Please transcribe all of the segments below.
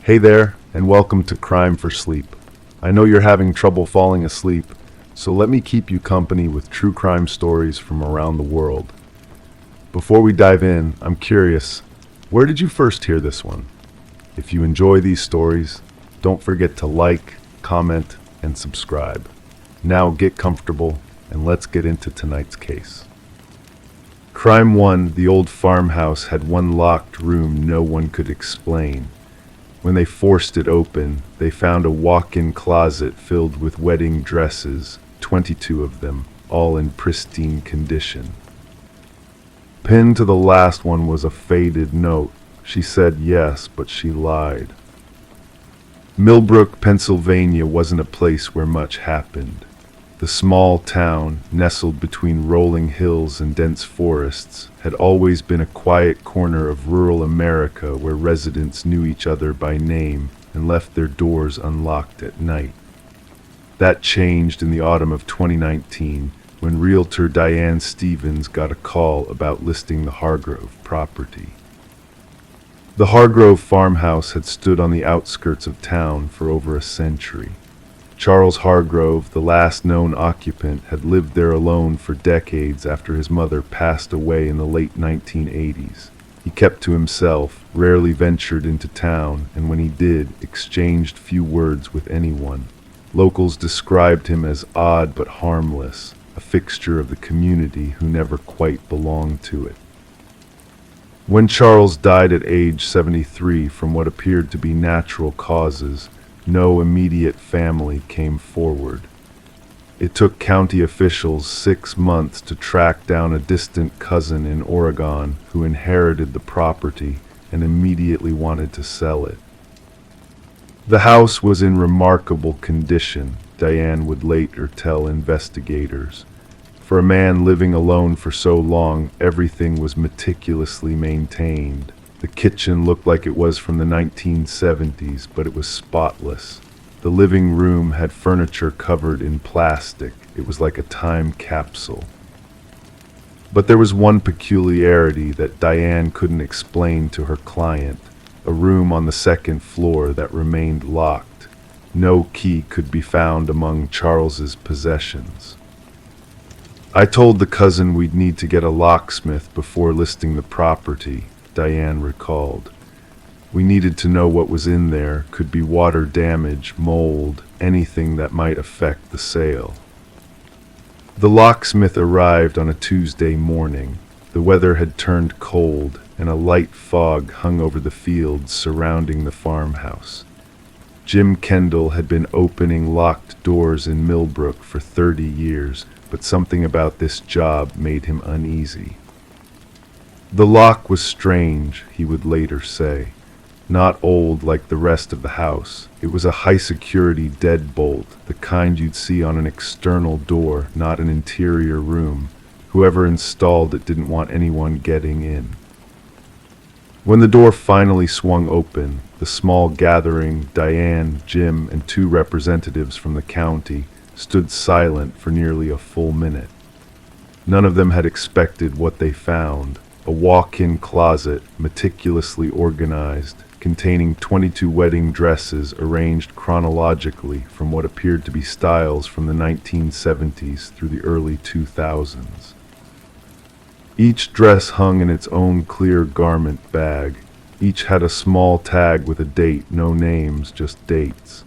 Hey there, and welcome to Crime for Sleep. I know you're having trouble falling asleep, so let me keep you company with true crime stories from around the world. Before we dive in, I'm curious, where did you first hear this one? If you enjoy these stories, don't forget to like, comment, and subscribe. Now get comfortable, and let's get into tonight's case. Crime 1, the old farmhouse had one locked room no one could explain. When they forced it open, they found a walk-in closet filled with wedding dresses, 22 of them, all in pristine condition. Pinned to the last one was a faded note. She said yes, but she lied. Millbrook, Pennsylvania wasn't a place where much happened. The small town, nestled between rolling hills and dense forests, had always been a quiet corner of rural America where residents knew each other by name and left their doors unlocked at night. That changed in the autumn of 2019 when realtor Diane Stevens got a call about listing the Hargrove property. The Hargrove farmhouse had stood on the outskirts of town for over a century. Charles Hargrove, the last known occupant, had lived there alone for decades after his mother passed away in the late 1980s. He kept to himself, rarely ventured into town, and when he did, exchanged few words with anyone. Locals described him as odd but harmless, a fixture of the community who never quite belonged to it. When Charles died at age 73 from what appeared to be natural causes, no immediate family came forward. It took county officials 6 months to track down a distant cousin in Oregon who inherited the property and immediately wanted to sell it. The house was in remarkable condition, Diane would later tell investigators. For a man living alone for so long, everything was meticulously maintained. The kitchen looked like it was from the 1970s, but it was spotless. The living room had furniture covered in plastic. It was like a time capsule. But there was one peculiarity that Diane couldn't explain to her client, a room on the second floor that remained locked. No key could be found among Charles's possessions. I told the cousin we'd need to get a locksmith before listing the property, Diane recalled. We needed to know what was in there, could be water damage, mold, anything that might affect the sale. The locksmith arrived on a Tuesday morning. The weather had turned cold, and a light fog hung over the fields surrounding the farmhouse. Jim Kendall had been opening locked doors in Millbrook for 30 years, but something about this job made him uneasy. The lock was strange, he would later say. Not old like the rest of the house. It was a high-security deadbolt, the kind you'd see on an external door, not an interior room. Whoever installed it didn't want anyone getting in. When the door finally swung open, the small gathering, Diane, Jim, and 2 representatives from the county, stood silent for nearly a full minute. None of them had expected what they found. A walk-in closet, meticulously organized, containing 22 wedding dresses arranged chronologically from what appeared to be styles from the 1970s through the early 2000s. Each dress hung in its own clear garment bag. Each had a small tag with a date, no names, just dates.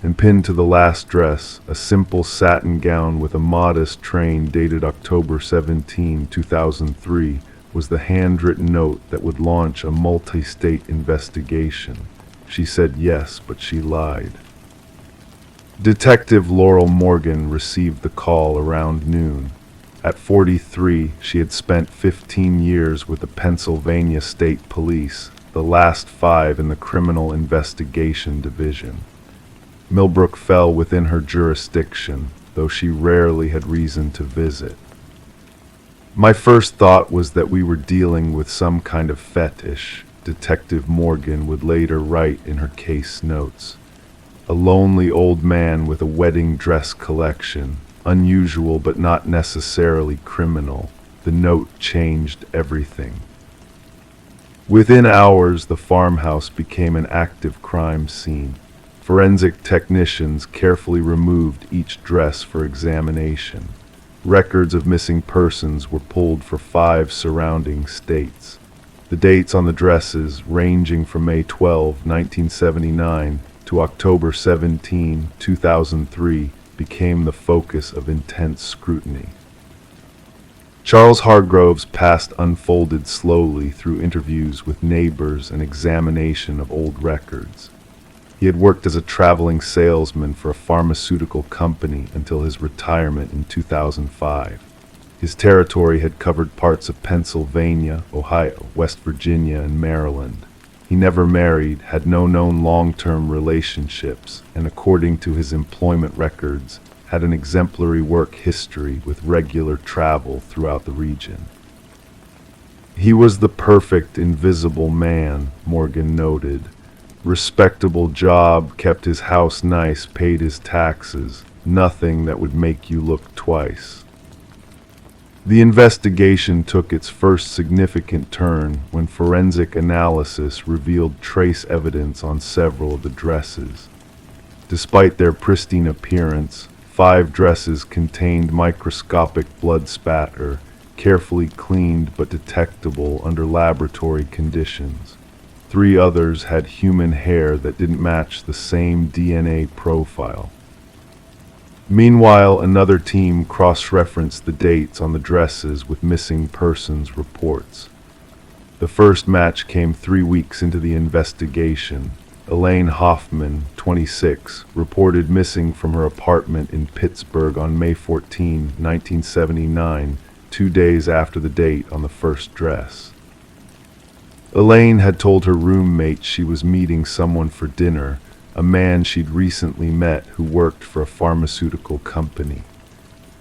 And pinned to the last dress, a simple satin gown with a modest train dated October 17, 2003, was the handwritten note that would launch a multi-state investigation. She said yes, but she lied. Detective Laurel Morgan received the call around noon. At 43, she had spent 15 years with the Pennsylvania State Police, the last 5 in the Criminal Investigation Division. Millbrook fell within her jurisdiction, though she rarely had reason to visit. My first thought was that we were dealing with some kind of fetish, Detective Morgan would later write in her case notes. A lonely old man with a wedding dress collection, unusual but not necessarily criminal. The note changed everything. Within hours, the farmhouse became an active crime scene. Forensic technicians carefully removed each dress for examination. Records of missing persons were pulled for 5 surrounding states. The dates on the dresses, ranging from May 12, 1979 to October 17, 2003, became the focus of intense scrutiny. Charles Hargrove's past unfolded slowly through interviews with neighbors and examination of old records. He had worked as a traveling salesman for a pharmaceutical company until his retirement in 2005. His territory had covered parts of Pennsylvania, Ohio, West Virginia, and Maryland. He never married, had no known long-term relationships, and according to his employment records, had an exemplary work history with regular travel throughout the region. He was the perfect invisible man, Morgan noted. Respectable job, kept his house nice, paid his taxes. Nothing that would make you look twice. The investigation took its first significant turn when forensic analysis revealed trace evidence on several of the dresses. Despite their pristine appearance, 5 dresses contained microscopic blood spatter, carefully cleaned but detectable under laboratory conditions. 3 others had human hair that didn't match the same DNA profile. Meanwhile, another team cross-referenced the dates on the dresses with missing persons reports. The first match came 3 weeks into the investigation. Elaine Hoffman, 26, reported missing from her apartment in Pittsburgh on May 14, 1979, 2 days after the date on the first dress. Elaine had told her roommate she was meeting someone for dinner, a man she'd recently met who worked for a pharmaceutical company.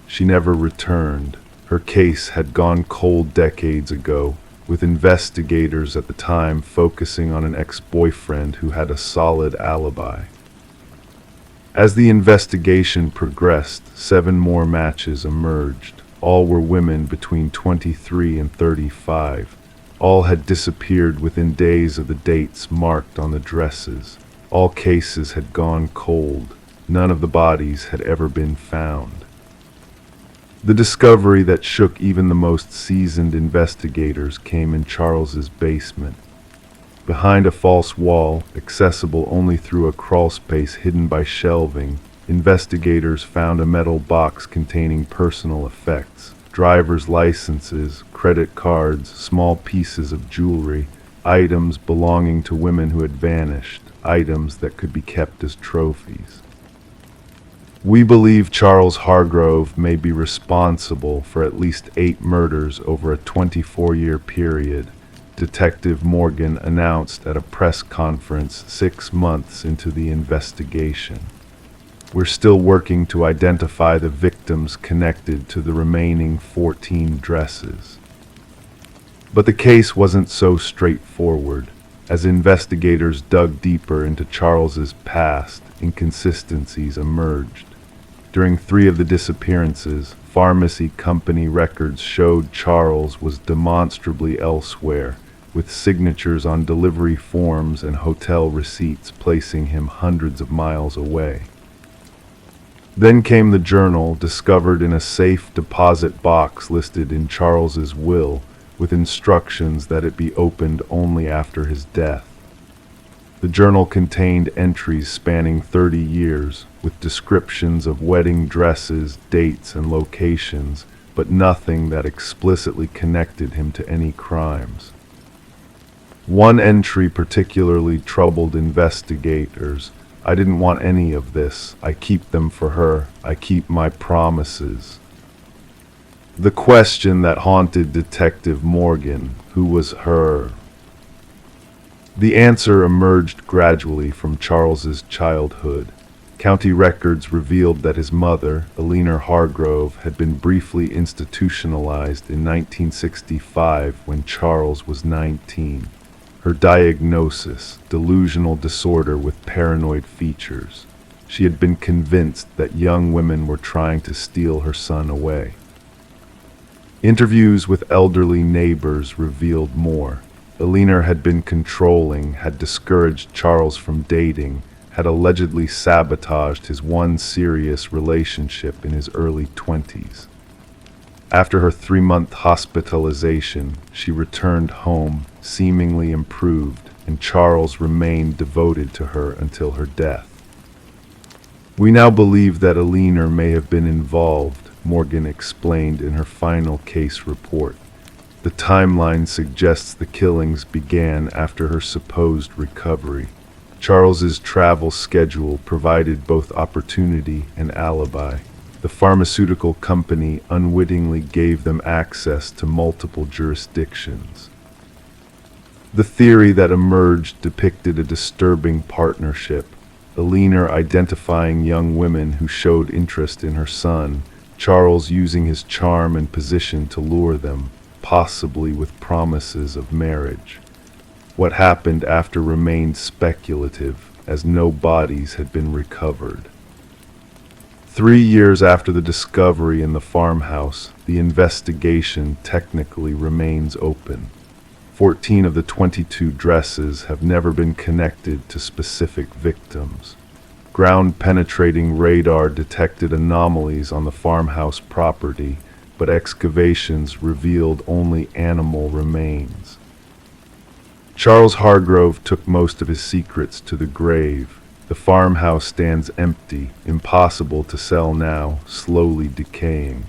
She never returned. Her case had gone cold decades ago, with investigators at the time focusing on an ex-boyfriend who had a solid alibi. As the investigation progressed, 7 more matches emerged. All were women between 23 and 35. All had disappeared within days of the dates marked on the dresses. All cases had gone cold. None of the bodies had ever been found. The discovery that shook even the most seasoned investigators came in Charles's basement. Behind a false wall, accessible only through a crawl space hidden by shelving, investigators found a metal box containing personal effects, driver's licenses, credit cards, small pieces of jewelry, items belonging to women who had vanished, items that could be kept as trophies. We believe Charles Hargrove may be responsible for at least 8 murders over a 24-year period, Detective Morgan announced at a press conference 6 months into the investigation. We're still working to identify the victims connected to the remaining 14 dresses. But the case wasn't so straightforward. As investigators dug deeper into Charles's past, inconsistencies emerged. During 3 of the disappearances, pharmacy company records showed Charles was demonstrably elsewhere, with signatures on delivery forms and hotel receipts placing him hundreds of miles away. Then came the journal, discovered in a safe deposit box listed in Charles's will, with instructions that it be opened only after his death. The journal contained entries spanning 30 years, with descriptions of wedding dresses, dates, and locations, but nothing that explicitly connected him to any crimes. One entry particularly troubled investigators. "I didn't want any of this. I keep them for her. I keep my promises." The question that haunted Detective Morgan, who was her? The answer emerged gradually from Charles's childhood. County records revealed that his mother, Eleanor Hargrove, had been briefly institutionalized in 1965 when Charles was 19. Her diagnosis, delusional disorder with paranoid features. She had been convinced that young women were trying to steal her son away. Interviews with elderly neighbors revealed more. Alina had been controlling, had discouraged Charles from dating, had allegedly sabotaged his one serious relationship in his early 20s. After her 3-month hospitalization, she returned home, seemingly improved, and Charles remained devoted to her until her death. "We now believe that Alina may have been involved," Morgan explained in her final case report. "The timeline suggests the killings began after her supposed recovery. Charles's travel schedule provided both opportunity and alibi. The pharmaceutical company unwittingly gave them access to multiple jurisdictions." The theory that emerged depicted a disturbing partnership, Alina identifying young women who showed interest in her son, Charles using his charm and position to lure them, possibly with promises of marriage. What happened after remained speculative, as no bodies had been recovered. 3 years after the discovery in the farmhouse, the investigation technically remains open. 14 of the 22 dresses have never been connected to specific victims. Ground-penetrating radar detected anomalies on the farmhouse property, but excavations revealed only animal remains. Charles Hargrove took most of his secrets to the grave. The farmhouse stands empty, impossible to sell now, slowly decaying.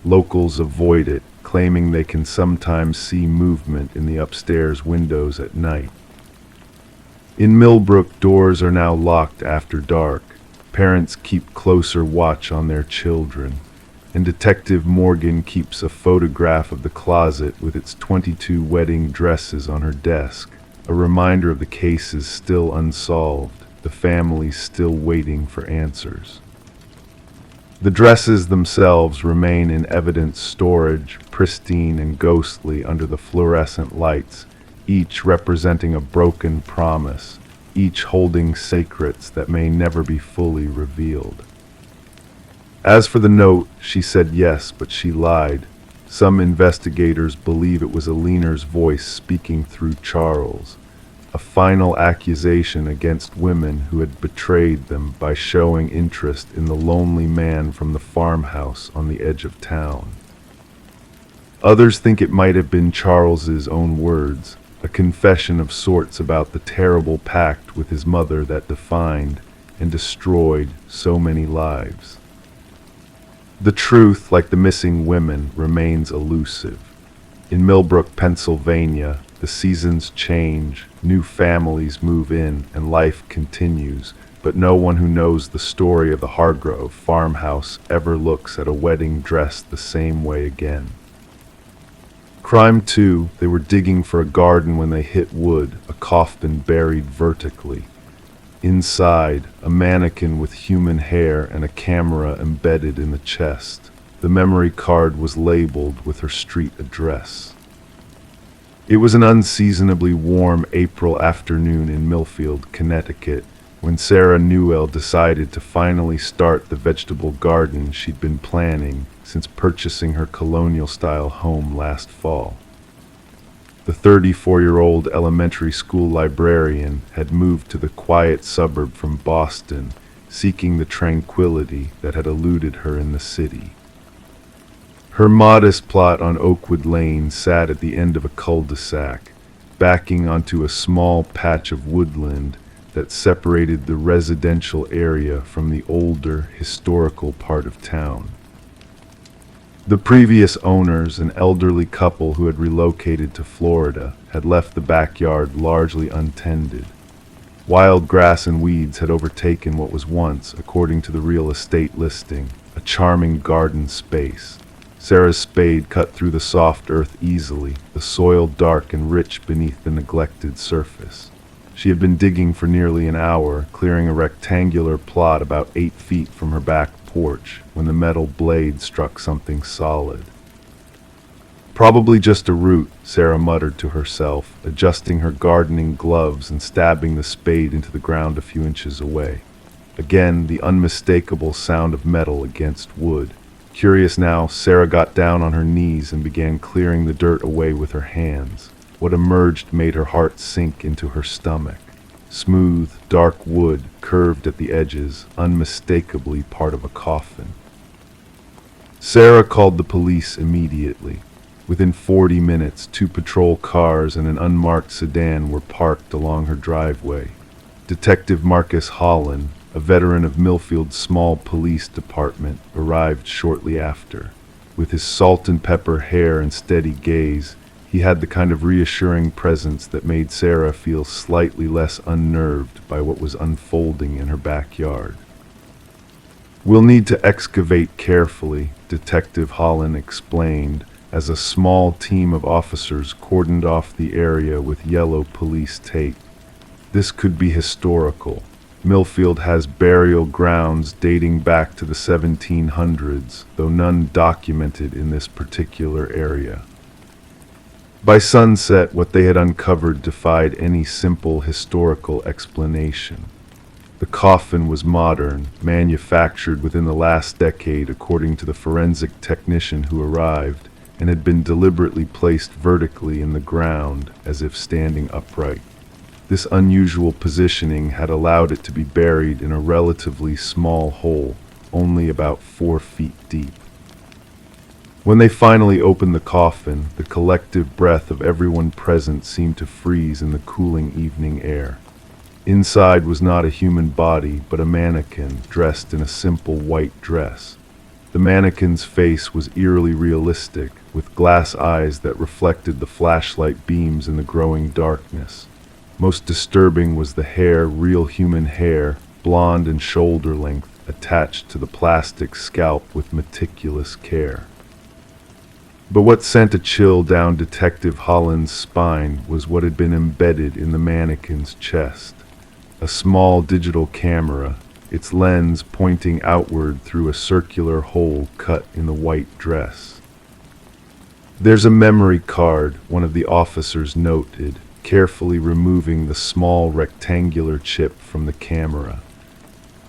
Locals avoid it, claiming they can sometimes see movement in the upstairs windows at night. In Millbrook, doors are now locked after dark. Parents keep closer watch on their children, and Detective Morgan keeps a photograph of the closet with its 22 wedding dresses on her desk, a reminder of the cases still unsolved, the families still waiting for answers. The dresses themselves remain in evidence storage, pristine and ghostly under the fluorescent lights, each representing a broken promise, each holding secrets that may never be fully revealed. As for the note, she said yes, but she lied. Some investigators believe it was Alina's voice speaking through Charles, a final accusation against women who had betrayed them by showing interest in the lonely man from the farmhouse on the edge of town. Others think it might have been Charles's own words, a confession of sorts about the terrible pact with his mother that defined and destroyed so many lives. The truth, like the missing women, remains elusive. In Millbrook, Pennsylvania, the seasons change, new families move in, and life continues, but no one who knows the story of the Hargrove farmhouse ever looks at a wedding dress the same way again. Crime 2, they were digging for a garden when they hit wood, a coffin buried vertically. Inside, a mannequin with human hair and a camera embedded in the chest. The memory card was labeled with her street address. It was an unseasonably warm April afternoon in Millfield, Connecticut, when Sarah Newell decided to finally start the vegetable garden she'd been planning since purchasing her colonial-style home last fall. The 34-year-old elementary school librarian had moved to the quiet suburb from Boston, seeking the tranquility that had eluded her in the city. Her modest plot on Oakwood Lane sat at the end of a cul-de-sac, backing onto a small patch of woodland that separated the residential area from the older, historical part of town. The previous owners, an elderly couple who had relocated to Florida, had left the backyard largely untended. Wild grass and weeds had overtaken what was once, according to the real estate listing, a charming garden space. Sarah's spade cut through the soft earth easily, the soil dark and rich beneath the neglected surface. She had been digging for nearly an hour, clearing a rectangular plot about 8 feet from her back porch, when the metal blade struck something solid. Probably just a root, Sarah muttered to herself, adjusting her gardening gloves and stabbing the spade into the ground a few inches away. Again, the unmistakable sound of metal against wood. Curious now, Sarah got down on her knees and began clearing the dirt away with her hands. What emerged made her heart sink into her stomach. Smooth, dark wood, curved at the edges, unmistakably part of a coffin. Sarah called the police immediately. Within 40 minutes, 2 patrol cars and an unmarked sedan were parked along her driveway. Detective Marcus Holland, a veteran of Millfield's small police department, arrived shortly after. With his salt and pepper hair and steady gaze, he had the kind of reassuring presence that made Sarah feel slightly less unnerved by what was unfolding in her backyard. "We'll need to excavate carefully," Detective Holland explained, as a small team of officers cordoned off the area with yellow police tape. "This could be historical. Millfield has burial grounds dating back to the 1700s, though none documented in this particular area." By sunset, what they had uncovered defied any simple historical explanation. The coffin was modern, manufactured within the last decade according to the forensic technician who arrived, and had been deliberately placed vertically in the ground as if standing upright. This unusual positioning had allowed it to be buried in a relatively small hole, only about 4 feet deep. When they finally opened the coffin, the collective breath of everyone present seemed to freeze in the cooling evening air. Inside was not a human body, but a mannequin dressed in a simple white dress. The mannequin's face was eerily realistic, with glass eyes that reflected the flashlight beams in the growing darkness. Most disturbing was the hair, real human hair, blonde and shoulder-length, attached to the plastic scalp with meticulous care. But what sent a chill down Detective Holland's spine was what had been embedded in the mannequin's chest. A small digital camera, its lens pointing outward through a circular hole cut in the white dress. "There's a memory card," one of the officers noted, carefully removing the small rectangular chip from the camera.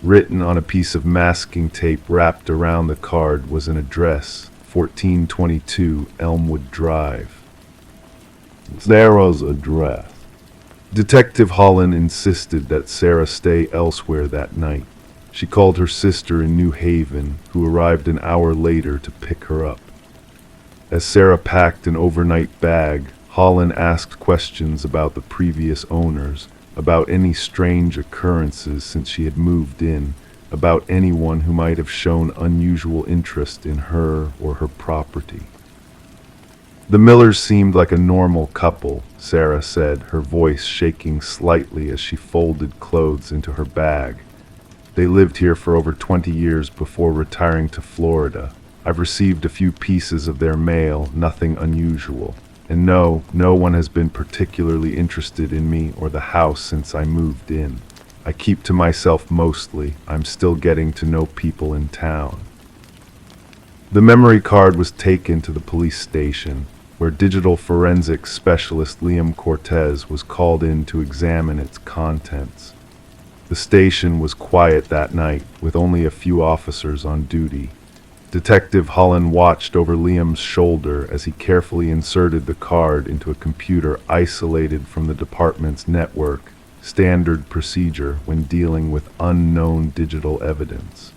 Written on a piece of masking tape wrapped around the card was an address, 1422 Elmwood Drive. Sarah's address. Detective Holland insisted that Sarah stay elsewhere that night. She called her sister in New Haven, who arrived an hour later to pick her up. As Sarah packed an overnight bag, Holland asked questions about the previous owners, about any strange occurrences since she had moved in, about anyone who might have shown unusual interest in her or her property. "The Millers seemed like a normal couple," Sarah said, her voice shaking slightly as she folded clothes into her bag. "They lived here for over 20 years before retiring to Florida. I've received a few pieces of their mail, nothing unusual. And no one has been particularly interested in me or the house since I moved in. I keep to myself mostly. I'm still getting to know people in town." The memory card was taken to the police station, where digital forensics specialist Liam Cortez was called in to examine its contents. The station was quiet that night, with only a few officers on duty. Detective Holland watched over Liam's shoulder as he carefully inserted the card into a computer isolated from the department's network, standard procedure when dealing with unknown digital evidence.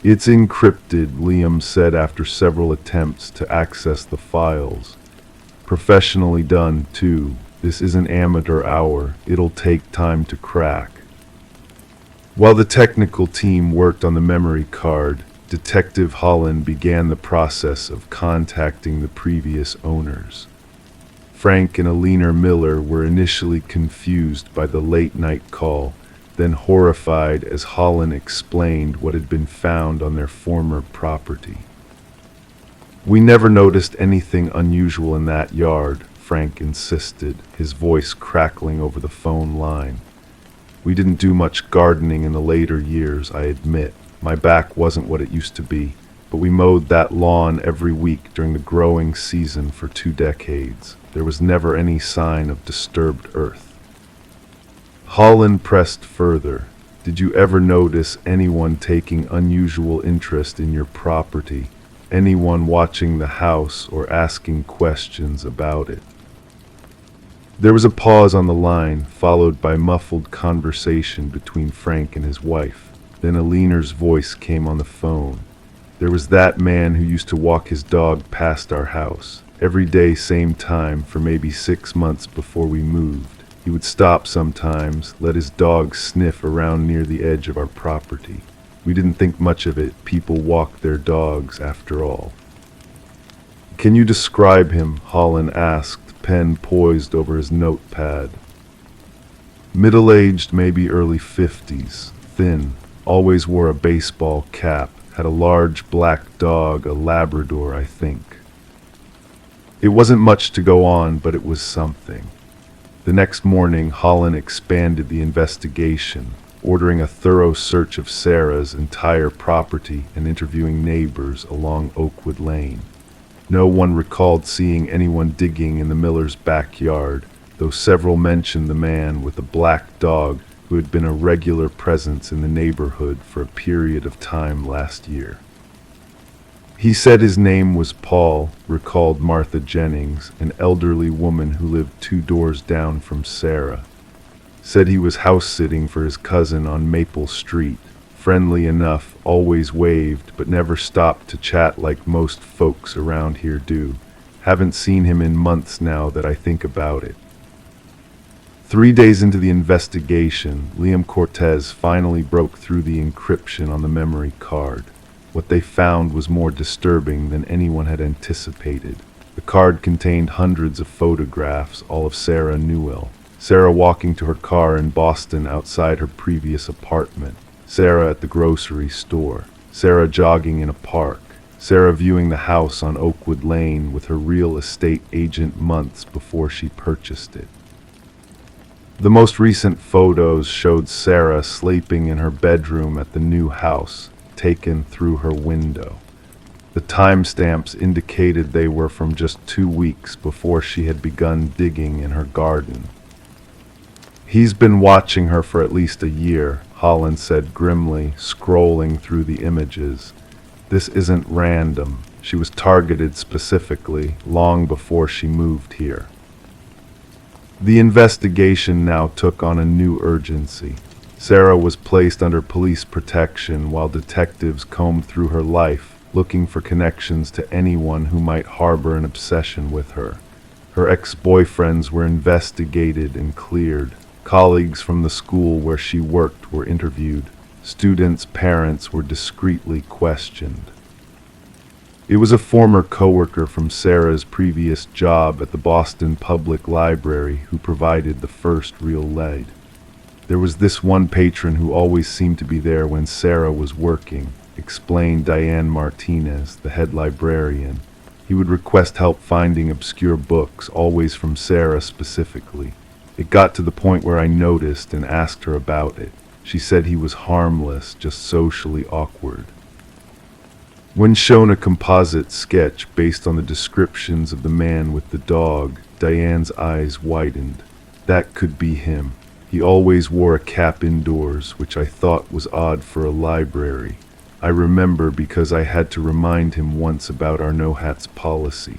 "It's encrypted," Liam said after several attempts to access the files. "Professionally done, too. This isn't amateur hour. It'll take time to crack." While the technical team worked on the memory card, Detective Holland began the process of contacting the previous owners. Frank and Alina Miller were initially confused by the late-night call, then horrified as Holland explained what had been found on their former property. "We never noticed anything unusual in that yard," Frank insisted, his voice crackling over the phone line. "We didn't do much gardening in the later years, I admit. My back wasn't what it used to be, but we mowed that lawn every week during the growing season for 2 decades. There was never any sign of disturbed earth." Holland pressed further. "Did you ever notice anyone taking unusual interest in your property? Anyone watching the house or asking questions about it?" There was a pause on the line, followed by muffled conversation between Frank and his wife. Then Aliner's voice came on the phone. There was that man who used to walk his dog past our house. Every day, same time, for maybe 6 months before we moved. He would stop sometimes, let his dog sniff around near the edge of our property. We didn't think much of it. People walked their dogs after all. Can you describe him? Holland asked, pen poised over his notepad. Middle-aged, maybe early 50s, thin, always wore a baseball cap, had a large black dog, a Labrador, I think. It wasn't much to go on, but it was something. The next morning, Holland expanded the investigation, ordering a thorough search of Sarah's entire property and interviewing neighbors along Oakwood Lane. No one recalled seeing anyone digging in the miller's backyard, though several mentioned the man with the black dog who had been a regular presence in the neighborhood for a period of time last year. He said his name was Paul, recalled Martha Jennings, an elderly woman who lived 2 doors down from Sarah. Said he was house-sitting for his cousin on Maple Street. Friendly enough, always waved, but never stopped to chat like most folks around here do. Haven't seen him in months now that I think about it. 3 days into the investigation, Liam Cortez finally broke through the encryption on the memory card. What they found was more disturbing than anyone had anticipated. The card contained hundreds of photographs, all of Sarah Newell. Sarah walking to her car in Boston outside her previous apartment. Sarah at the grocery store. Sarah jogging in a park. Sarah viewing the house on Oakwood Lane with her real estate agent months before she purchased it. The most recent photos showed Sarah sleeping in her bedroom at the new house, taken through her window. The timestamps indicated they were from just 2 weeks before she had begun digging in her garden. He's been watching her for at least a year, Holland said grimly, scrolling through the images. This isn't random. She was targeted specifically, long before she moved here. The investigation now took on a new urgency. Sarah was placed under police protection while detectives combed through her life, looking for connections to anyone who might harbor an obsession with her. Her ex-boyfriends were investigated and cleared. Colleagues from the school where she worked were interviewed. Students' parents were discreetly questioned. It was a former coworker from Sarah's previous job at the Boston Public Library who provided the first real lead. There was this one patron who always seemed to be there when Sarah was working, explained Diane Martinez, the head librarian. He would request help finding obscure books, always from Sarah specifically. It got to the point where I noticed and asked her about it. She said he was harmless, just socially awkward. When shown a composite sketch based on the descriptions of the man with the dog, Diane's eyes widened. That could be him. He always wore a cap indoors, which I thought was odd for a library. I remember because I had to remind him once about our no-hats policy.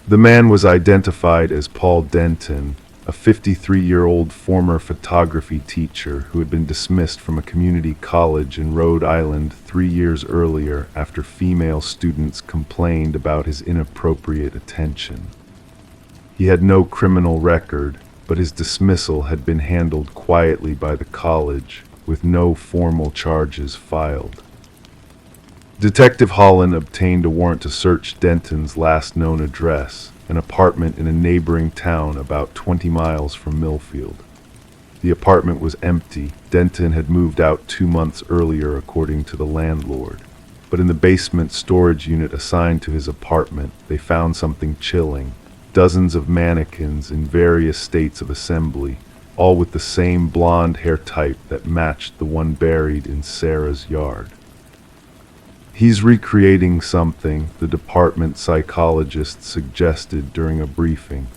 The man was identified as Paul Denton, a 53-year-old former photography teacher who had been dismissed from a community college in Rhode Island 3 years earlier after female students complained about his inappropriate attention. He had no criminal record, but his dismissal had been handled quietly by the college, with no formal charges filed. Detective Holland obtained a warrant to search Denton's last known address, an apartment in a neighboring town about 20 miles from Millfield. The apartment was empty. Denton had moved out 2 months earlier, according to the landlord. But in the basement storage unit assigned to his apartment, they found something chilling. Dozens of mannequins in various states of assembly, all with the same blonde hair type that matched the one buried in Sarah's yard. He's recreating something, the department psychologist suggested during a briefing.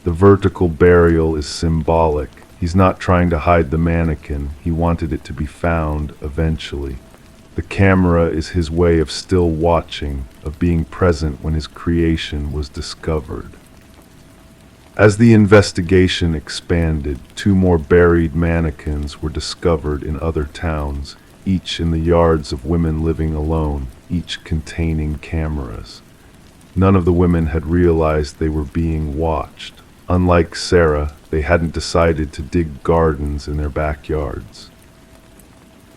The vertical burial is symbolic. He's not trying to hide the mannequin. He wanted it to be found eventually. The camera is his way of still watching, of being present when his creation was discovered. As the investigation expanded, two more buried mannequins were discovered in other towns, each in the yards of women living alone, each containing cameras. None of the women had realized they were being watched. Unlike Sarah, they hadn't decided to dig gardens in their backyards.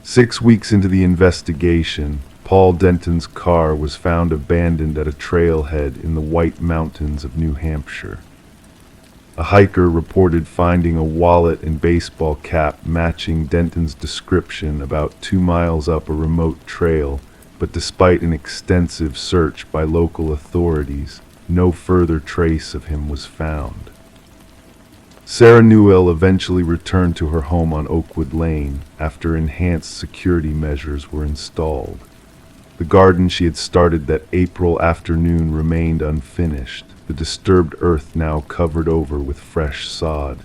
6 weeks into the investigation, Paul Denton's car was found abandoned at a trailhead in the White Mountains of New Hampshire. A hiker reported finding a wallet and baseball cap matching Denton's description about 2 miles up a remote trail, but despite an extensive search by local authorities, no further trace of him was found. Sarah Newell eventually returned to her home on Oakwood Lane after enhanced security measures were installed. The garden she had started that April afternoon remained unfinished, the disturbed earth now covered over with fresh sod.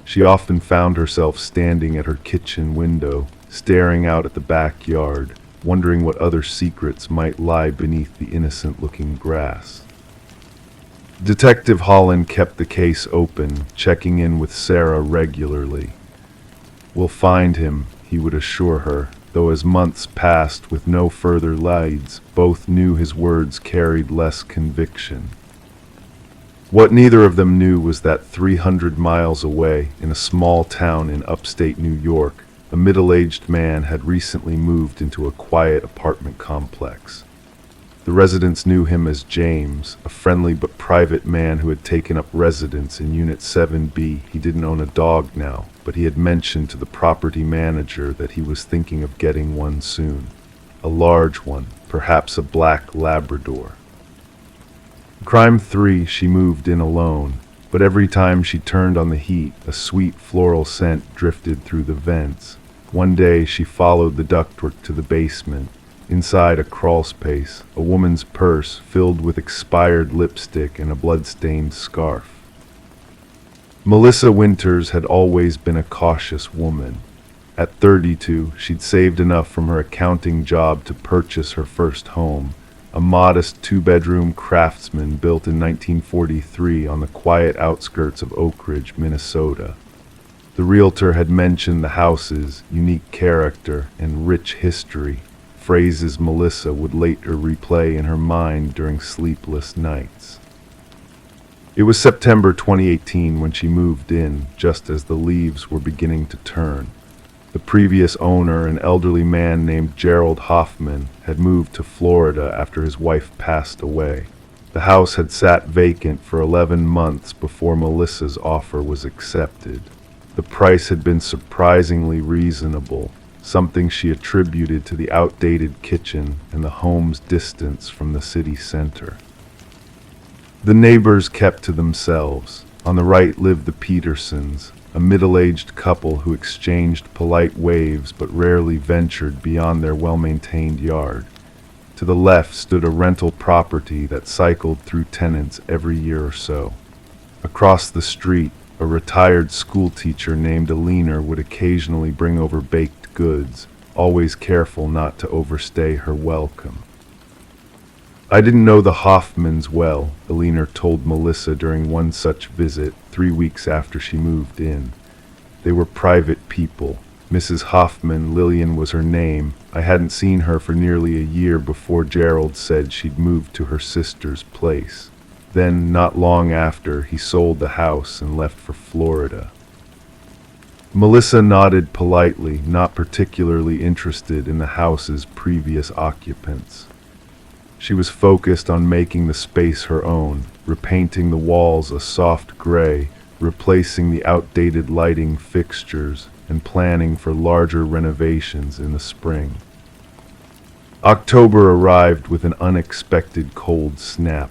She often found herself standing at her kitchen window, staring out at the backyard, wondering what other secrets might lie beneath the innocent-looking grass. Detective Holland kept the case open, checking in with Sarah regularly. "We'll find him," he would assure her, though as months passed with no further leads, both knew his words carried less conviction. What neither of them knew was that 300 miles away, in a small town in upstate New York, a middle-aged man had recently moved into a quiet apartment complex. The residents knew him as James, a friendly but private man who had taken up residence in Unit 7B. He didn't own a dog now, but he had mentioned to the property manager that he was thinking of getting one soon. A large one, perhaps a black Labrador. Crime-free, she moved in alone, but every time she turned on the heat, a sweet floral scent drifted through the vents. One day she followed the ductwork to the basement. Inside a crawlspace, a woman's purse filled with expired lipstick and a blood-stained scarf. Melissa Winters had always been a cautious woman. At 32, she'd saved enough from her accounting job to purchase her first home, a modest 2-bedroom craftsman built in 1943 on the quiet outskirts of Oak Ridge, Minnesota. The realtor had mentioned the house's unique character and rich history, phrases Melissa would later replay in her mind during sleepless nights. It was September 2018 when she moved in, just as the leaves were beginning to turn. The previous owner, an elderly man named Gerald Hoffman, had moved to Florida after his wife passed away. The house had sat vacant for 11 months before Melissa's offer was accepted. The price had been surprisingly reasonable, something she attributed to the outdated kitchen and the home's distance from the city center. The neighbors kept to themselves. On the right lived the Petersons, a middle-aged couple who exchanged polite waves but rarely ventured beyond their well-maintained yard. To the left stood a rental property that cycled through tenants every year or so. Across the street, a retired schoolteacher named Alina would occasionally bring over baked goods, always careful not to overstay her welcome. "I didn't know the Hoffmans well," Alina told Melissa during one such visit 3 weeks after she moved in. "They were private people. Mrs. Hoffman, Lillian was her name. I hadn't seen her for nearly a year before Gerald said she'd moved to her sister's place. Then, not long after, he sold the house and left for Florida." Melissa nodded politely, not particularly interested in the house's previous occupants. She was focused on making the space her own, repainting the walls a soft gray, replacing the outdated lighting fixtures, and planning for larger renovations in the spring. October arrived with an unexpected cold snap.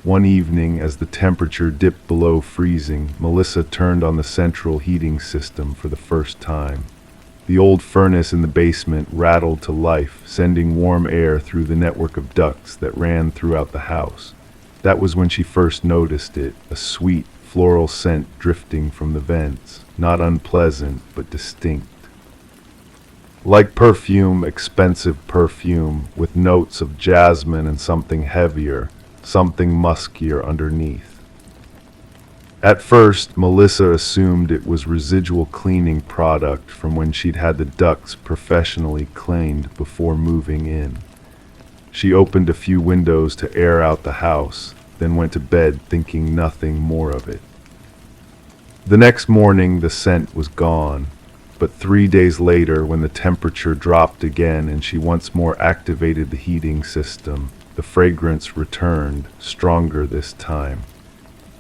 One evening, as the temperature dipped below freezing, Melissa turned on the central heating system for the first time. The old furnace in the basement rattled to life, sending warm air through the network of ducts that ran throughout the house. That was when she first noticed it, a sweet, floral scent drifting from the vents, not unpleasant, but distinct. Like perfume, expensive perfume, with notes of jasmine and something heavier, something muskier underneath. At first, Melissa assumed it was residual cleaning product from when she'd had the ducts professionally cleaned before moving in. She opened a few windows to air out the house, then went to bed thinking nothing more of it. The next morning, the scent was gone, but 3 days later, when the temperature dropped again and she once more activated the heating system, the fragrance returned, stronger this time.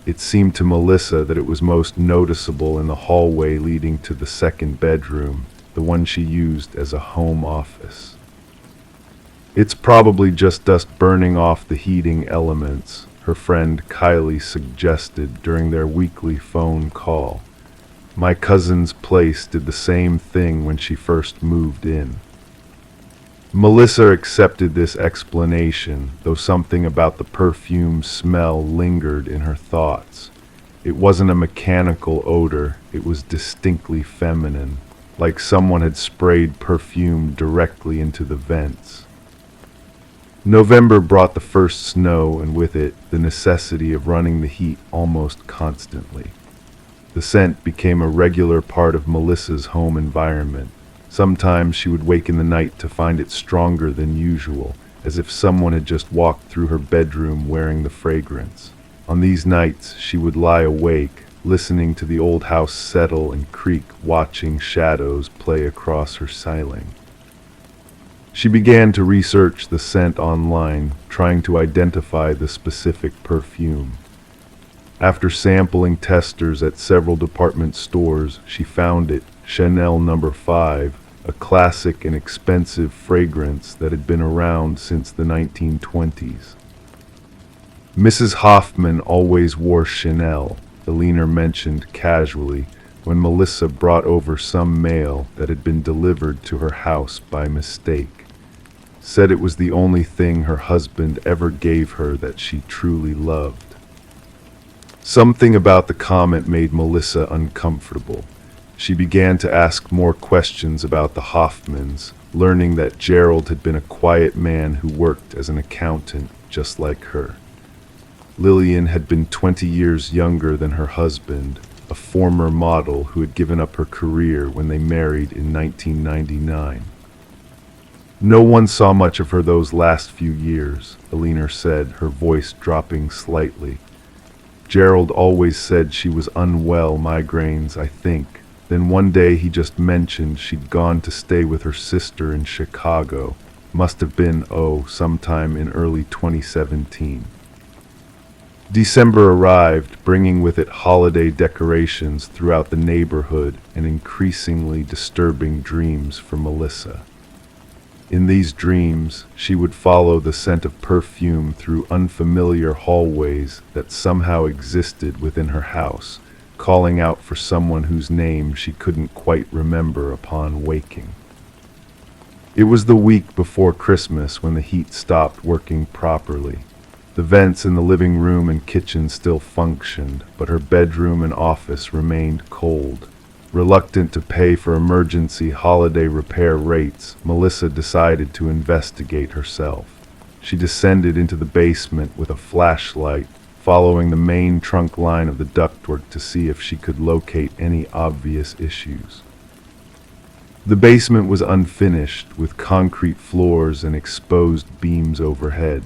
It seemed to Melissa that it was most noticeable in the hallway leading to the second bedroom, the one she used as a home office. "It's probably just us burning off the heating elements," her friend Kylie suggested during their weekly phone call. "My cousin's place did the same thing when she first moved in." Melissa accepted this explanation, though something about the perfume smell lingered in her thoughts. It wasn't a mechanical odor, it was distinctly feminine, like someone had sprayed perfume directly into the vents. November brought the first snow, and with it, the necessity of running the heat almost constantly. The scent became a regular part of Melissa's home environment. Sometimes she would wake in the night to find it stronger than usual, as if someone had just walked through her bedroom wearing the fragrance. On these nights, she would lie awake, listening to the old house settle and creak, watching shadows play across her ceiling. She began to research the scent online, trying to identify the specific perfume. After sampling testers at several department stores, she found it, Chanel No. 5, a classic and expensive fragrance that had been around since the 1920s. Mrs. Hoffman always wore Chanel, Eleanor mentioned casually when Melissa brought over some mail that had been delivered to her house by mistake. Said it was the only thing her husband ever gave her that she truly loved. Something about the comment made Melissa uncomfortable. She began to ask more questions about the Hoffmans, learning that Gerald had been a quiet man who worked as an accountant just like her. Lillian had been 20 years younger than her husband, a former model who had given up her career when they married in 1999. "No one saw much of her those last few years," Eleanor said, her voice dropping slightly. "Gerald always said she was unwell, migraines, I think. Then one day he just mentioned she'd gone to stay with her sister in Chicago. Must have been, sometime in early 2017. December arrived, bringing with it holiday decorations throughout the neighborhood and increasingly disturbing dreams for Melissa. In these dreams, she would follow the scent of perfume through unfamiliar hallways that somehow existed within her house, calling out for someone whose name she couldn't quite remember upon waking. It was the week before Christmas when the heat stopped working properly. The vents in the living room and kitchen still functioned, but her bedroom and office remained cold. Reluctant to pay for emergency holiday repair rates, Melissa decided to investigate herself. She descended into the basement with a flashlight, following the main trunk line of the ductwork to see if she could locate any obvious issues. The basement was unfinished, with concrete floors and exposed beams overhead.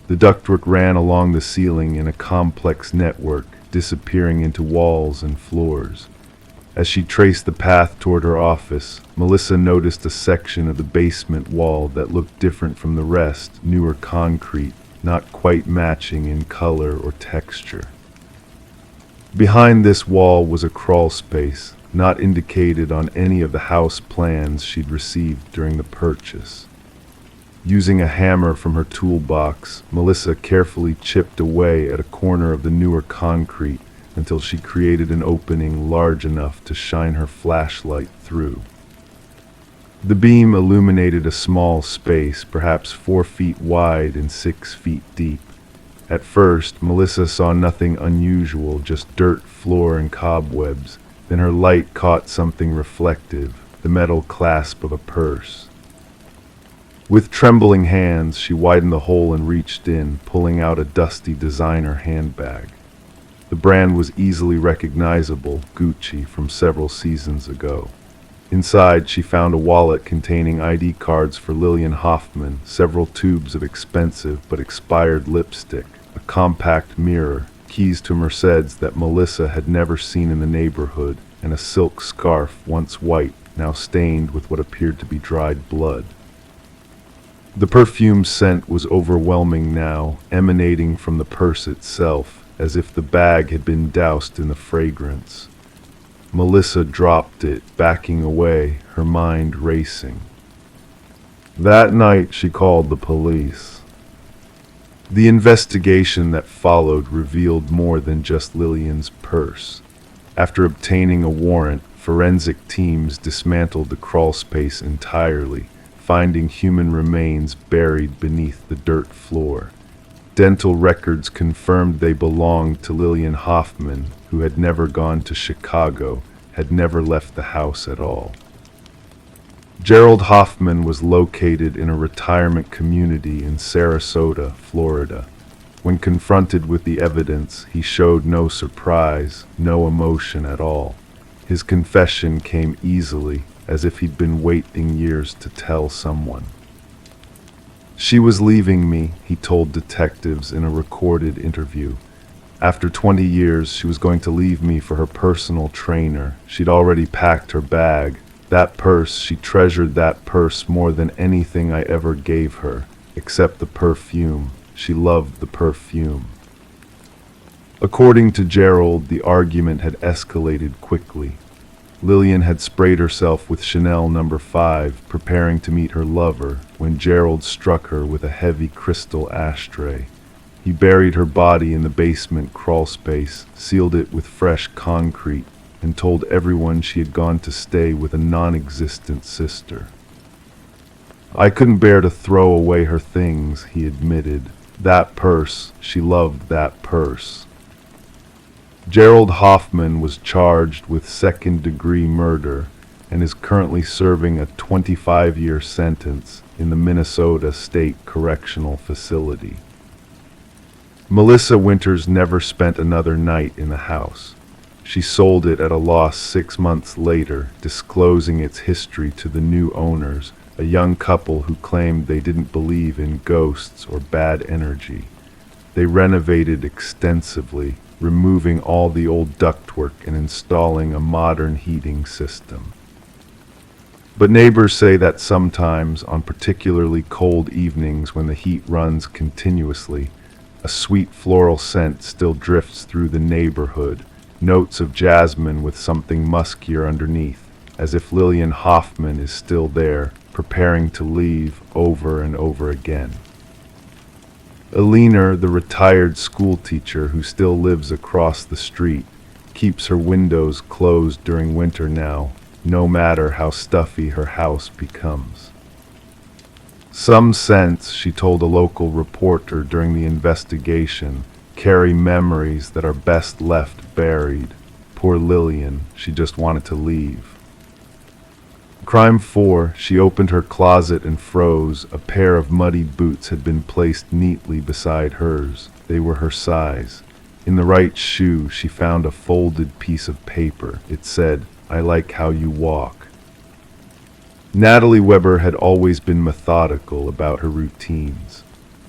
The ductwork ran along the ceiling in a complex network, disappearing into walls and floors. As she traced the path toward her office, Melissa noticed a section of the basement wall that looked different from the rest, newer concrete, not quite matching in color or texture. Behind this wall was a crawl space, not indicated on any of the house plans she'd received during the purchase. Using a hammer from her toolbox, Melissa carefully chipped away at a corner of the newer concrete until she created an opening large enough to shine her flashlight through. The beam illuminated a small space, perhaps 4 feet wide and 6 feet deep. At first, Melissa saw nothing unusual, just dirt, floor, and cobwebs. Then her light caught something reflective, the metal clasp of a purse. With trembling hands, she widened the hole and reached in, pulling out a dusty designer handbag. The brand was easily recognizable, Gucci, from several seasons ago. Inside, she found a wallet containing ID cards for Lillian Hoffman, several tubes of expensive but expired lipstick, a compact mirror, keys to Mercedes that Melissa had never seen in the neighborhood, and a silk scarf, once white, now stained with what appeared to be dried blood. The perfume scent was overwhelming now, emanating from the purse itself, as if the bag had been doused in the fragrance. Melissa dropped it, backing away, her mind racing. That night she called the police. The investigation that followed revealed more than just Lillian's purse. After obtaining a warrant, forensic teams dismantled the crawlspace entirely, finding human remains buried beneath the dirt floor. Dental records confirmed they belonged to Lillian Hoffman, who had never gone to Chicago, had never left the house at all. Gerald Hoffman was located in a retirement community in Sarasota, Florida. When confronted with the evidence, he showed no surprise, no emotion at all. His confession came easily, as if he'd been waiting years to tell someone. She was leaving me, he told detectives in a recorded interview. After 20 years, she was going to leave me for her personal trainer. She'd already packed her bag. That purse, she treasured that purse more than anything I ever gave her, except the perfume. She loved the perfume. According to Gerald, the argument had escalated quickly. Lillian had sprayed herself with Chanel No. 5, preparing to meet her lover, when Gerald struck her with a heavy crystal ashtray. He buried her body in the basement crawlspace, sealed it with fresh concrete, and told everyone she had gone to stay with a non-existent sister. I couldn't bear to throw away her things, he admitted. That purse, she loved that purse. Gerald Hoffman was charged with second-degree murder and is currently serving a 25-year sentence in the Minnesota State Correctional Facility. Melissa Winters never spent another night in the house. She sold it at a loss 6 months later, disclosing its history to the new owners, a young couple who claimed they didn't believe in ghosts or bad energy. They renovated extensively, removing all the old ductwork and installing a modern heating system. But neighbors say that sometimes, on particularly cold evenings when the heat runs continuously, a sweet floral scent still drifts through the neighborhood, notes of jasmine with something muskier underneath, as if Lillian Hoffman is still there, preparing to leave over and over again. Alina, the retired schoolteacher who still lives across the street, keeps her windows closed during winter now, no matter how stuffy her house becomes. Some scents, she told a local reporter during the investigation, carry memories that are best left buried. Poor Lillian, she just wanted to leave. Crime 4, she opened her closet and froze. A pair of muddy boots had been placed neatly beside hers. They were her size. In the right shoe, she found a folded piece of paper. It said, "I like how you walk." Natalie Weber had always been methodical about her routines.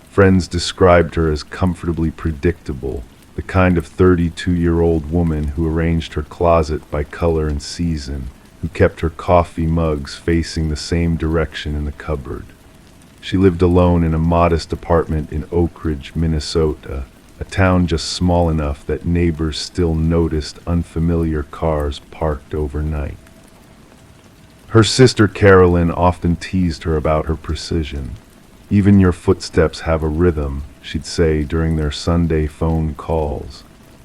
Friends described her as comfortably predictable, the kind of 32-year-old woman who arranged her closet by color and season, who kept her coffee mugs facing the same direction in the cupboard. She lived alone in a modest apartment in Oak Ridge, Minnesota, a town just small enough that neighbors still noticed unfamiliar cars parked overnight. Her sister Carolyn often teased her about her precision. "Even your footsteps have a rhythm," she'd say during their Sunday phone calls.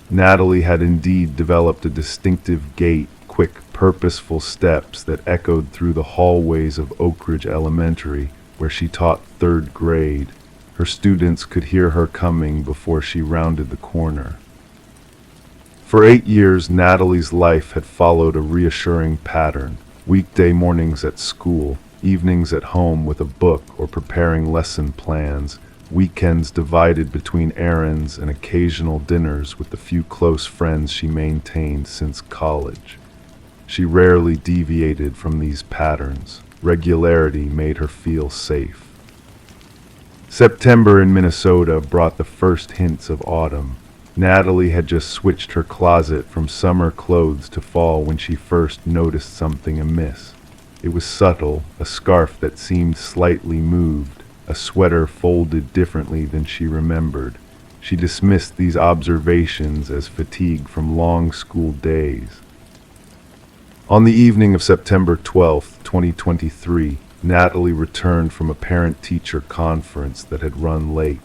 Natalie had indeed developed a distinctive gait, quick, purposeful steps that echoed through the hallways of Oak Ridge Elementary, where she taught 3rd grade. Her students could hear her coming before she rounded the corner. For 8 years, Natalie's life had followed a reassuring pattern. Weekday mornings at school, evenings at home with a book or preparing lesson plans, weekends divided between errands and occasional dinners with the few close friends she maintained since college. She rarely deviated from these patterns. Regularity made her feel safe. September in Minnesota brought the first hints of autumn. Natalie had just switched her closet from summer clothes to fall when she first noticed something amiss. It was subtle, a scarf that seemed slightly moved, a sweater folded differently than she remembered. She dismissed these observations as fatigue from long school days. On the evening of September 12, 2023, Natalie returned from a parent-teacher conference that had run late.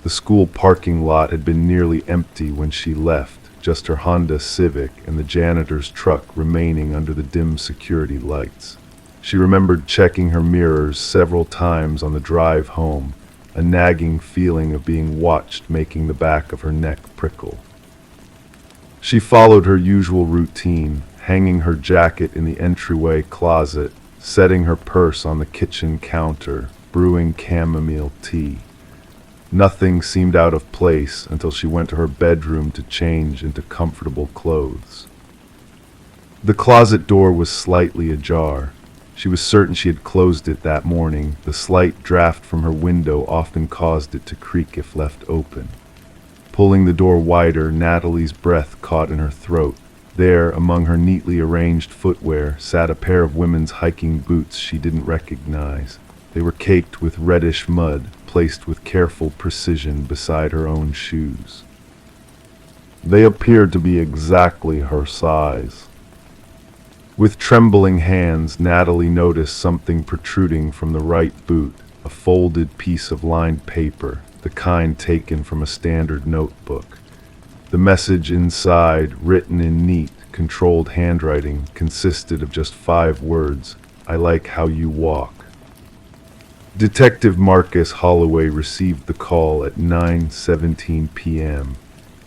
The school parking lot had been nearly empty when she left, just her Honda Civic and the janitor's truck remaining under the dim security lights. She remembered checking her mirrors several times on the drive home, a nagging feeling of being watched making the back of her neck prickle. She followed her usual routine, hanging her jacket in the entryway closet, setting her purse on the kitchen counter, brewing chamomile tea. Nothing seemed out of place until she went to her bedroom to change into comfortable clothes. The closet door was slightly ajar. She was certain she had closed it that morning. The slight draft from her window often caused it to creak if left open. Pulling the door wider, Natalie's breath caught in her throat. There, among her neatly arranged footwear, sat a pair of women's hiking boots she didn't recognize. They were caked with reddish mud, placed with careful precision beside her own shoes. They appeared to be exactly her size. With trembling hands, Natalie noticed something protruding from the right boot, a folded piece of lined paper, the kind taken from a standard notebook. The message inside, written in neat, controlled handwriting, consisted of just 5 words: "I like how you walk." Detective Marcus Holloway received the call at 9:17 p.m.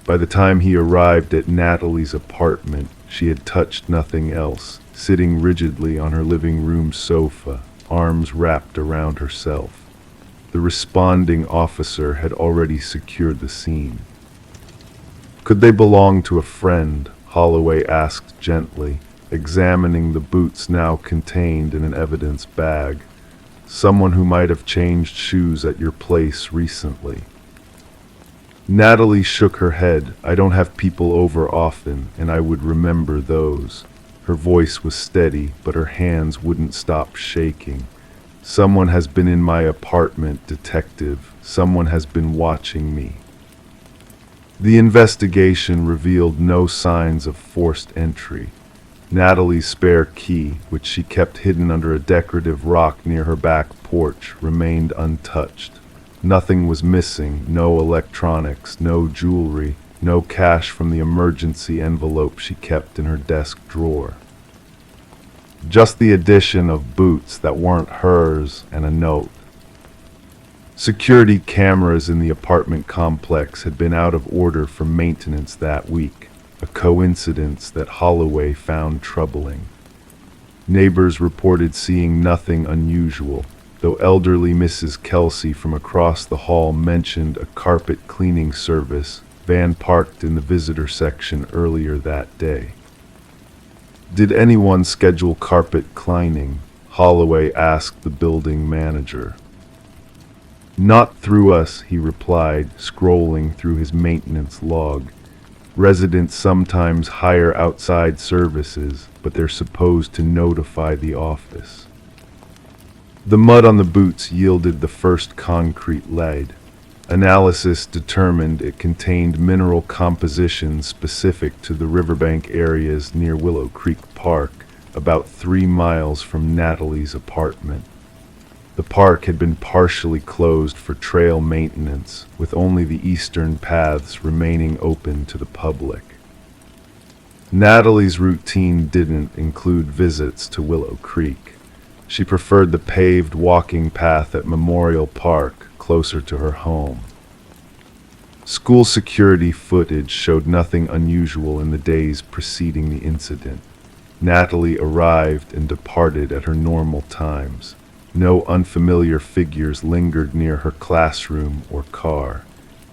By the time he arrived at Natalie's apartment, she had touched nothing else, sitting rigidly on her living room sofa, arms wrapped around herself. The responding officer had already secured the scene. "Could they belong to a friend?" Holloway asked gently, examining the boots now contained in an evidence bag. "Someone who might have changed shoes at your place recently." Natalie shook her head. "I don't have people over often, and I would remember those." Her voice was steady, but her hands wouldn't stop shaking. "Someone has been in my apartment, detective. Someone has been watching me." The investigation revealed no signs of forced entry. Natalie's spare key, which she kept hidden under a decorative rock near her back porch, remained untouched. Nothing was missing, no electronics, no jewelry, no cash from the emergency envelope she kept in her desk drawer. Just the addition of boots that weren't hers and a note. Security cameras in the apartment complex had been out of order for maintenance that week, a coincidence that Holloway found troubling. Neighbors reported seeing nothing unusual, though elderly Mrs. Kelsey from across the hall mentioned a carpet cleaning service van parked in the visitor section earlier that day. "Did anyone schedule carpet cleaning?" Holloway asked the building manager. "Not through us," he replied, scrolling through his maintenance log. "Residents sometimes hire outside services, but they're supposed to notify the office." The mud on the boots yielded the first concrete lead. Analysis determined it contained mineral composition specific to the riverbank areas near Willow Creek Park, about 3 miles from Natalie's apartment. The park had been partially closed for trail maintenance, with only the eastern paths remaining open to the public. Natalie's routine didn't include visits to Willow Creek. She preferred the paved walking path at Memorial Park, closer to her home. School security footage showed nothing unusual in the days preceding the incident. Natalie arrived and departed at her normal times. No unfamiliar figures lingered near her classroom or car.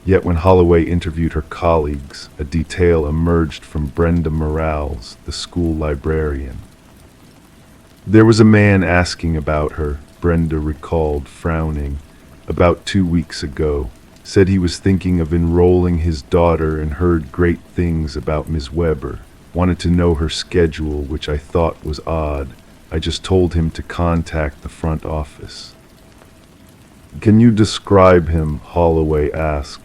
Yet when Holloway interviewed her colleagues, a detail emerged from Brenda Morales, the school librarian. There was a man asking about her, Brenda recalled, frowning. About 2 weeks ago, said he was thinking of enrolling his daughter and heard great things about Ms. Weber. Wanted to know her schedule, which I thought was odd. I just told him to contact the front office. Can you describe him? Holloway asked.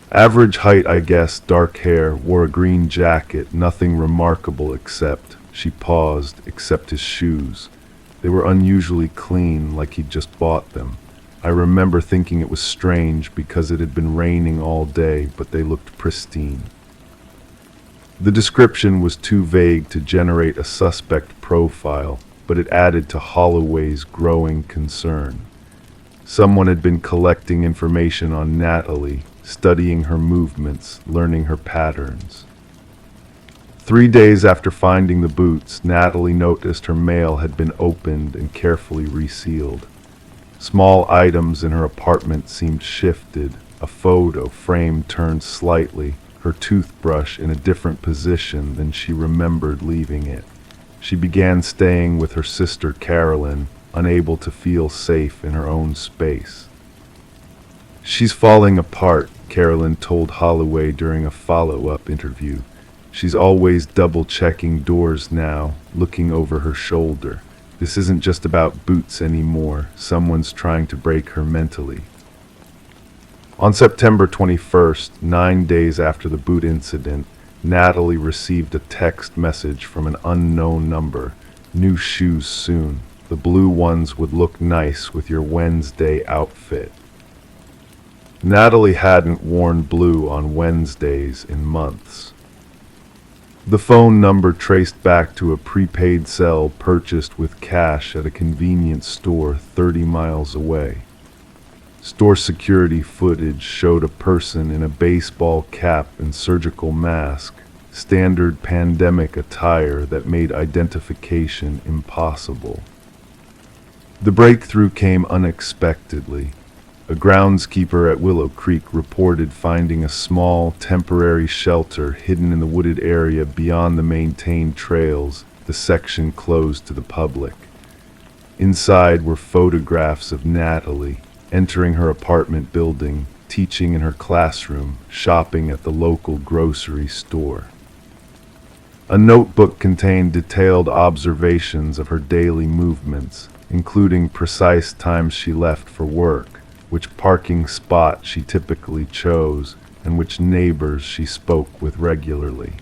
Average height, I guess, dark hair, wore a green jacket, nothing remarkable except, she paused, except his shoes. They were unusually clean, like he'd just bought them. I remember thinking it was strange because it had been raining all day, but they looked pristine. The description was too vague to generate a suspect profile, but it added to Holloway's growing concern. Someone had been collecting information on Natalie, studying her movements, learning her patterns. 3 days after finding the boots, Natalie noticed her mail had been opened and carefully resealed. Small items in her apartment seemed shifted, a photo frame turned slightly, her toothbrush in a different position than she remembered leaving it. She began staying with her sister Carolyn, unable to feel safe in her own space. She's falling apart, Carolyn told Holloway during a follow-up interview. She's always double-checking doors now, looking over her shoulder. This isn't just about boots anymore. Someone's trying to break her mentally. On September 21st, 9 days after the boot incident, Natalie received a text message from an unknown number. New shoes soon. The blue ones would look nice with your Wednesday outfit. Natalie hadn't worn blue on Wednesdays in months. The phone number traced back to a prepaid cell purchased with cash at a convenience store 30 miles away. Store security footage showed a person in a baseball cap and surgical mask, standard pandemic attire that made identification impossible. The breakthrough came unexpectedly. A groundskeeper at Willow Creek reported finding a small, temporary shelter hidden in the wooded area beyond the maintained trails, the section closed to the public. Inside were photographs of Natalie, entering her apartment building, teaching in her classroom, shopping at the local grocery store. A notebook contained detailed observations of her daily movements, including precise times she left for work, which parking spot she typically chose, and which neighbors she spoke with regularly.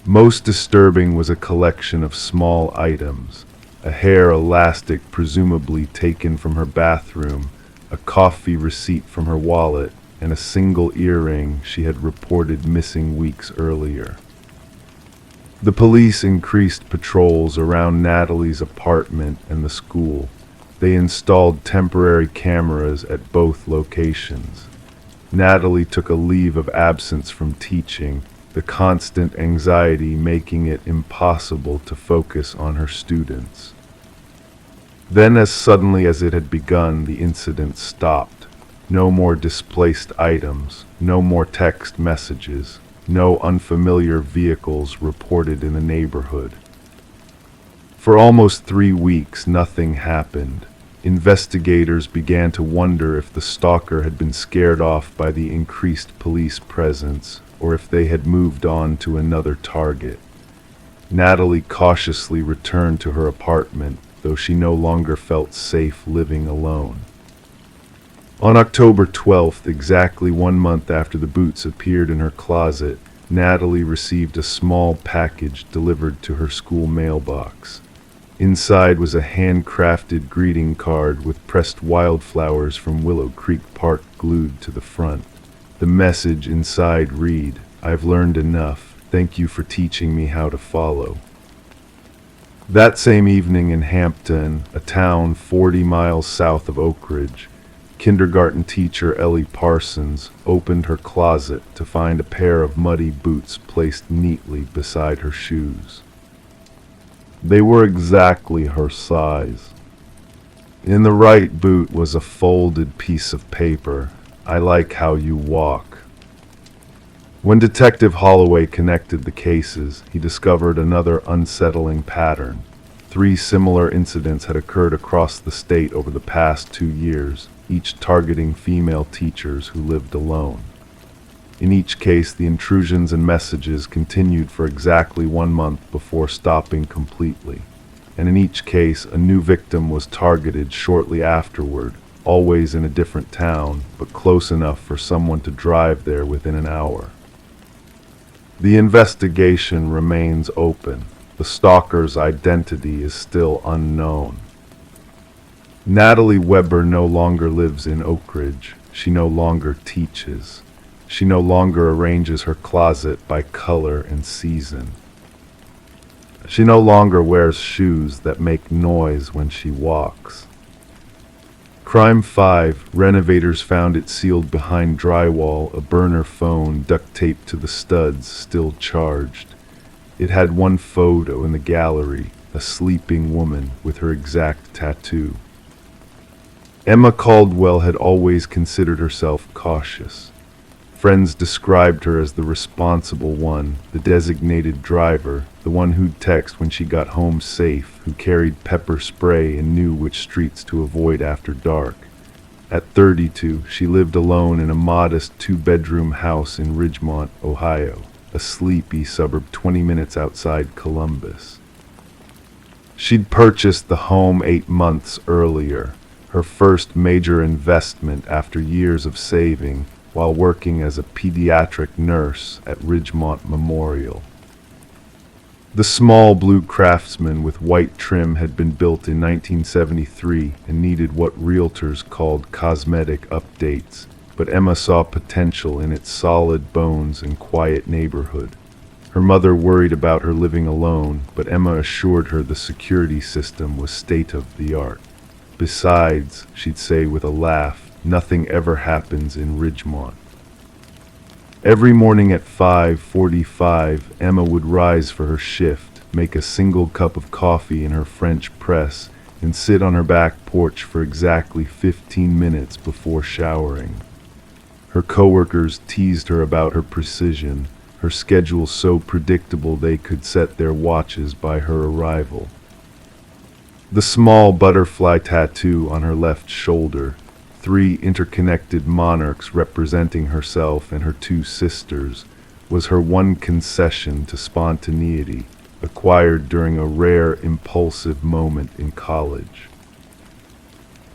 Most disturbing was a collection of small items, a hair elastic presumably taken from her bathroom, a coffee receipt from her wallet, and a single earring she had reported missing weeks earlier. The police increased patrols around Natalie's apartment and the school. They installed temporary cameras at both locations. Natalie took a leave of absence from teaching, the constant anxiety making it impossible to focus on her students. Then, as suddenly as it had begun, the incident stopped. No more displaced items, no more text messages, no unfamiliar vehicles reported in the neighborhood. For almost 3 weeks, nothing happened. Investigators began to wonder if the stalker had been scared off by the increased police presence, or if they had moved on to another target. Natalie cautiously returned to her apartment, though she no longer felt safe living alone. On October 12th, exactly 1 month after the boots appeared in her closet, Natalie received a small package delivered to her school mailbox. Inside was a handcrafted greeting card with pressed wildflowers from Willow Creek Park glued to the front. The message inside read, "I've learned enough. Thank you for teaching me how to follow." That same evening in Hampton, a town 40 miles south of Oak Ridge, kindergarten teacher Ellie Parsons opened her closet to find a pair of muddy boots placed neatly beside her shoes. They were exactly her size. In the right boot was a folded piece of paper. "I like how you walk." When Detective Holloway connected the cases, he discovered another unsettling pattern. 3 similar incidents had occurred across the state over the past 2 years, each targeting female teachers who lived alone. In each case, the intrusions and messages continued for exactly 1 month before stopping completely. And in each case, a new victim was targeted shortly afterward, always in a different town, but close enough for someone to drive there within an hour. The investigation remains open. The stalker's identity is still unknown. Natalie Weber no longer lives in Oak Ridge. She no longer teaches. She no longer arranges her closet by color and season. She no longer wears shoes that make noise when she walks. Crime 5, renovators found it sealed behind drywall, a burner phone duct taped to the studs, still charged. It had one photo in the gallery, a sleeping woman with her exact tattoo. Emma Caldwell had always considered herself cautious. Friends described her as the responsible one, the designated driver, the one who'd text when she got home safe, who carried pepper spray and knew which streets to avoid after dark. At 32, she lived alone in a modest 2-bedroom house in Ridgemont, Ohio, a sleepy suburb 20 minutes outside Columbus. She'd purchased the home 8 months earlier, her first major investment after years of saving, while working as a pediatric nurse at Ridgemont Memorial. The small blue Craftsman with white trim had been built in 1973 and needed what realtors called cosmetic updates, but Emma saw potential in its solid bones and quiet neighborhood. Her mother worried about her living alone, but Emma assured her the security system was state-of-the-art. Besides, she'd say with a laugh, nothing ever happens in Ridgemont. Every morning at 5:45, Emma would rise for her shift, make a single cup of coffee in her French press, and sit on her back porch for exactly 15 minutes before showering. Her coworkers teased her about her precision, her schedule so predictable they could set their watches by her arrival. The small butterfly tattoo on her left shoulder, 3 interconnected monarchs representing herself and her 2 sisters, was her one concession to spontaneity, acquired during a rare impulsive moment in college.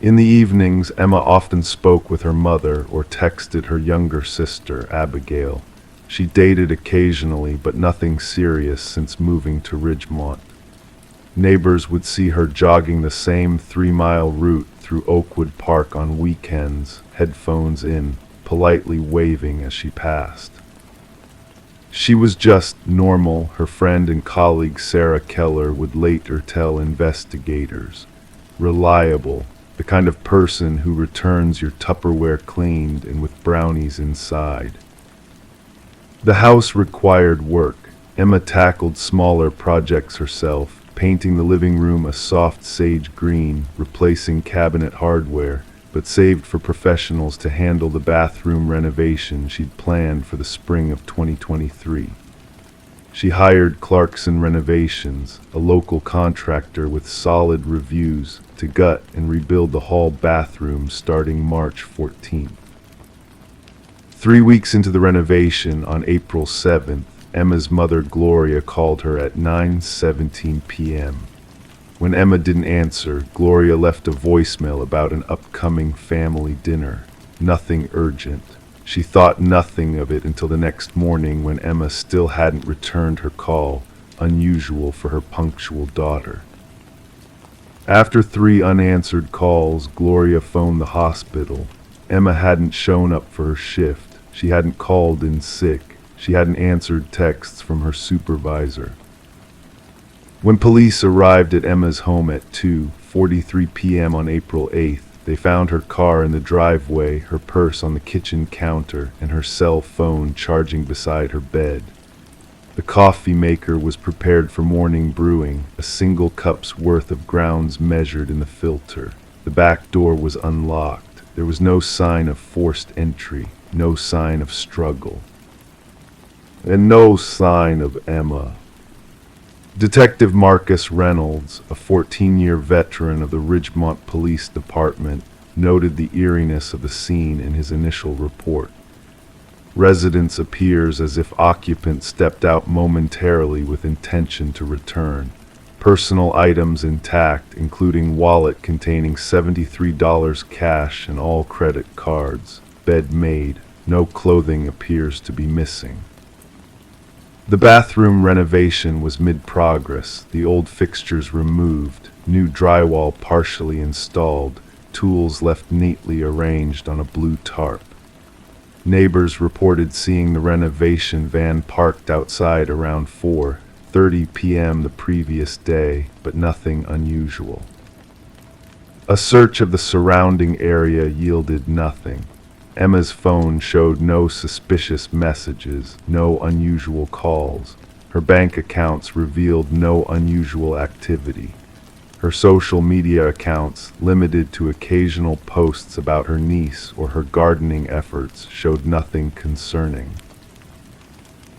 In the evenings, Emma often spoke with her mother or texted her younger sister, Abigail. She dated occasionally, but nothing serious since moving to Ridgemont. Neighbors would see her jogging the same 3-mile route through Oakwood Park on weekends, headphones in, politely waving as she passed. She was just normal, her friend and colleague Sarah Keller would later tell investigators. Reliable, the kind of person who returns your Tupperware cleaned and with brownies inside. The house required work. Emma tackled smaller projects herself, painting the living room a soft sage green, replacing cabinet hardware, but saved for professionals to handle the bathroom renovation she'd planned for the spring of 2023. She hired Clarkson Renovations, a local contractor with solid reviews, to gut and rebuild the hall bathroom starting March 14th. 3 weeks into the renovation, on April 7th, Emma's mother Gloria called her at 9:17 p.m. When Emma didn't answer, Gloria left a voicemail about an upcoming family dinner. Nothing urgent. She thought nothing of it until the next morning when Emma still hadn't returned her call, unusual for her punctual daughter. After 3 unanswered calls, Gloria phoned the hospital. Emma hadn't shown up for her shift. She hadn't called in sick. She hadn't answered texts from her supervisor. When police arrived at Emma's home at 2:43 p.m. on April 8th, they found her car in the driveway, her purse on the kitchen counter, and her cell phone charging beside her bed. The coffee maker was prepared for morning brewing, a single cup's worth of grounds measured in the filter. The back door was unlocked. There was no sign of forced entry, no sign of struggle, and no sign of Emma. Detective Marcus Reynolds, a 14-year veteran of the Ridgemont Police Department, noted the eeriness of the scene in his initial report. Residence appears as if occupants stepped out momentarily with intention to return. Personal items intact, including wallet containing $73 cash and all credit cards. Bed made. No clothing appears to be missing. The bathroom renovation was mid-progress, the old fixtures removed, new drywall partially installed, tools left neatly arranged on a blue tarp. Neighbors reported seeing the renovation van parked outside around 4:30 p.m. the previous day, but nothing unusual. A search of the surrounding area yielded nothing. Emma's phone showed no suspicious messages, no unusual calls. Her bank accounts revealed no unusual activity. Her social media accounts, limited to occasional posts about her niece or her gardening efforts, showed nothing concerning.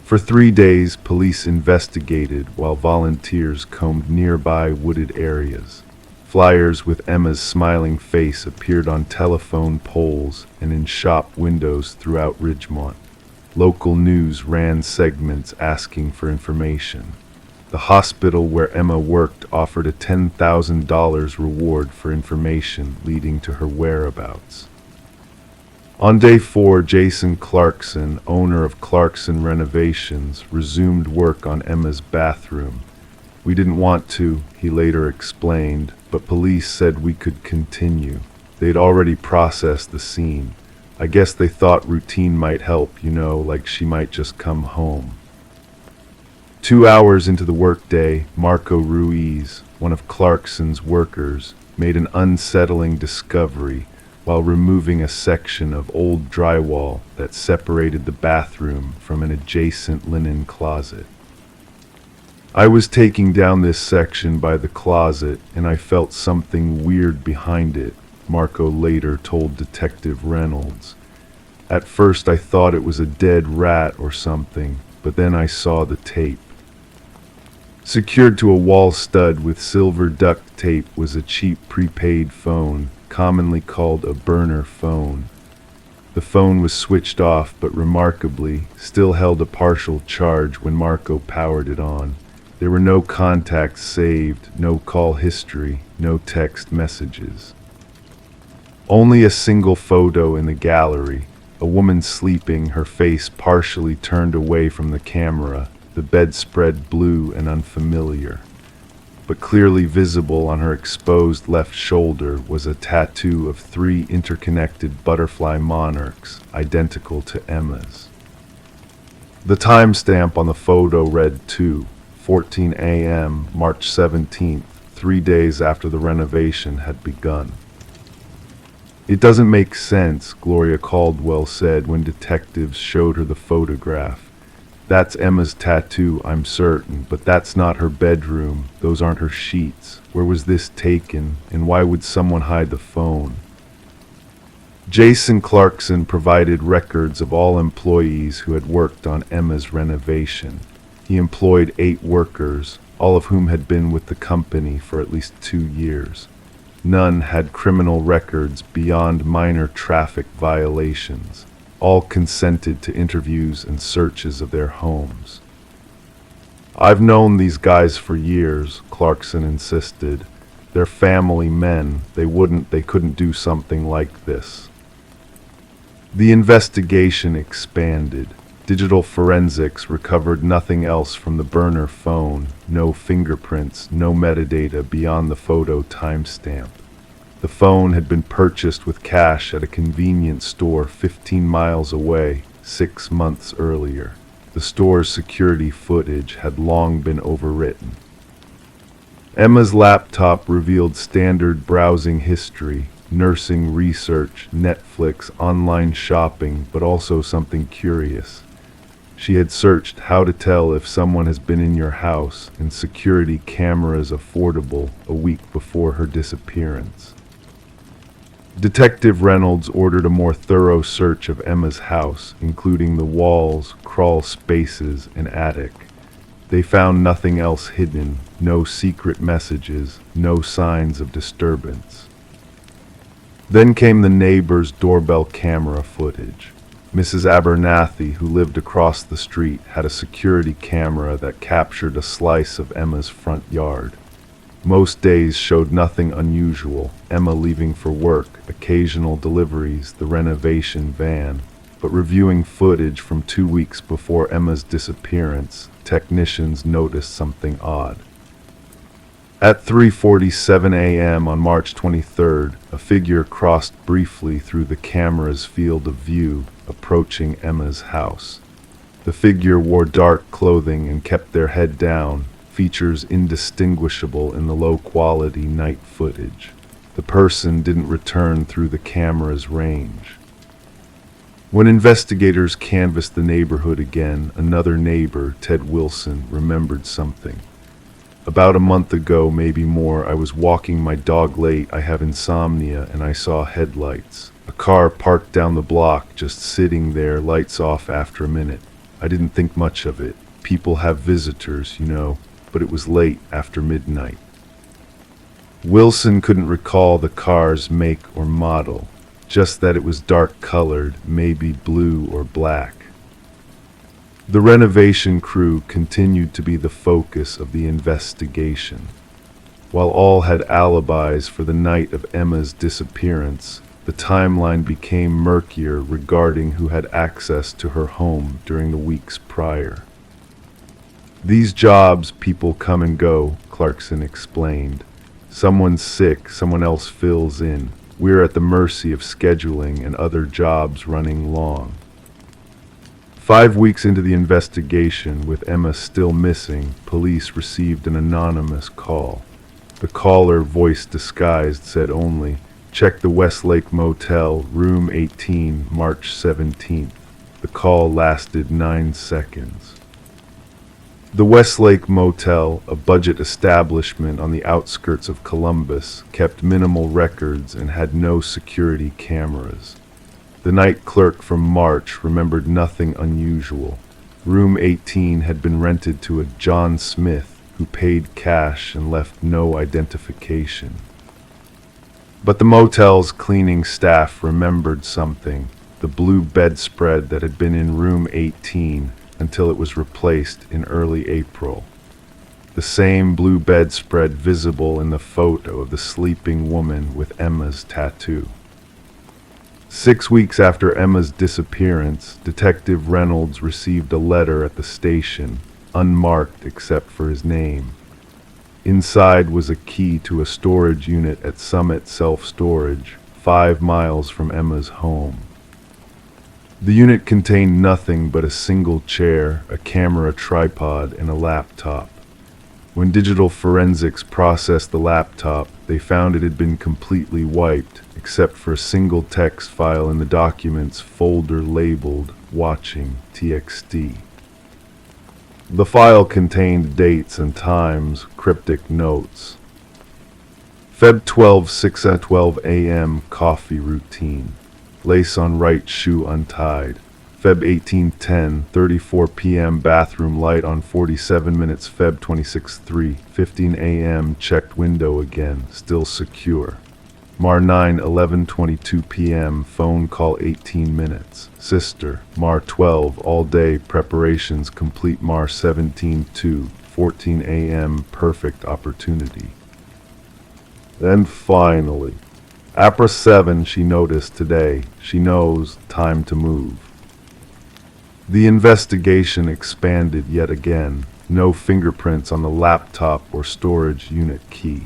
For 3 days, police investigated while volunteers combed nearby wooded areas. Flyers with Emma's smiling face appeared on telephone poles and in shop windows throughout Ridgemont. Local news ran segments asking for information. The hospital where Emma worked offered a $10,000 reward for information leading to her whereabouts. On day 4, Jason Clarkson, owner of Clarkson Renovations, resumed work on Emma's bathroom. "We didn't want to," he later explained, "but police said we could continue. They'd already processed the scene. I guess they thought routine might help, like she might just come home." 2 hours into the workday, Marco Ruiz, one of Clarkson's workers, made an unsettling discovery while removing a section of old drywall that separated the bathroom from an adjacent linen closet. "I was taking down this section by the closet, and I felt something weird behind it," Marco later told Detective Reynolds. "At first I thought it was a dead rat or something, but then I saw the tape." Secured to a wall stud with silver duct tape was a cheap prepaid phone, commonly called a burner phone. The phone was switched off, but remarkably, still held a partial charge when Marco powered it on. There were no contacts saved, no call history, no text messages. Only a single photo in the gallery, a woman sleeping, her face partially turned away from the camera, the bedspread blue and unfamiliar. But clearly visible on her exposed left shoulder was a tattoo of 3 interconnected butterfly monarchs, identical to Emma's. The timestamp on the photo read 2:14 a.m., March 17th, 3 days after the renovation had begun. "It doesn't make sense," Gloria Caldwell said when detectives showed her the photograph. "That's Emma's tattoo, I'm certain, but that's not her bedroom. Those aren't her sheets. Where was this taken, and why would someone hide the phone?" Jason Clarkson provided records of all employees who had worked on Emma's renovation. He employed 8 workers, all of whom had been with the company for at least 2 years. None had criminal records beyond minor traffic violations. All consented to interviews and searches of their homes. "I've known these guys for years," Clarkson insisted. "They're family men. They couldn't do something like this." The investigation expanded. Digital forensics recovered nothing else from the burner phone, no fingerprints, no metadata beyond the photo timestamp. The phone had been purchased with cash at a convenience store 15 miles away 6 months earlier. The store's security footage had long been overwritten. Emma's laptop revealed standard browsing history, nursing research, Netflix, online shopping, but also something curious. She had searched how to tell if someone has been in your house and security cameras affordable a week before her disappearance. Detective Reynolds ordered a more thorough search of Emma's house, including the walls, crawl spaces, and attic. They found nothing else hidden, no secret messages, no signs of disturbance. Then came the neighbor's doorbell camera footage. Mrs. Abernathy, who lived across the street, had a security camera that captured a slice of Emma's front yard. Most days showed nothing unusual: Emma leaving for work, occasional deliveries, the renovation van. But reviewing footage from 2 weeks before Emma's disappearance, technicians noticed something odd. At 3:47 a.m. on March 23rd, a figure crossed briefly through the camera's field of view, approaching Emma's house. The figure wore dark clothing and kept their head down, features indistinguishable in the low-quality night footage. The person didn't return through the camera's range. When investigators canvassed the neighborhood again, another neighbor, Ted Wilson, remembered something. About a month ago, maybe more, I was walking my dog late. I have insomnia, and I saw headlights. A car parked down the block, just sitting there, lights off after a minute. I didn't think much of it. People have visitors, you know, but it was late, after midnight. Wilson couldn't recall the car's make or model, just that it was dark-colored, maybe blue or black. The renovation crew continued to be the focus of the investigation. While all had alibis for the night of Emma's disappearance, the timeline became murkier regarding who had access to her home during the weeks prior. These jobs, people come and go, Clarkson explained. Someone's sick, someone else fills in. We're at the mercy of scheduling and other jobs running long. 5 weeks into the investigation, with Emma still missing, police received an anonymous call. The caller, voice disguised, said only, "Check the Westlake Motel, room 18, March 17th. The call lasted 9 seconds. The Westlake Motel, a budget establishment on the outskirts of Columbus, kept minimal records and had no security cameras. The night clerk from March remembered nothing unusual. Room 18 had been rented to a John Smith, who paid cash and left no identification. But the motel's cleaning staff remembered something: the blue bedspread that had been in room 18 until it was replaced in early April. The same blue bedspread visible in the photo of the sleeping woman with Emma's tattoo. 6 weeks after Emma's disappearance, Detective Reynolds received a letter at the station, unmarked except for his name. Inside was a key to a storage unit at Summit Self-Storage, 5 miles from Emma's home. The unit contained nothing but a single chair, a camera tripod, and a laptop. When digital forensics processed the laptop, they found it had been completely wiped, except for a single text file in the document's folder labeled Watching TXT. The file contained dates and times, cryptic notes. Feb 12, 6:12 a.m. Coffee routine. Lace on right shoe untied. Feb 18:10, 34 p.m. Bathroom light on 47 minutes. Feb 26:3, 15 a.m. Checked window again, still secure. Mar 9, 11:22 p.m. Phone call 18 minutes. Sister. Mar 12, all day preparations complete. Mar 17:2, 14 a.m. Perfect opportunity. Then finally, April 7, she noticed today. She knows, time to move. The investigation expanded yet again. No fingerprints on the laptop or storage unit key.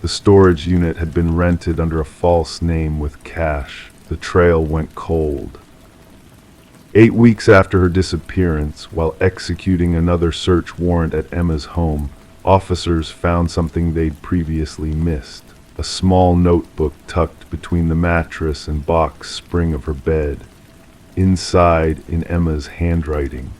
The storage unit had been rented under a false name with cash. The trail went cold. 8 weeks after her disappearance, while executing another search warrant at Emma's home, officers found something they'd previously missed: a small notebook tucked between the mattress and box spring of her bed. Inside, in Emma's handwriting,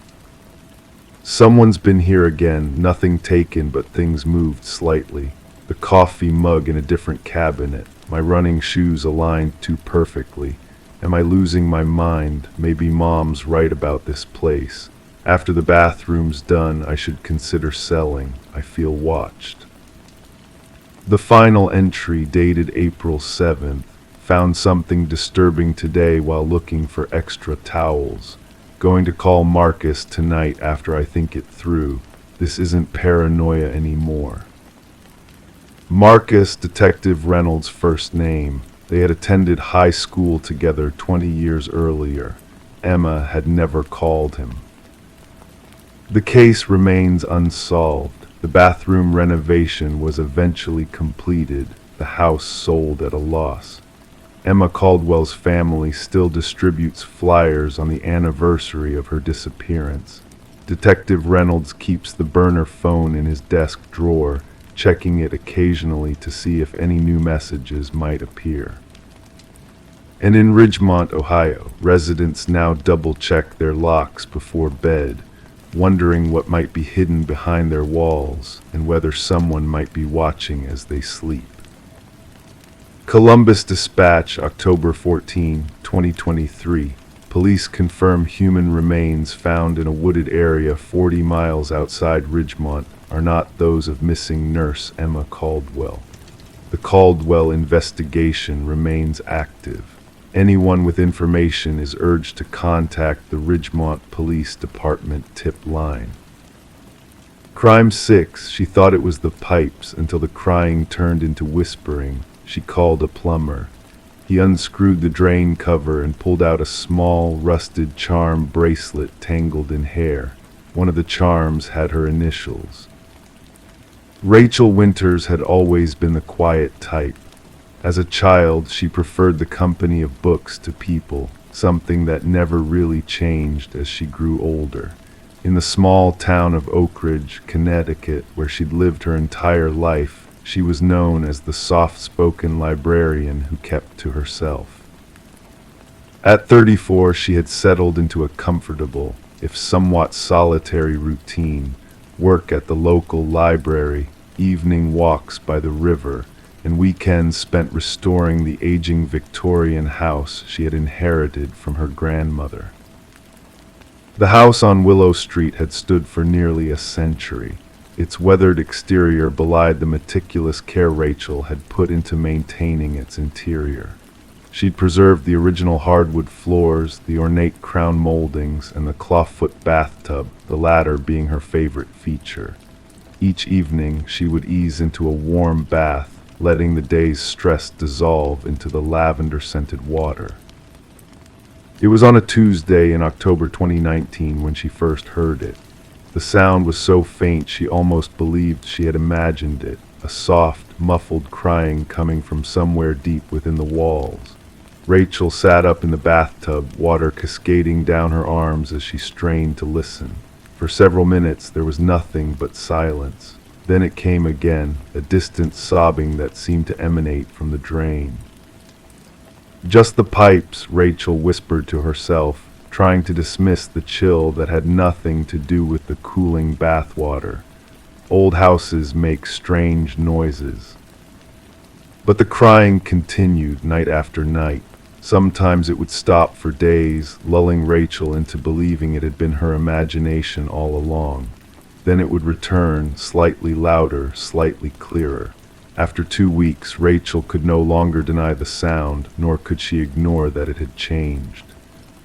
Someone's been here again, nothing taken, but things moved slightly. The coffee mug in a different cabinet, my running shoes aligned too perfectly. Am I losing my mind? Maybe Mom's right about this place. After the bathroom's done, I should consider selling. I feel watched. The final entry, dated April 7th, found something disturbing today while looking for extra towels. Going to call Marcus tonight after I think it through. This isn't paranoia anymore. Marcus, Detective Reynolds' first name. They had attended high school together 20 years earlier. Emma had never called him. The case remains unsolved. The bathroom renovation was eventually completed. The house sold at a loss. Emma Caldwell's family still distributes flyers on the anniversary of her disappearance. Detective Reynolds keeps the burner phone in his desk drawer, checking it occasionally to see if any new messages might appear. And in Ridgemont, Ohio, residents now double-check their locks before bed, wondering what might be hidden behind their walls and whether someone might be watching as they sleep. Columbus Dispatch, October 14, 2023. Police confirm human remains found in a wooded area 40 miles outside Ridgemont are not those of missing nurse Emma Caldwell. The Caldwell investigation remains active. Anyone with information is urged to contact the Ridgemont Police Department tip line. Crime 6. She thought it was the pipes until the crying turned into whispering. She called a plumber. He unscrewed the drain cover and pulled out a small, rusted charm bracelet tangled in hair. One of the charms had her initials. Rachel Winters had always been the quiet type. As a child, she preferred the company of books to people, something that never really changed as she grew older. In the small town of Oak Ridge, Connecticut, where she'd lived her entire life, she was known as the soft-spoken librarian who kept to herself. At 34, she had settled into a comfortable, if somewhat solitary routine: work at the local library, evening walks by the river, and weekends spent restoring the aging Victorian house she had inherited from her grandmother. The house on Willow Street had stood for nearly a century. Its weathered exterior belied the meticulous care Rachel had put into maintaining its interior. She'd preserved the original hardwood floors, the ornate crown moldings, and the clawfoot bathtub, the latter being her favorite feature. Each evening, she would ease into a warm bath, letting the day's stress dissolve into the lavender-scented water. It was on a Tuesday in October 2019 when she first heard it. The sound was so faint she almost believed she had imagined it, a soft, muffled crying coming from somewhere deep within the walls. Rachel sat up in the bathtub, water cascading down her arms as she strained to listen. For several minutes there was nothing but silence. Then it came again, a distant sobbing that seemed to emanate from the drain. "Just the pipes," Rachel whispered to herself, trying to dismiss the chill that had nothing to do with the cooling bath water. Old houses make strange noises. But the crying continued night after night. Sometimes it would stop for days, lulling Rachel into believing it had been her imagination all along. Then it would return, slightly louder, slightly clearer. After 2 weeks, Rachel could no longer deny the sound, nor could she ignore that it had changed.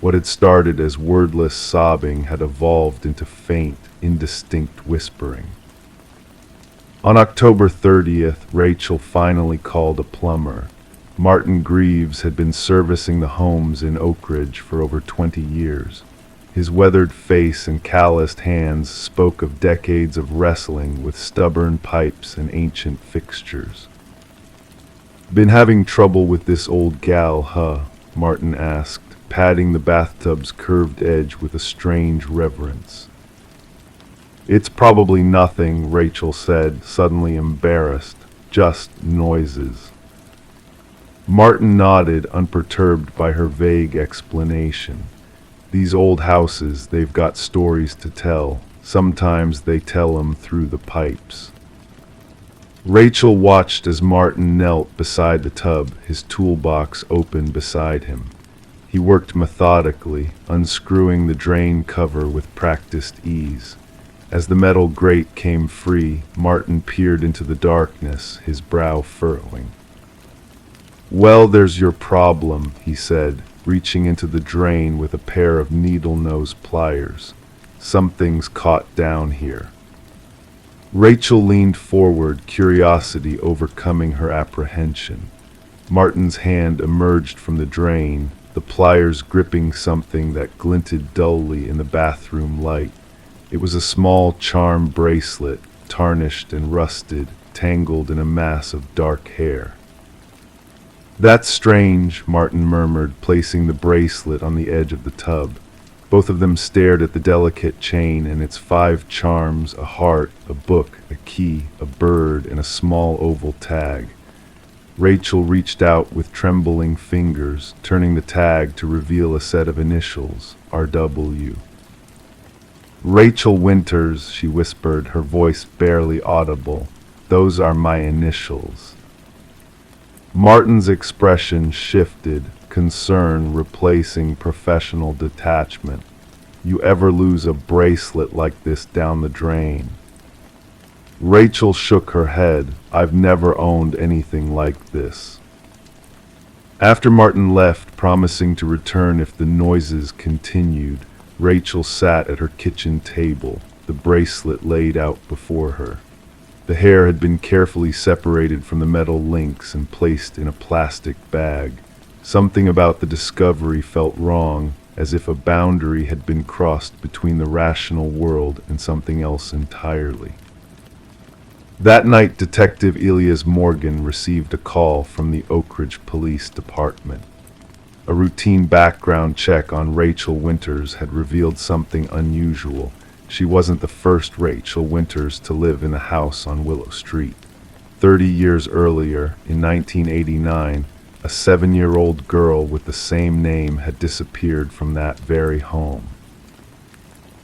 What had started as wordless sobbing had evolved into faint, indistinct whispering. On October 30th, Rachel finally called a plumber. Martin Greaves had been servicing the homes in Oak Ridge for over 20 years. His weathered face and calloused hands spoke of decades of wrestling with stubborn pipes and ancient fixtures. "Been having trouble with this old gal, huh?" Martin asked, patting the bathtub's curved edge with a strange reverence. "It's probably nothing," Rachel said, suddenly embarrassed. "Just noises." Martin nodded, unperturbed by her vague explanation. "These old houses, they've got stories to tell. Sometimes they tell 'em through the pipes. Rachel watched as Martin knelt beside the tub, his toolbox open beside him. He worked methodically, unscrewing the drain cover with practiced ease. As the metal grate came free, Martin peered into the darkness, his brow furrowing. "Well, there's your problem," he said, reaching into the drain with a pair of needle-nose pliers. "Something's caught down here." Rachel leaned forward, curiosity overcoming her apprehension. Martin's hand emerged from the drain, the pliers gripping something that glinted dully in the bathroom light. It was a small charm bracelet, tarnished and rusted, tangled in a mass of dark hair. "That's strange," Martin murmured, placing the bracelet on the edge of the tub. Both of them stared at the delicate chain and its 5 charms, a heart, a book, a key, a bird, and a small oval tag. Rachel reached out with trembling fingers, turning the tag to reveal a set of initials, RW. "Rachel Winters," she whispered, her voice barely audible. "Those are my initials." Martin's expression shifted, concern replacing professional detachment. "You ever lose a bracelet like this down the drain?" Rachel shook her head. "I've never owned anything like this." After Martin left, promising to return if the noises continued, Rachel sat at her kitchen table, the bracelet laid out before her. The hair had been carefully separated from the metal links and placed in a plastic bag. Something about the discovery felt wrong, as if a boundary had been crossed between the rational world and something else entirely. That night, Detective Elias Morgan received a call from the Oak Ridge Police Department. A routine background check on Rachel Winters had revealed something unusual. She wasn't the first Rachel Winters to live in a house on Willow Street. 30 years earlier, in 1989, a 7-year-old girl with the same name had disappeared from that very home.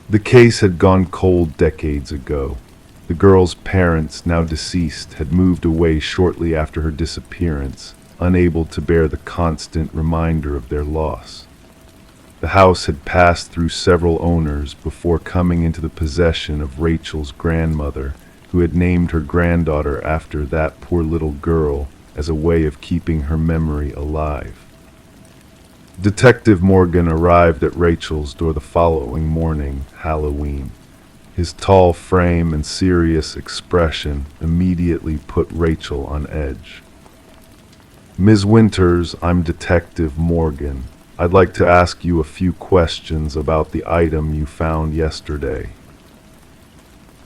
The case had gone cold decades ago. The girl's parents, now deceased, had moved away shortly after her disappearance, unable to bear the constant reminder of their loss. The house had passed through several owners before coming into the possession of Rachel's grandmother, who had named her granddaughter after that poor little girl as a way of keeping her memory alive. Detective Morgan arrived at Rachel's door the following morning, Halloween. His tall frame and serious expression immediately put Rachel on edge. "Ms. Winters, I'm Detective Morgan. I'd like to ask you a few questions about the item you found yesterday."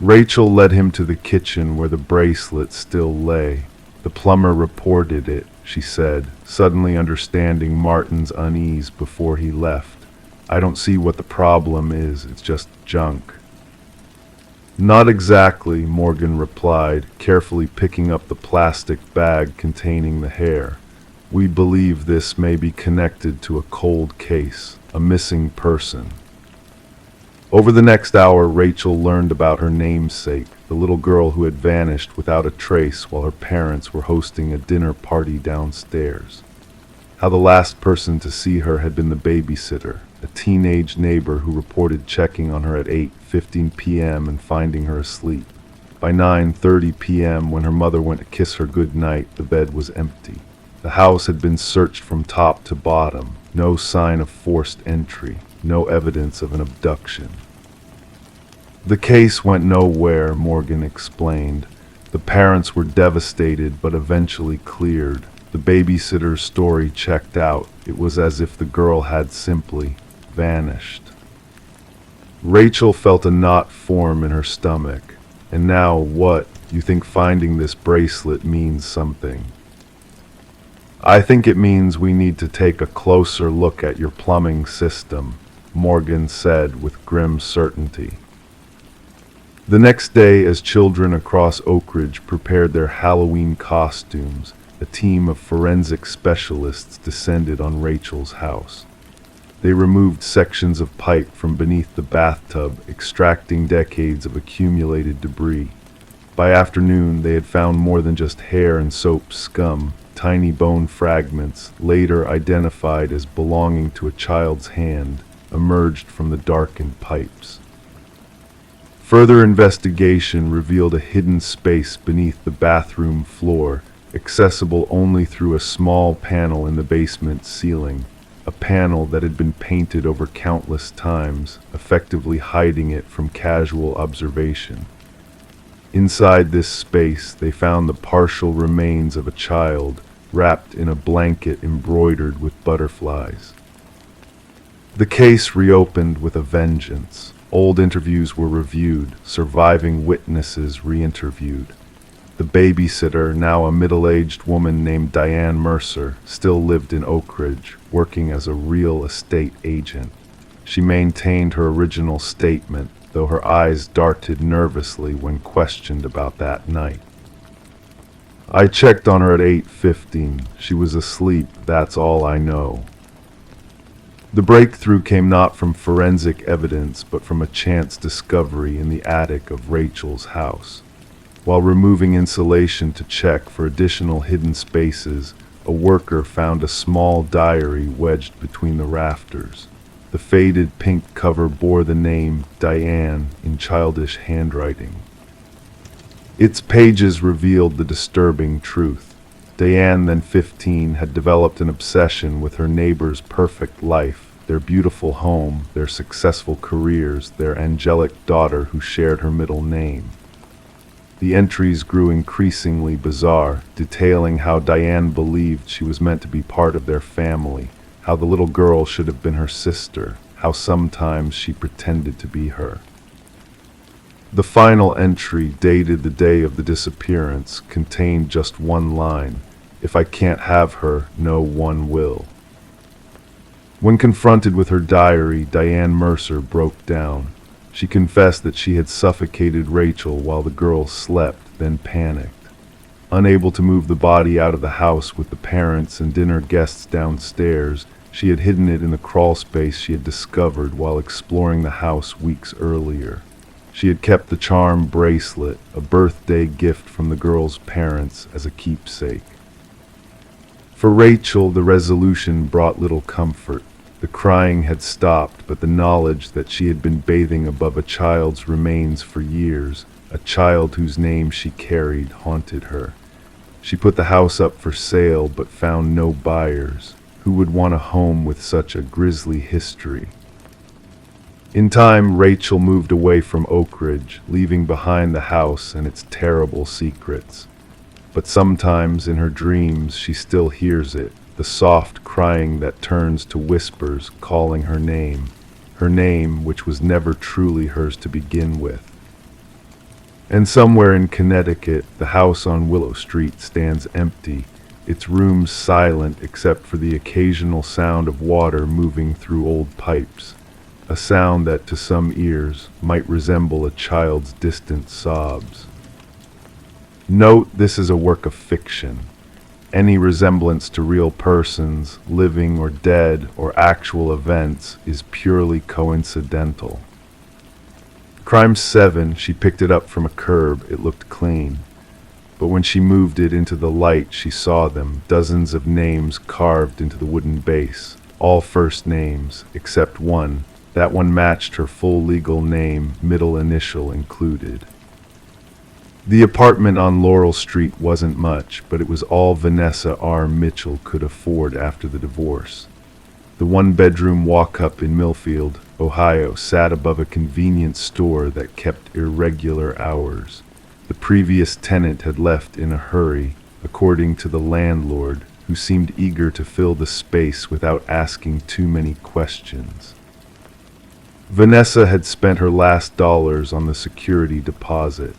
Rachel led him to the kitchen where the bracelet still lay. "The plumber reported it," she said, suddenly understanding Martin's unease before he left. "I don't see what the problem is, it's just junk." "Not exactly," Morgan replied, carefully picking up the plastic bag containing the hair. "We believe this may be connected to a cold case, a missing person." Over the next hour, Rachel learned about her namesake, the little girl who had vanished without a trace while her parents were hosting a dinner party downstairs. How the last person to see her had been the babysitter, a teenage neighbor who reported checking on her at 8:15 p.m. and finding her asleep. By 9:30 p.m., when her mother went to kiss her goodnight, the bed was empty. The house had been searched from top to bottom, no sign of forced entry, no evidence of an abduction. "The case went nowhere," Morgan explained. "The parents were devastated but eventually cleared. The babysitter's story checked out. It was as if the girl had simply vanished." Rachel felt a knot form in her stomach. "And now what? You think finding this bracelet means something?" "I think it means we need to take a closer look at your plumbing system," Morgan said with grim certainty. The next day, as children across Oak Ridge prepared their Halloween costumes, a team of forensic specialists descended on Rachel's house. They removed sections of pipe from beneath the bathtub, extracting decades of accumulated debris. By afternoon, they had found more than just hair and soap scum, tiny bone fragments, later identified as belonging to a child's hand, emerged from the darkened pipes. Further investigation revealed a hidden space beneath the bathroom floor, accessible only through a small panel in the basement ceiling, a panel that had been painted over countless times, effectively hiding it from casual observation. Inside this space, they found the partial remains of a child, wrapped in a blanket embroidered with butterflies. The case reopened with a vengeance. Old interviews were reviewed, surviving witnesses re-interviewed. The babysitter, now a middle-aged woman named Diane Mercer, still lived in Oak Ridge, working as a real estate agent. She maintained her original statement, though her eyes darted nervously when questioned about that night. "I checked on her at 8:15. She was asleep, that's all I know." The breakthrough came not from forensic evidence, but from a chance discovery in the attic of Rachel's house. While removing insulation to check for additional hidden spaces, a worker found a small diary wedged between the rafters. The faded pink cover bore the name Diane in childish handwriting. Its pages revealed the disturbing truth. Diane, then 15, had developed an obsession with her neighbor's perfect life, their beautiful home, their successful careers, their angelic daughter who shared her middle name. The entries grew increasingly bizarre, detailing how Diane believed she was meant to be part of their family, how the little girl should have been her sister, how sometimes she pretended to be her. The final entry, dated the day of the disappearance, contained just one line: "If I can't have her, no one will." When confronted with her diary, Diane Mercer broke down. She confessed that she had suffocated Rachel while the girl slept, then panicked. Unable to move the body out of the house with the parents and dinner guests downstairs, she had hidden it in the crawl space she had discovered while exploring the house weeks earlier. She had kept the charm bracelet, a birthday gift from the girl's parents, as a keepsake. For Rachel, the resolution brought little comfort. The crying had stopped, but the knowledge that she had been bathing above a child's remains for years, a child whose name she carried, haunted her. She put the house up for sale, but found no buyers. Who would want a home with such a grisly history? In time, Rachel moved away from Oak Ridge, leaving behind the house and its terrible secrets. But sometimes, in her dreams, she still hears it, the soft crying that turns to whispers calling her name which was never truly hers to begin with. And somewhere in Connecticut, the house on Willow Street stands empty, its rooms silent except for the occasional sound of water moving through old pipes, a sound that to some ears might resemble a child's distant sobs. Note, this is a work of fiction. Any resemblance to real persons, living or dead, or actual events is purely coincidental. Crime 7, she picked it up from a curb. It looked clean. But when she moved it into the light, she saw them, dozens of names carved into the wooden base, all first names, except one. That one matched her full legal name, middle initial included. The apartment on Laurel Street wasn't much, but it was all Vanessa R. Mitchell could afford after the divorce. The one-bedroom walk-up in Millfield, Ohio, sat above a convenience store that kept irregular hours. The previous tenant had left in a hurry, according to the landlord, who seemed eager to fill the space without asking too many questions. Vanessa had spent her last dollars on the security deposit.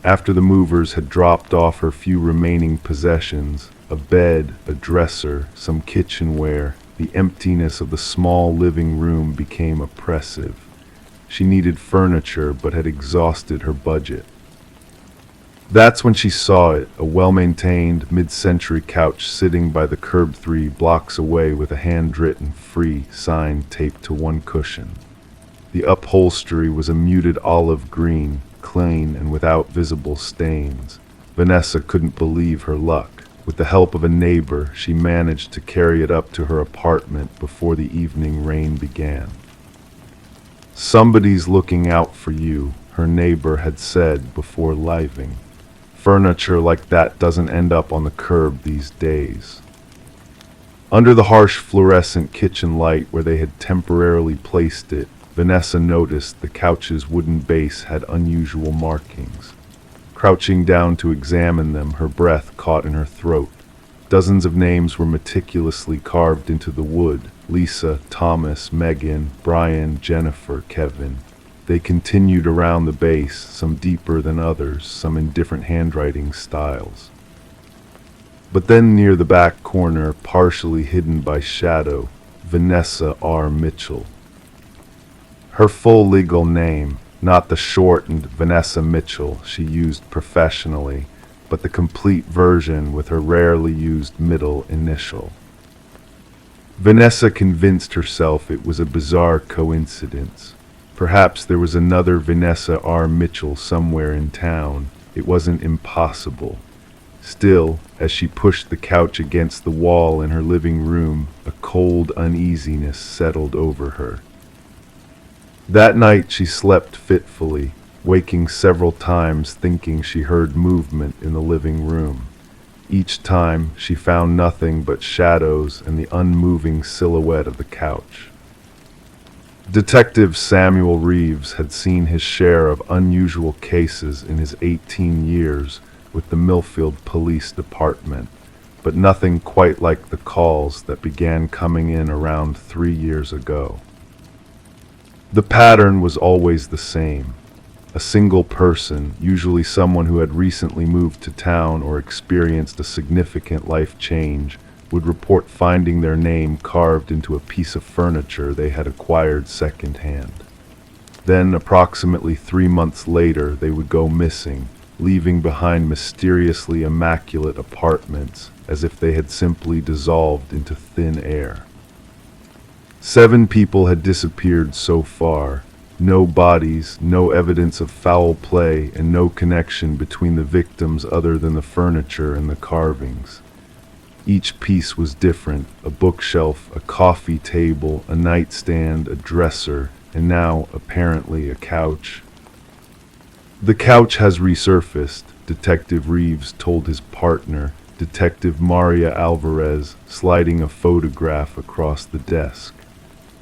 After the movers had dropped off her few remaining possessions, a bed, a dresser, some kitchenware, the emptiness of the small living room became oppressive. She needed furniture but had exhausted her budget. That's when she saw it, a well-maintained, mid-century couch sitting by the curb 3 blocks away with a hand-written "free" sign taped to one cushion. The upholstery was a muted olive green, clean and without visible stains. Vanessa couldn't believe her luck. With the help of a neighbor, she managed to carry it up to her apartment before the evening rain began. "Somebody's looking out for you," her neighbor had said before leaving. "Furniture like that doesn't end up on the curb these days." Under the harsh fluorescent kitchen light where they had temporarily placed it, Vanessa noticed the couch's wooden base had unusual markings. Crouching down to examine them, her breath caught in her throat. Dozens of names were meticulously carved into the wood: Lisa, Thomas, Megan, Brian, Jennifer, Kevin. They continued around the base, some deeper than others, some in different handwriting styles. But then near the back corner, partially hidden by shadow, Vanessa R. Mitchell. Her full legal name, not the shortened Vanessa Mitchell she used professionally, but the complete version with her rarely used middle initial. Vanessa convinced herself it was a bizarre coincidence. Perhaps there was another Vanessa R. Mitchell somewhere in town. It wasn't impossible. Still, as she pushed the couch against the wall in her living room, a cold uneasiness settled over her. That night she slept fitfully, waking several times thinking she heard movement in the living room. Each time she found nothing but shadows and the unmoving silhouette of the couch. Detective Samuel Reeves had seen his share of unusual cases in his 18 years with the Millfield Police Department, but nothing quite like the calls that began coming in around 3 years ago. The pattern was always the same. A single person, usually someone who had recently moved to town or experienced a significant life change, would report finding their name carved into a piece of furniture they had acquired secondhand. Then, approximately 3 months later, they would go missing, leaving behind mysteriously immaculate apartments as if they had simply dissolved into thin air. 7 people had disappeared so far. No bodies, no evidence of foul play, and no connection between the victims other than the furniture and the carvings. Each piece was different: a bookshelf, a coffee table, a nightstand, a dresser, and now, apparently, a couch. "The couch has resurfaced," Detective Reeves told his partner, Detective Maria Alvarez, sliding a photograph across the desk.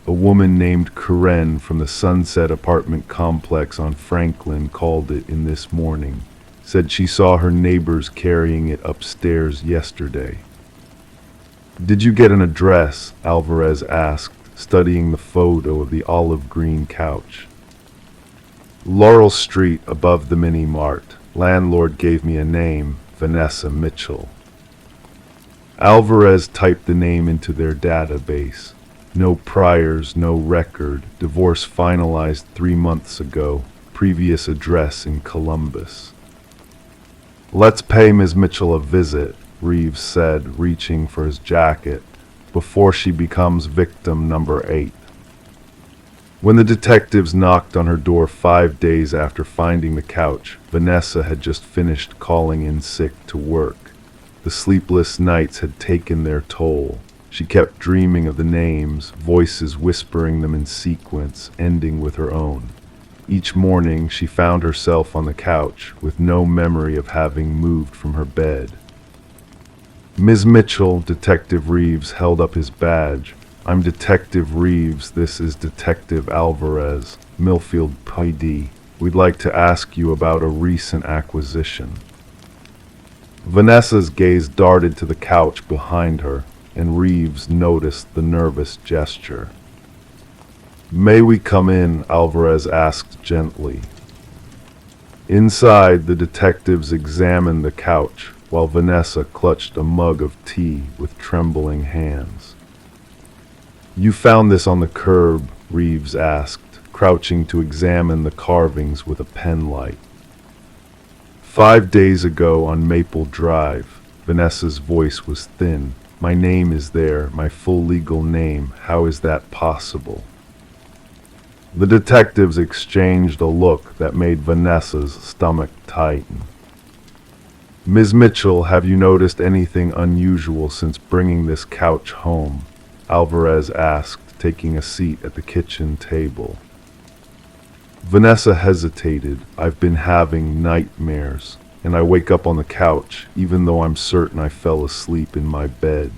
"A woman named Karen from the Sunset apartment complex on Franklin called it in this morning. Said she saw her neighbors carrying it upstairs yesterday." "Did you get an address?" Alvarez asked, studying the photo of the olive green couch. "Laurel Street above the mini-mart. Landlord gave me a name, Vanessa Mitchell." Alvarez typed the name into their database. No priors, no record. Divorce finalized 3 months ago. Previous address in Columbus. "Let's pay Ms. Mitchell a visit," Reeves said, reaching for his jacket, "before she becomes victim number 8. When the detectives knocked on her door 5 days after finding the couch, Vanessa had just finished calling in sick to work. The sleepless nights had taken their toll. She kept dreaming of the names, voices whispering them in sequence, ending with her own. Each morning she found herself on the couch, with no memory of having moved from her bed. "Ms. Mitchell," Detective Reeves held up his badge. "I'm Detective Reeves. This is Detective Alvarez, Millfield PD. We'd like to ask you about a recent acquisition." Vanessa's gaze darted to the couch behind her, and Reeves noticed the nervous gesture. "May we come in?" Alvarez asked gently. Inside, the detectives examined the couch, while Vanessa clutched a mug of tea with trembling hands. "You found this on the curb?" Reeves asked, crouching to examine the carvings with a pen light. 5 days ago on Maple Drive. Vanessa's voice was thin. My name is there, my full legal name. How is that possible? The detectives exchanged a look that made Vanessa's stomach tighten. Ms. Mitchell, have you noticed anything unusual since bringing this couch home? Alvarez asked, taking a seat at the kitchen table. Vanessa hesitated. I've been having nightmares, and I wake up on the couch, even though I'm certain I fell asleep in my bed.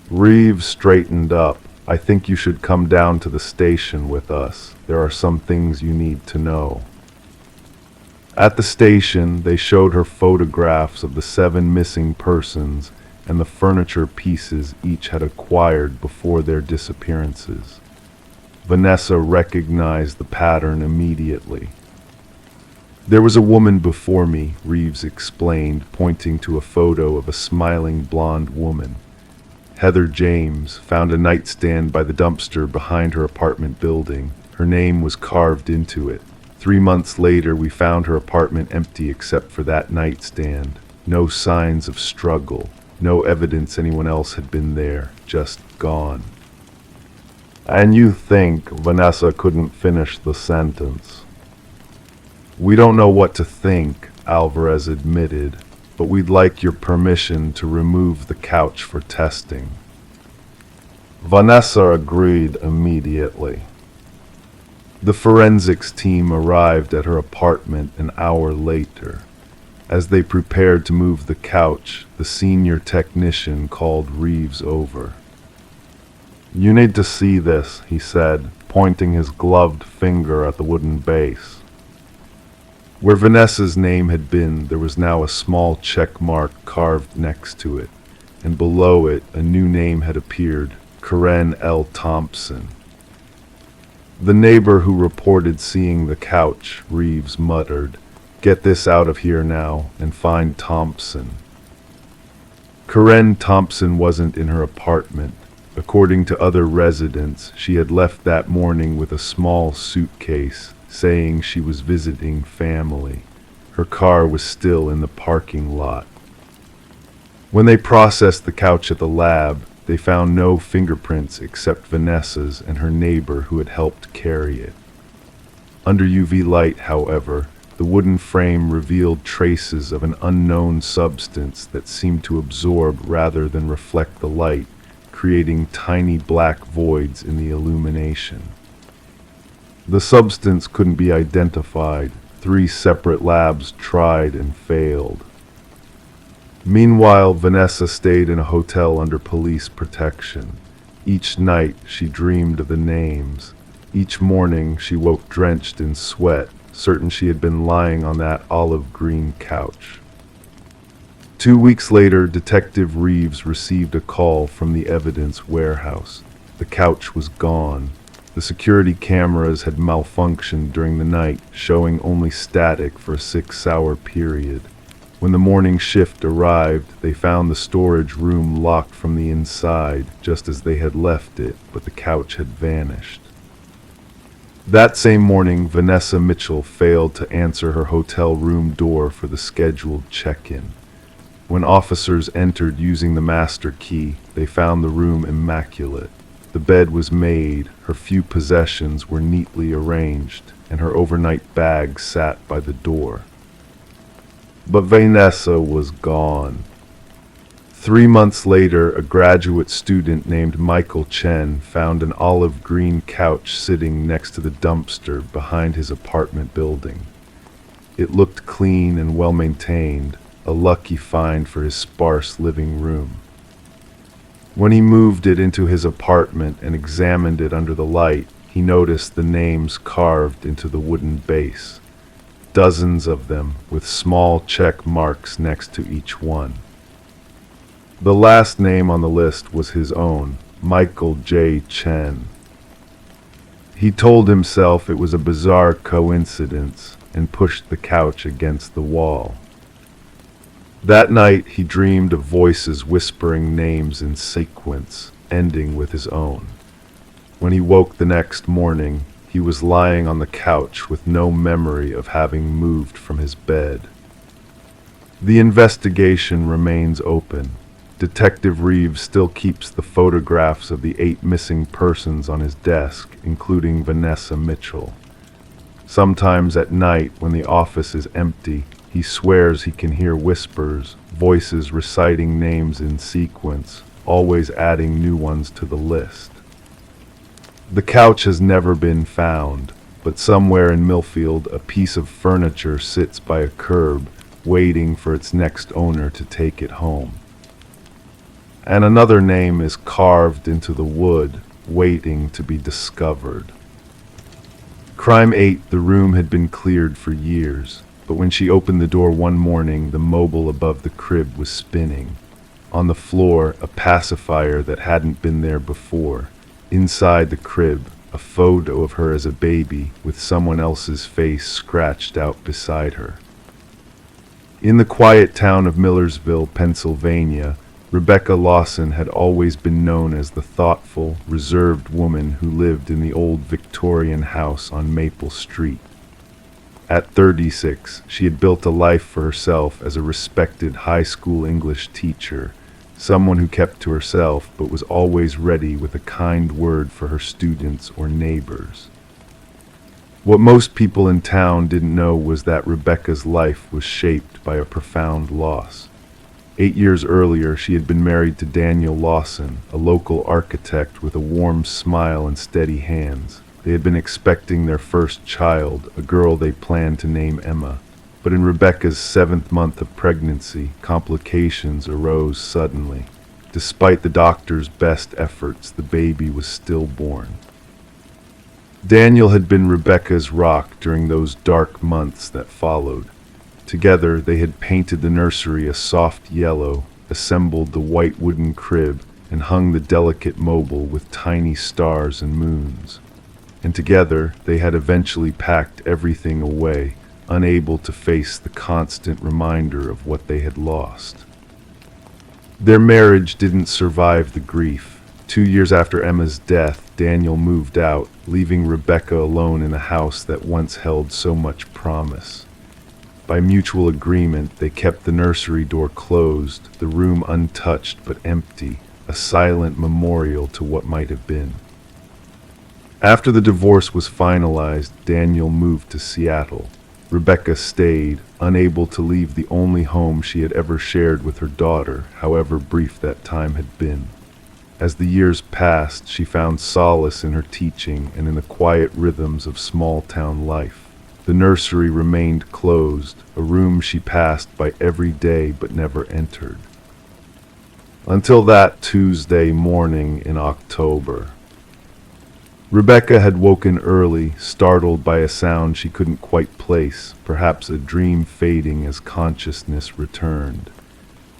Reeves straightened up. I think you should come down to the station with us. There are some things you need to know. At the station, they showed her photographs of the 7 missing persons and the furniture pieces each had acquired before their disappearances. Vanessa recognized the pattern immediately. There was a woman before me, Reeves explained, pointing to a photo of a smiling blonde woman. Heather James found a nightstand by the dumpster behind her apartment building. Her name was carved into it. 3 months later, we found her apartment empty except for that nightstand. No signs of struggle, no evidence anyone else had been there, just gone. And you think Vanessa couldn't finish the sentence? We don't know what to think, Alvarez admitted, but we'd like your permission to remove the couch for testing. Vanessa agreed immediately. The forensics team arrived at her apartment an hour later. As they prepared to move the couch, the senior technician called Reeves over. You need to see this, he said, pointing his gloved finger at the wooden base. Where Vanessa's name had been, there was now a small check mark carved next to it, and below it a new name had appeared, Karen L. Thompson. The neighbor who reported seeing the couch, Reeves muttered, "Get this out of here now and find Thompson." Karen Thompson wasn't in her apartment. According to other residents, she had left that morning with a small suitcase, saying she was visiting family. Her car was still in the parking lot. When they processed the couch at the lab, they found no fingerprints except Vanessa's and her neighbor who had helped carry it. Under UV light, however, the wooden frame revealed traces of an unknown substance that seemed to absorb rather than reflect the light, creating tiny black voids in the illumination. The substance couldn't be identified. 3 separate labs tried and failed. Meanwhile, Vanessa stayed in a hotel under police protection. Each night, she dreamed of the names. Each morning, she woke drenched in sweat, certain she had been lying on that olive-green couch. 2 weeks later, Detective Reeves received a call from the evidence warehouse. The couch was gone. The security cameras had malfunctioned during the night, showing only static for a 6-hour period. When the morning shift arrived, they found the storage room locked from the inside, just as they had left it, but the couch had vanished. That same morning, Vanessa Mitchell failed to answer her hotel room door for the scheduled check-in. When officers entered using the master key, they found the room immaculate. The bed was made, her few possessions were neatly arranged, and her overnight bag sat by the door. But Vanessa was gone. 3 months later, a graduate student named Michael Chen found an olive-green couch sitting next to the dumpster behind his apartment building. It looked clean and well-maintained, a lucky find for his sparse living room. When he moved it into his apartment and examined it under the light, he noticed the names carved into the wooden base. Dozens of them, with small check marks next to each one. The last name on the list was his own, Michael J. Chen. He told himself it was a bizarre coincidence and pushed the couch against the wall. That night, he dreamed of voices whispering names in sequence, ending with his own. When he woke the next morning, he was lying on the couch with no memory of having moved from his bed. The investigation remains open. Detective Reeves still keeps the photographs of the 8 missing persons on his desk, including Vanessa Mitchell. Sometimes at night, when the office is empty, he swears he can hear whispers, voices reciting names in sequence, always adding new ones to the list. The couch has never been found, but somewhere in Millfield a piece of furniture sits by a curb, waiting for its next owner to take it home. And another name is carved into the wood, waiting to be discovered. Crime 8, the room had been cleared for years, but when she opened the door one morning, the mobile above the crib was spinning. On the floor, a pacifier that hadn't been there before. Inside the crib, a photo of her as a baby with someone else's face scratched out beside her. In the quiet town of Millersville, Pennsylvania, Rebecca Lawson had always been known as the thoughtful, reserved woman who lived in the old Victorian house on Maple Street. At 36, she had built a life for herself as a respected high school English teacher, someone who kept to herself but was always ready with a kind word for her students or neighbors. What most people in town didn't know was that Rebecca's life was shaped by a profound loss. 8 years earlier, she had been married to Daniel Lawson, a local architect with a warm smile and steady hands. They had been expecting their first child, a girl they planned to name Emma. But in Rebecca's 7th month of pregnancy, complications arose suddenly. Despite the doctor's best efforts, the baby was stillborn. Daniel had been Rebecca's rock during those dark months that followed. Together, they had painted the nursery a soft yellow, assembled the white wooden crib, and hung the delicate mobile with tiny stars and moons. And together, they had eventually packed everything away, unable to face the constant reminder of what they had lost. Their marriage didn't survive the grief. 2 years after Emma's death, Daniel moved out, leaving Rebecca alone in a house that once held so much promise. By mutual agreement, they kept the nursery door closed, the room untouched but empty, a silent memorial to what might have been. After the divorce was finalized, Daniel moved to Seattle. Rebecca stayed, unable to leave the only home she had ever shared with her daughter, however brief that time had been. As the years passed, she found solace in her teaching and in the quiet rhythms of small-town life. The nursery remained closed, a room she passed by every day but never entered. Until that Tuesday morning in October. Rebecca had woken early, startled by a sound she couldn't quite place, perhaps a dream fading as consciousness returned.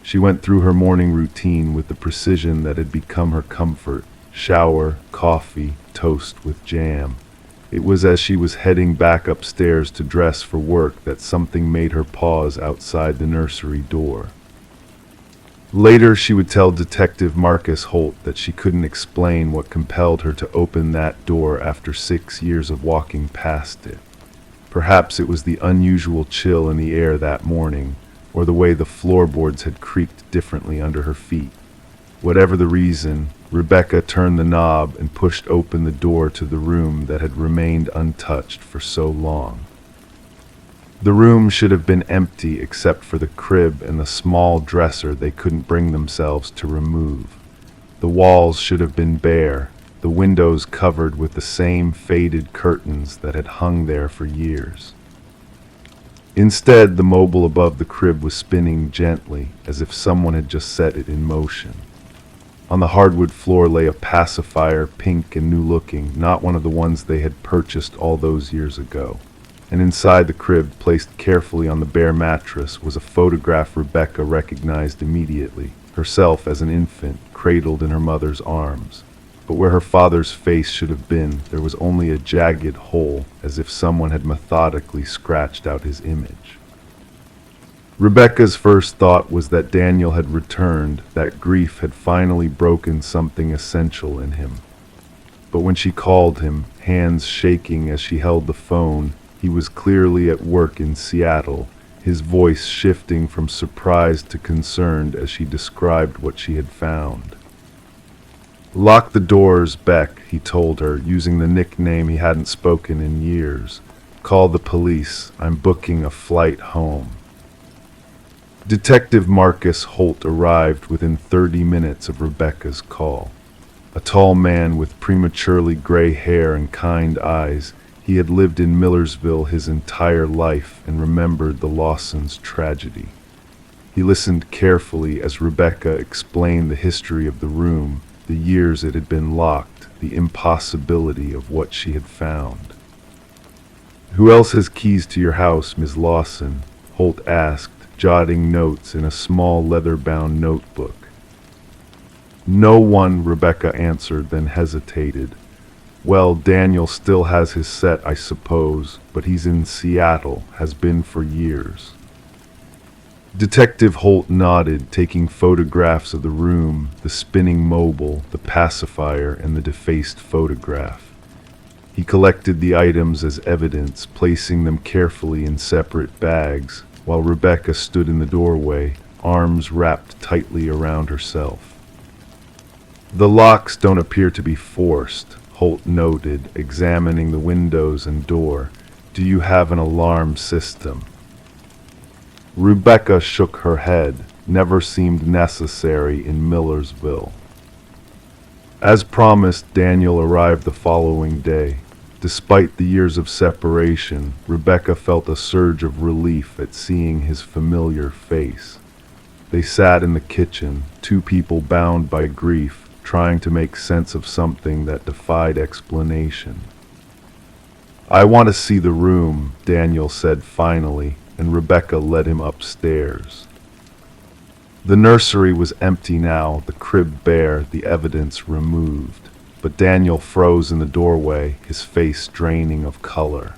She went through her morning routine with the precision that had become her comfort: shower, coffee, toast with jam. It was as she was heading back upstairs to dress for work that something made her pause outside the nursery door. Later, she would tell Detective Marcus Holt that she couldn't explain what compelled her to open that door after 6 years of walking past it. Perhaps it was the unusual chill in the air that morning, or the way the floorboards had creaked differently under her feet. Whatever the reason, Rebecca turned the knob and pushed open the door to the room that had remained untouched for so long. The room should have been empty except for the crib and the small dresser they couldn't bring themselves to remove. The walls should have been bare, the windows covered with the same faded curtains that had hung there for years. Instead, the mobile above the crib was spinning gently, as if someone had just set it in motion. On the hardwood floor lay a pacifier, pink and new-looking, not one of the ones they had purchased all those years ago. And inside the crib, placed carefully on the bare mattress, was a photograph Rebecca recognized immediately, herself as an infant, cradled in her mother's arms. But where her father's face should have been, there was only a jagged hole, as if someone had methodically scratched out his image. Rebecca's first thought was that Daniel had returned, that grief had finally broken something essential in him. But when she called him, hands shaking as she held the phone, he was clearly at work in Seattle, his voice shifting from surprised to concerned as she described what she had found. "Lock the doors, Beck," he told her, using the nickname he hadn't spoken in years. "Call the police. I'm booking a flight home." Detective Marcus Holt arrived within 30 minutes of Rebecca's call. A tall man with prematurely gray hair and kind eyes, he had lived in Millersville his entire life and remembered the Lawsons' tragedy. He listened carefully as Rebecca explained the history of the room, the years it had been locked, the impossibility of what she had found. "Who else has keys to your house, Miss Lawson?" Holt asked, jotting notes in a small leather-bound notebook. "No one," Rebecca answered, then hesitated. "Well, Daniel still has his set, I suppose, but he's in Seattle, has been for years." Detective Holt nodded, taking photographs of the room, the spinning mobile, the pacifier, and the defaced photograph. He collected the items as evidence, placing them carefully in separate bags, while Rebecca stood in the doorway, arms wrapped tightly around herself. "The locks don't appear to be forced," Holt noted, examining the windows and door. "Do you have an alarm system?" Rebecca shook her head. Never seemed necessary in Millersville. As promised, Daniel arrived the following day. Despite the years of separation, Rebecca felt a surge of relief at seeing his familiar face. They sat in the kitchen, two people bound by grief, trying to make sense of something that defied explanation. "I want to see the room," Daniel said finally, and Rebecca led him upstairs. The nursery was empty now, the crib bare, the evidence removed. But Daniel froze in the doorway, his face draining of color.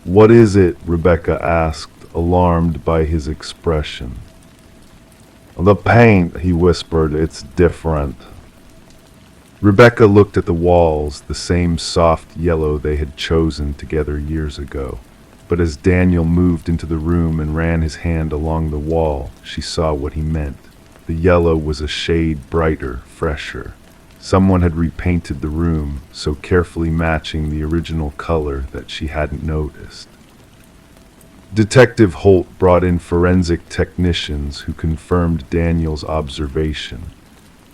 "What is it?" Rebecca asked, alarmed by his expression. "The paint," he whispered. "It's different." Rebecca looked at the walls, the same soft yellow they had chosen together years ago. But as Daniel moved into the room and ran his hand along the wall, she saw what he meant. The yellow was a shade brighter, fresher. Someone had repainted the room, so carefully matching the original color that she hadn't noticed. Detective Holt brought in forensic technicians who confirmed Daniel's observation.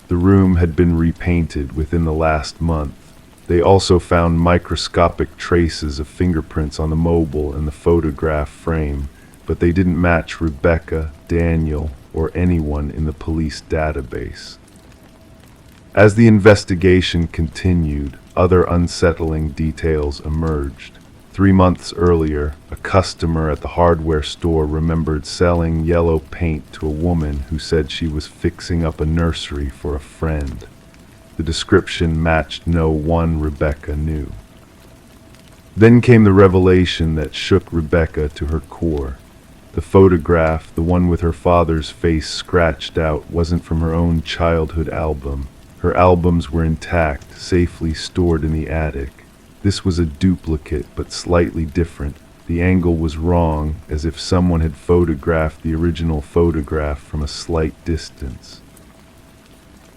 The room had been repainted within the last month. They also found microscopic traces of fingerprints on the mobile and the photograph frame, but they didn't match Rebecca, Daniel, or anyone in the police database. As the investigation continued, other unsettling details emerged. 3 months earlier, a customer at the hardware store remembered selling yellow paint to a woman who said she was fixing up a nursery for a friend. The description matched no one Rebecca knew. Then came the revelation that shook Rebecca to her core. The photograph, the one with her father's face scratched out, wasn't from her own childhood album. Her albums were intact, safely stored in the attic. This was a duplicate, but slightly different. The angle was wrong, as if someone had photographed the original photograph from a slight distance.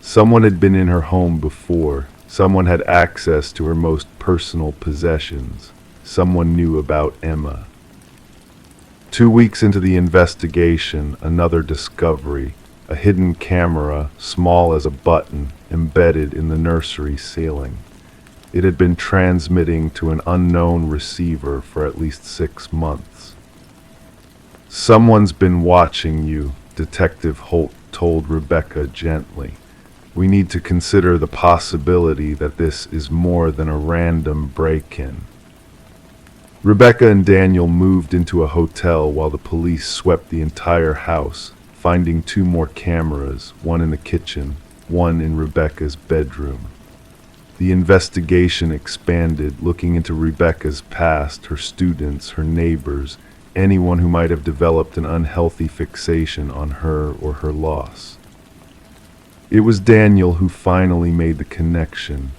Someone had been in her home before. Someone had access to her most personal possessions. Someone knew about Emma. 2 weeks into the investigation, another discovery. A hidden camera, small as a button, embedded in the nursery ceiling. It had been transmitting to an unknown receiver for at least 6 months. "Someone's been watching you," Detective Holt told Rebecca gently. "We need to consider the possibility that this is more than a random break-in." Rebecca and Daniel moved into a hotel while the police swept the entire house, finding 2 more cameras, one in the kitchen, one in Rebecca's bedroom. The investigation expanded, looking into Rebecca's past, her students, her neighbors, anyone who might have developed an unhealthy fixation on her or her loss. It was Daniel who finally made the connection.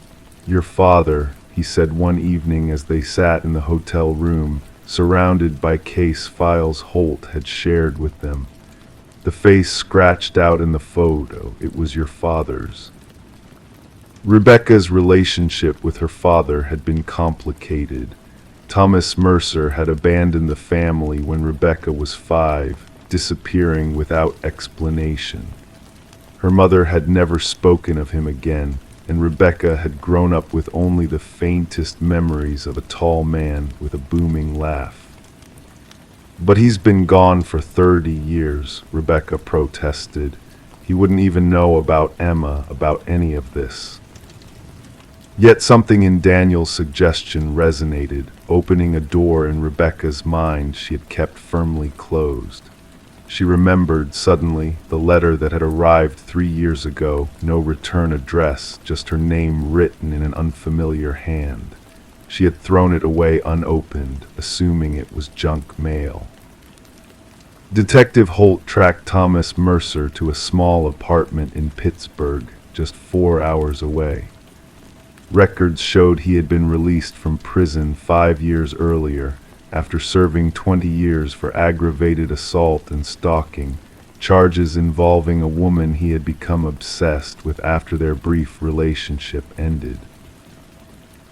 "Your father," he said one evening as they sat in the hotel room, surrounded by case files Holt had shared with them. The face scratched out in the photo, it was your father's. Rebecca's relationship with her father had been complicated. Thomas Mercer had abandoned the family when Rebecca was 5, disappearing without explanation. Her mother had never spoken of him again, and Rebecca had grown up with only the faintest memories of a tall man with a booming laugh. "But he's been gone for 30 years, Rebecca protested. He wouldn't even know about Emma, about any of this. Yet something in Daniel's suggestion resonated, opening a door in Rebecca's mind she had kept firmly closed. She remembered, suddenly, the letter that had arrived 3 years ago, no return address, just her name written in an unfamiliar hand. She had thrown it away unopened, assuming it was junk mail. Detective Holt tracked Thomas Mercer to a small apartment in Pittsburgh, just 4 hours away. Records showed he had been released from prison 5 years earlier, after serving 20 years for aggravated assault and stalking, charges involving a woman he had become obsessed with after their brief relationship ended.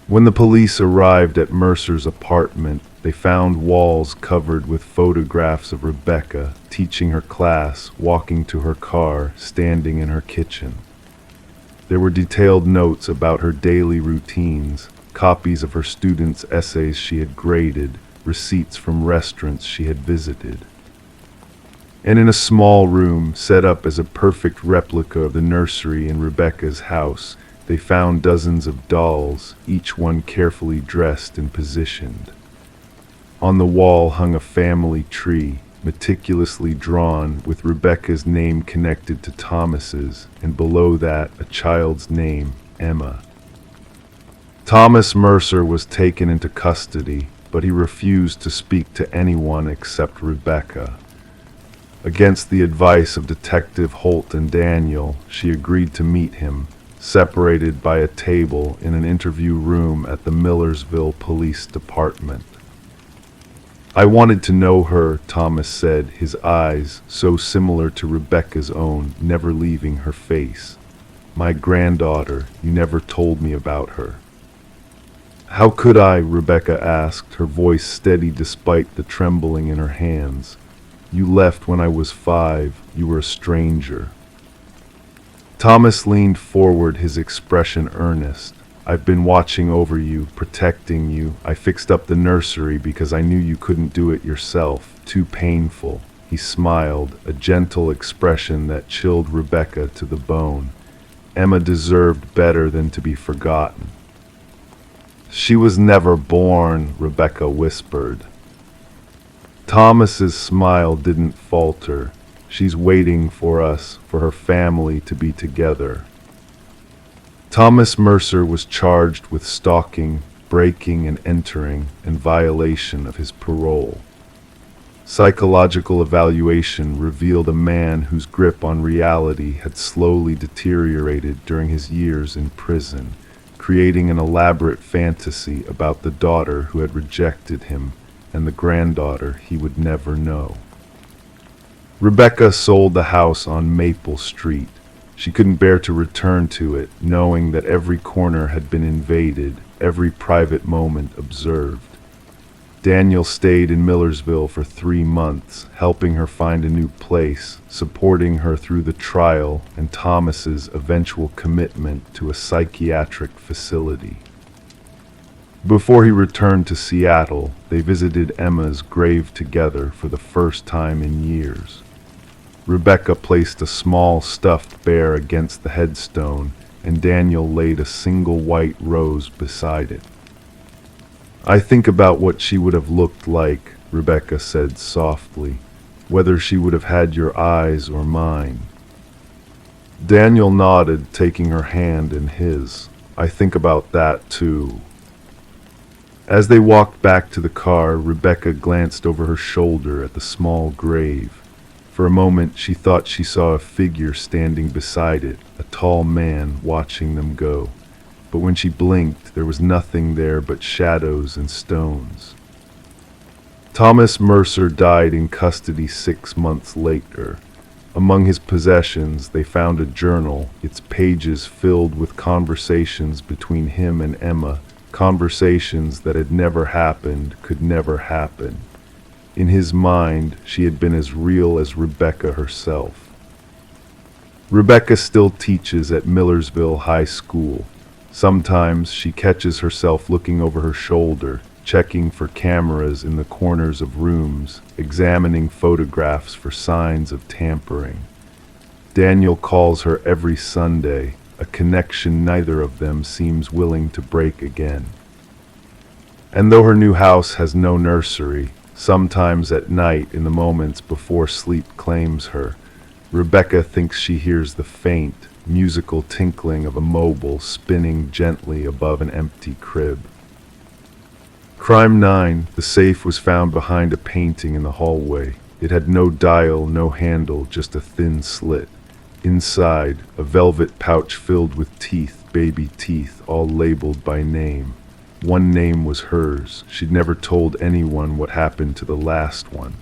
When the police arrived at Mercer's apartment, they found walls covered with photographs of Rebecca, teaching her class, walking to her car, standing in her kitchen. There were detailed notes about her daily routines, copies of her students' essays she had graded, receipts from restaurants she had visited. And in a small room, set up as a perfect replica of the nursery in Rebecca's house, they found dozens of dolls, each one carefully dressed and positioned. On the wall hung a family tree, meticulously drawn, with Rebecca's name connected to Thomas's, and below that a child's name, Emma. Thomas Mercer was taken into custody, but he refused to speak to anyone except Rebecca. Against the advice of Detective Holt and Daniel, she agreed to meet him, separated by a table in an interview room at the Millersville Police Department. "I wanted to know her," Thomas said, his eyes, so similar to Rebecca's own, never leaving her face. "My granddaughter, you never told me about her." "How could I?" Rebecca asked, her voice steady despite the trembling in her hands. "You left when I was 5. You were a stranger." Thomas leaned forward, his expression earnest. "I've been watching over you, protecting you. I fixed up the nursery because I knew you couldn't do it yourself. Too painful." He smiled, a gentle expression that chilled Rebecca to the bone. Emma deserved better than to be forgotten. "She was never born," Rebecca whispered. Thomas's smile didn't falter. "She's waiting for us, for her family to be together." Thomas Mercer was charged with stalking, breaking and entering, and violation of his parole. Psychological evaluation revealed a man whose grip on reality had slowly deteriorated during his years in prison, creating an elaborate fantasy about the daughter who had rejected him and the granddaughter he would never know. Rebecca sold the house on Maple Street. She couldn't bear to return to it, knowing that every corner had been invaded, every private moment observed. Daniel stayed in Millersville for 3 months, helping her find a new place, supporting her through the trial and Thomas's eventual commitment to a psychiatric facility. Before he returned to Seattle, they visited Emma's grave together for the first time in years. Rebecca placed a small stuffed bear against the headstone, and Daniel laid a single white rose beside it. "I think about what she would have looked like," Rebecca said softly, "whether she would have had your eyes or mine." Daniel nodded, taking her hand in his. "I think about that too." As they walked back to the car, Rebecca glanced over her shoulder at the small grave. For a moment, she thought she saw a figure standing beside it, a tall man watching them go. But when she blinked, there was nothing there but shadows and stones. Thomas Mercer died in custody 6 months later. Among his possessions, they found a journal, its pages filled with conversations between him and Emma, conversations that had never happened, could never happen. In his mind, she had been as real as Rebecca herself. Rebecca still teaches at Millersville High School. Sometimes she catches herself looking over her shoulder, checking for cameras in the corners of rooms, examining photographs for signs of tampering. Daniel calls her every Sunday, a connection neither of them seems willing to break again. And though her new house has no nursery, sometimes at night in the moments before sleep claims her, Rebecca thinks she hears the faint, musical tinkling of a mobile spinning gently above an empty crib. Crime 9, the safe was found behind a painting in the hallway. It had no dial, no handle, just a thin slit. Inside, a velvet pouch filled with teeth, baby teeth, all labeled by name. One name was hers. She'd never told anyone what happened to the last one.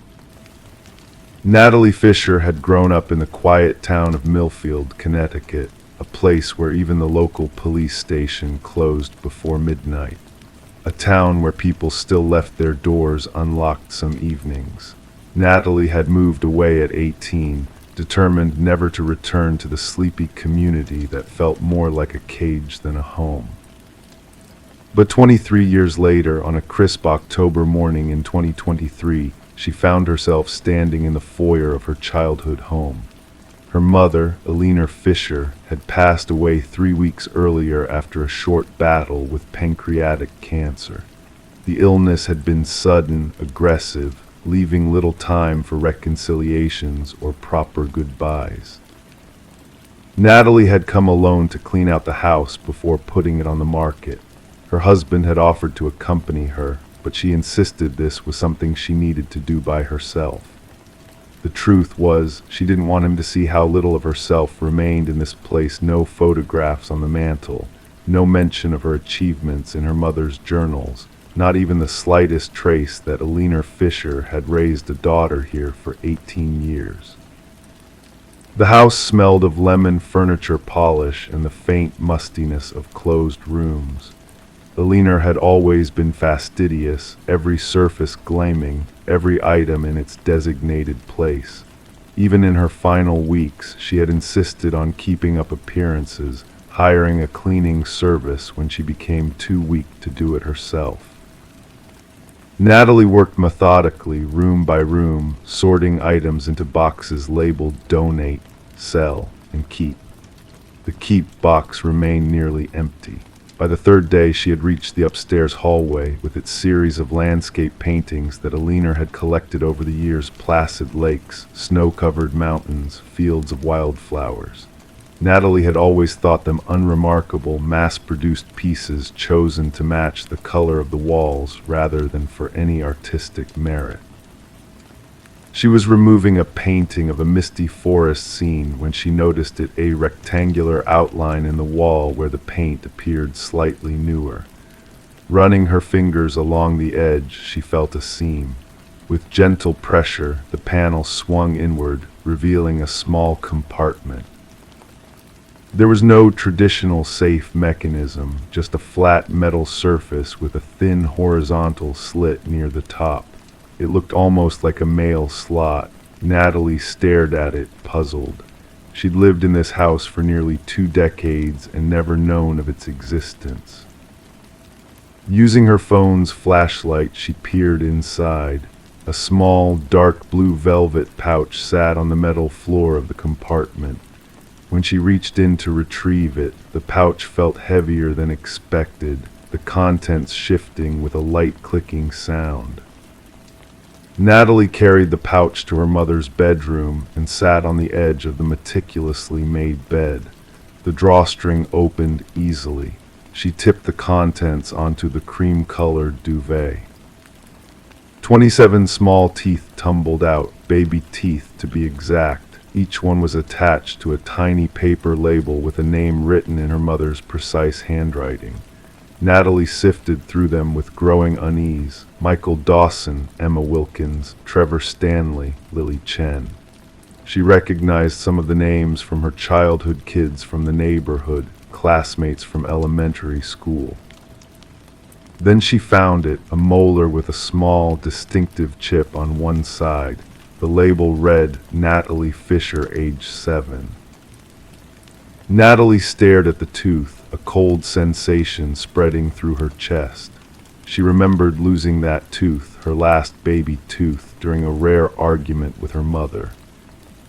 Natalie Fisher had grown up in the quiet town of Millfield, Connecticut, a place where even the local police station closed before midnight. A town where people still left their doors unlocked some evenings. Natalie had moved away at 18, determined never to return to the sleepy community that felt more like a cage than a home. But 23 years later, on a crisp October morning in 2023, she found herself standing in the foyer of her childhood home. Her mother, Eleanor Fisher, had passed away 3 weeks earlier after a short battle with pancreatic cancer. The illness had been sudden, aggressive, leaving little time for reconciliations or proper goodbyes. Natalie had come alone to clean out the house before putting it on the market. Her husband had offered to accompany her, but she insisted this was something she needed to do by herself. The truth was, she didn't want him to see how little of herself remained in this place. No photographs on the mantel, no mention of her achievements in her mother's journals, not even the slightest trace that Eleanor Fisher had raised a daughter here for 18 years. The house smelled of lemon furniture polish and the faint mustiness of closed rooms. Eleanor had always been fastidious, every surface gleaming, every item in its designated place. Even in her final weeks, she had insisted on keeping up appearances, hiring a cleaning service when she became too weak to do it herself. Natalie worked methodically, room by room, sorting items into boxes labeled donate, sell, and keep. The keep box remained nearly empty. By the third day, she had reached the upstairs hallway with its series of landscape paintings that Eleanor had collected over the years: placid lakes, snow-covered mountains, fields of wildflowers. Natalie had always thought them unremarkable, mass-produced pieces chosen to match the color of the walls rather than for any artistic merit. She was removing a painting of a misty forest scene when she noticed a rectangular outline in the wall where the paint appeared slightly newer. Running her fingers along the edge, she felt a seam. With gentle pressure, the panel swung inward, revealing a small compartment. There was no traditional safe mechanism, just a flat metal surface with a thin horizontal slit near the top. It looked almost like a mail slot. Natalie stared at it, puzzled. She'd lived in this house for nearly 2 decades and never known of its existence. Using her phone's flashlight, she peered inside. A small, dark blue velvet pouch sat on the metal floor of the compartment. When she reached in to retrieve it, the pouch felt heavier than expected, the contents shifting with a light clicking sound. Natalie carried the pouch to her mother's bedroom and sat on the edge of the meticulously made bed. The drawstring opened easily. She tipped the contents onto the cream-colored duvet. 27 small teeth tumbled out, baby teeth to be exact. Each one was attached to a tiny paper label with a name written in her mother's precise handwriting. Natalie sifted through them with growing unease. Michael Dawson, Emma Wilkins, Trevor Stanley, Lily Chen. She recognized some of the names from her childhood, kids from the neighborhood, classmates from elementary school. Then she found it, a molar with a small, distinctive chip on one side. The label read, Natalie Fisher, age 7. Natalie stared at the tooth, a cold sensation spreading through her chest. She remembered losing that tooth, her last baby tooth, during a rare argument with her mother.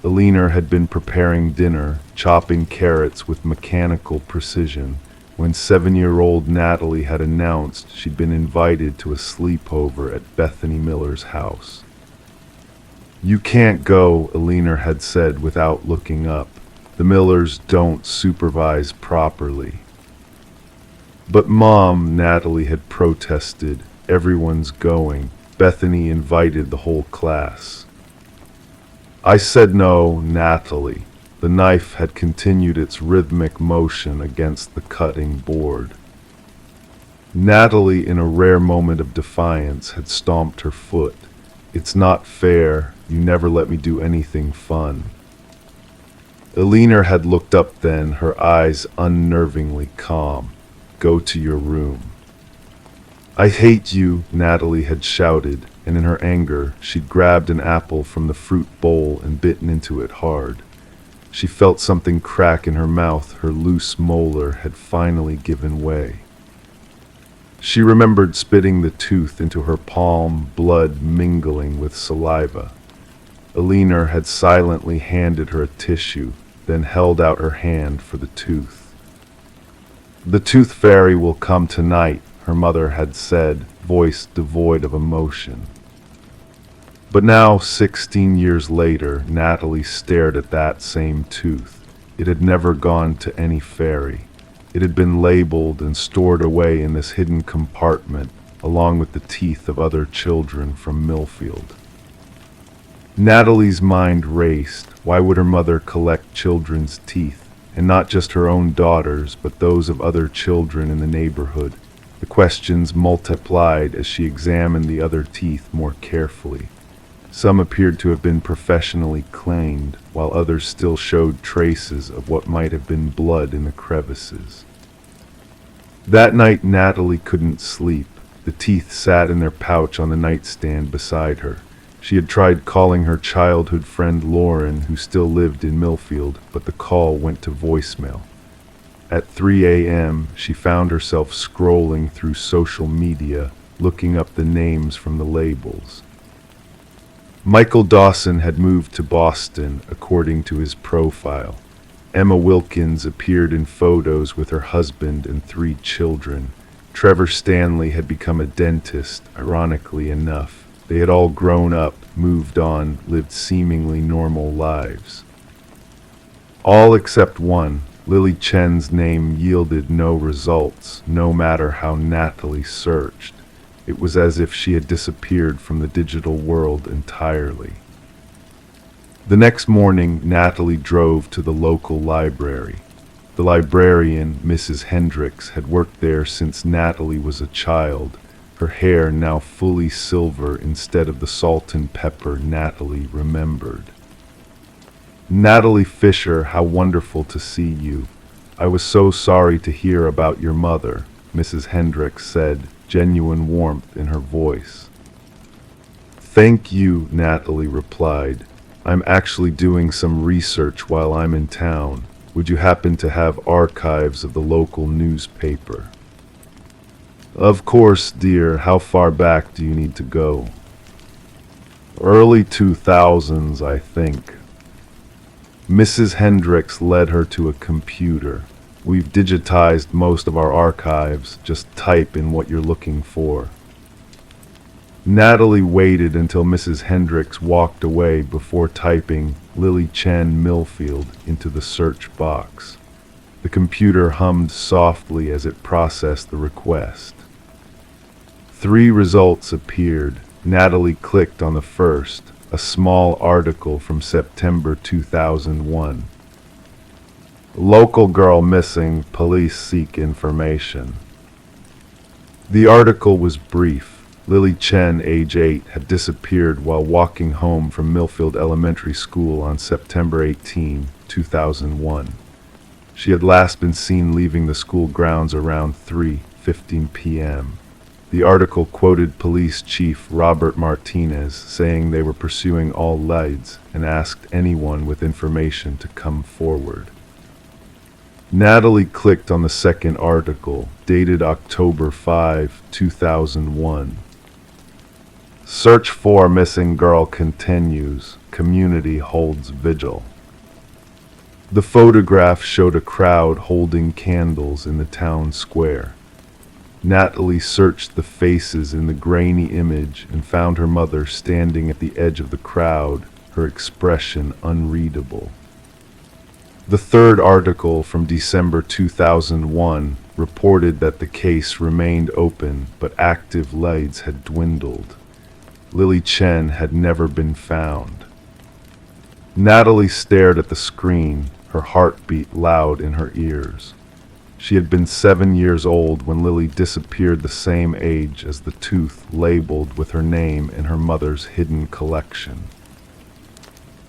Eleanor had been preparing dinner, chopping carrots with mechanical precision, when 7-year-old Natalie had announced she'd been invited to a sleepover at Bethany Miller's house. "You can't go," Eleanor had said without looking up. "The Millers don't supervise properly." "But Mom," Natalie had protested, "everyone's going. Bethany invited the whole class." "I said no, Natalie." The knife had continued its rhythmic motion against the cutting board. Natalie, in a rare moment of defiance, had stomped her foot. "It's not fair. You never let me do anything fun." Eleanor had looked up then, her eyes unnervingly calm. "Go to your room." "I hate you," Natalie had shouted, and in her anger, she'd grabbed an apple from the fruit bowl and bitten into it hard. She felt something crack in her mouth. Her loose molar had finally given way. She remembered spitting the tooth into her palm, blood mingling with saliva. Eleanor had silently handed her a tissue, then held out her hand for the tooth. "The tooth fairy will come tonight," her mother had said, voice devoid of emotion. But now, 16 years later, Natalie stared at that same tooth. It had never gone to any fairy. It had been labeled and stored away in this hidden compartment, along with the teeth of other children from Millfield. Natalie's mind raced. Why would her mother collect children's teeth, and not just her own daughters, but those of other children in the neighborhood? The questions multiplied as she examined the other teeth more carefully. Some appeared to have been professionally cleaned, while others still showed traces of what might have been blood in the crevices. That night Natalie couldn't sleep. The teeth sat in their pouch on the nightstand beside her. She had tried calling her childhood friend Lauren, who still lived in Millfield, but the call went to voicemail. At 3 a.m., she found herself scrolling through social media, looking up the names from the labels. Michael Dawson had moved to Boston, according to his profile. Emma Wilkins appeared in photos with her husband and 3 children. Trevor Stanley had become a dentist, ironically enough. They had all grown up, moved on, lived seemingly normal lives. All except one. Lily Chen's name yielded no results, no matter how Natalie searched. It was as if she had disappeared from the digital world entirely. The next morning, Natalie drove to the local library. The librarian, Mrs. Hendricks, had worked there since Natalie was a child, her hair now fully silver instead of the salt and pepper Natalie remembered. "Natalie Fisher, how wonderful to see you. I was so sorry to hear about your mother," Mrs. Hendricks said, genuine warmth in her voice. "Thank you," Natalie replied. "I'm actually doing some research while I'm in town. Would you happen to have archives of the local newspaper?" "Of course, dear. How far back do you need to go?" "Early 2000s, I think." Mrs. Hendricks led her to a computer. "We've digitized most of our archives. Just type in what you're looking for." Natalie waited until Mrs. Hendricks walked away before typing Lily Chen Millfield into the search box. The computer hummed softly as it processed the request. 3 results appeared. Natalie clicked on the first, a small article from September 2001. "Local girl missing, police seek information." The article was brief. Lily Chen, age 8, had disappeared while walking home from Millfield Elementary School on September 18, 2001. She had last been seen leaving the school grounds around 3:15 p.m. The article quoted Police Chief Robert Martinez saying they were pursuing all leads and asked anyone with information to come forward. Natalie clicked on the second article, dated October 5, 2001. Search for missing girl continues. Community holds vigil. The photograph showed a crowd holding candles in the town square. Natalie searched the faces in the grainy image and found her mother standing at the edge of the crowd, her expression unreadable. The third article from December 2001 reported that the case remained open, but active leads had dwindled. Lily Chen had never been found. Natalie stared at the screen, her heartbeat loud in her ears. She had been 7 years old when Lily disappeared, the same age as the tooth labeled with her name in her mother's hidden collection.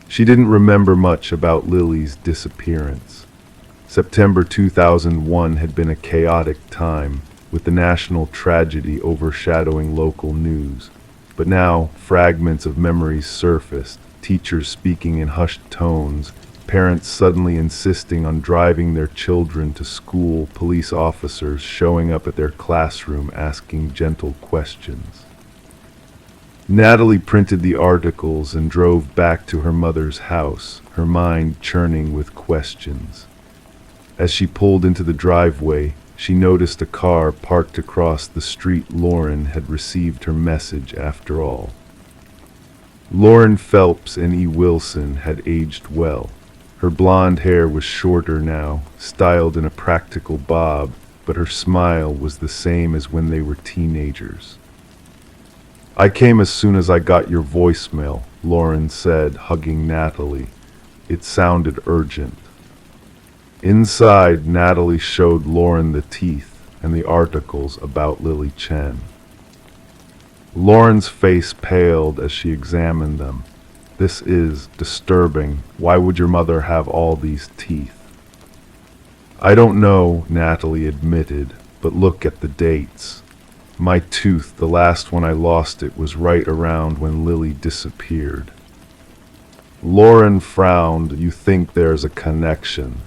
She didn't remember much about Lily's disappearance. September 2001 had been a chaotic time, with the national tragedy overshadowing local news. But now, fragments of memories surfaced, teachers speaking in hushed tones, parents suddenly insisting on driving their children to school, police officers showing up at their classroom asking gentle questions. Natalie printed the articles and drove back to her mother's house, her mind churning with questions. As she pulled into the driveway, she noticed a car parked across the street. Lauren had received her message after all. Lauren Phelps and E. Wilson had aged well. Her blonde hair was shorter now, styled in a practical bob, but her smile was the same as when they were teenagers. I came as soon as I got your voicemail, Lauren said, hugging Natalie. It sounded urgent. Inside, Natalie showed Lauren the teeth and the articles about Lily Chen. Lauren's face paled as she examined them. This is disturbing. Why would your mother have all these teeth? I don't know, Natalie admitted, but look at the dates. My tooth, the last one I lost it, was right around when Lily disappeared. Lauren frowned. You think there's a connection?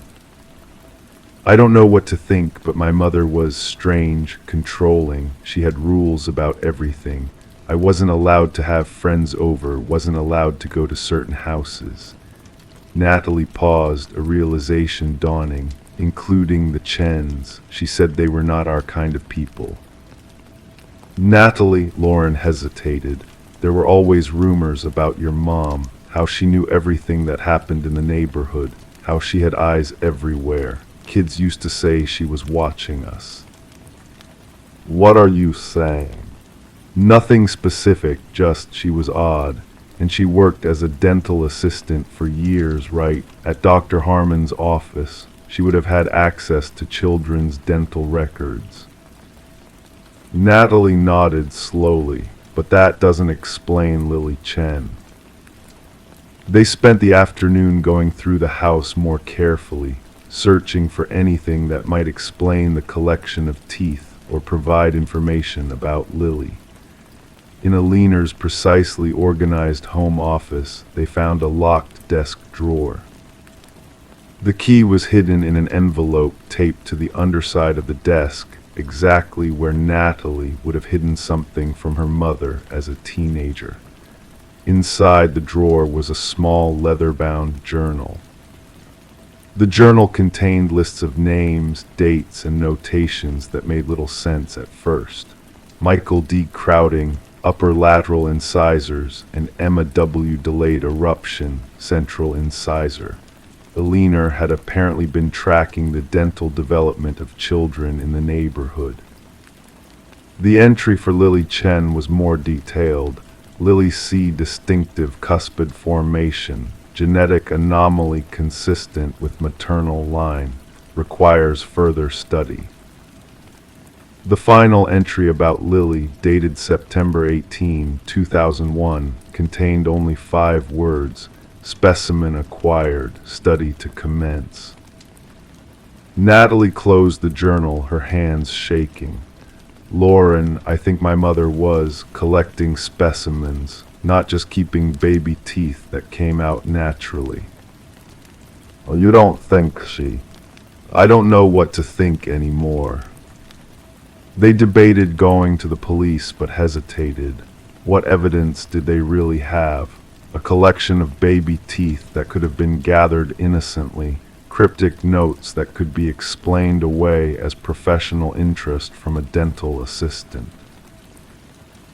I don't know what to think, but my mother was strange, controlling. She had rules about everything. I wasn't allowed to have friends over, wasn't allowed to go to certain houses. Natalie paused, a realization dawning, including the Chens. She said they were not our kind of people. Natalie, Lauren hesitated. There were always rumors about your mom, how she knew everything that happened in the neighborhood, how she had eyes everywhere. Kids used to say she was watching us. What are you saying? Nothing specific, just she was odd, and she worked as a dental assistant for years, right? At Dr. Harmon's office, she would have had access to children's dental records. Natalie nodded slowly, but that doesn't explain Lily Chen. They spent the afternoon going through the house more carefully, searching for anything that might explain the collection of teeth or provide information about Lily. In Aliner's precisely organized home office, they found a locked desk drawer. The key was hidden in an envelope taped to the underside of the desk, exactly where Natalie would have hidden something from her mother as a teenager. Inside the drawer was a small leather-bound journal. The journal contained lists of names, dates, and notations that made little sense at first. Michael D. Crowding, upper lateral incisors, and Emma W. delayed eruption, central incisor. Aliner had apparently been tracking the dental development of children in the neighborhood. The entry for Lily Chen was more detailed. Lily C. distinctive cuspid formation, genetic anomaly consistent with maternal line, requires further study. The final entry about Lily, dated September 18, 2001, contained only 5 words: specimen acquired, study to commence. Natalie closed the journal, her hands shaking. Lauren, I think my mother was collecting specimens, not just keeping baby teeth that came out naturally. Well, you don't think she... I don't know what to think anymore. They debated going to the police but hesitated. What evidence did they really have? A collection of baby teeth that could have been gathered innocently, cryptic notes that could be explained away as professional interest from a dental assistant.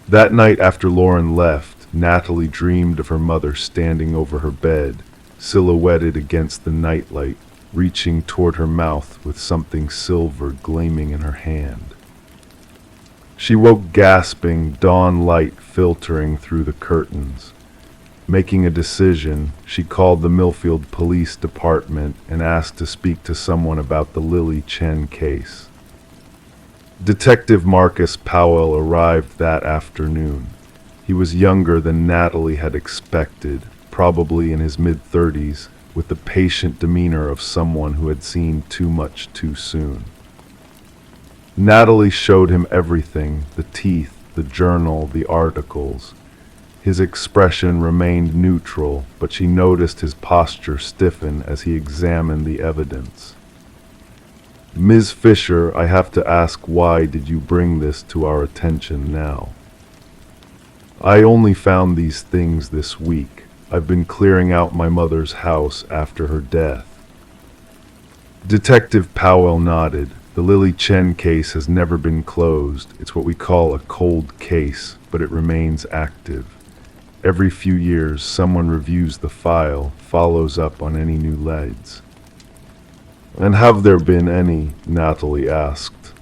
That night after Lauren left, Natalie dreamed of her mother standing over her bed, silhouetted against the nightlight, reaching toward her mouth with something silver gleaming in her hand. She woke gasping, dawn light filtering through the curtains. Making a decision, she called the Millfield Police Department and asked to speak to someone about the Lily Chen case. Detective Marcus Powell arrived that afternoon. He was younger than Natalie had expected, probably in his mid-30s, with the patient demeanor of someone who had seen too much too soon. Natalie showed him everything: the teeth, the journal, the articles. His expression remained neutral, but she noticed his posture stiffen as he examined the evidence. Ms. Fisher, I have to ask, why did you bring this to our attention now? I only found these things this week. I've been clearing out my mother's house after her death. Detective Powell nodded. The Lily Chen case has never been closed. It's what we call a cold case, but it remains active. Every few years, someone reviews the file, follows up on any new leads. And have there been any? Natalie asked.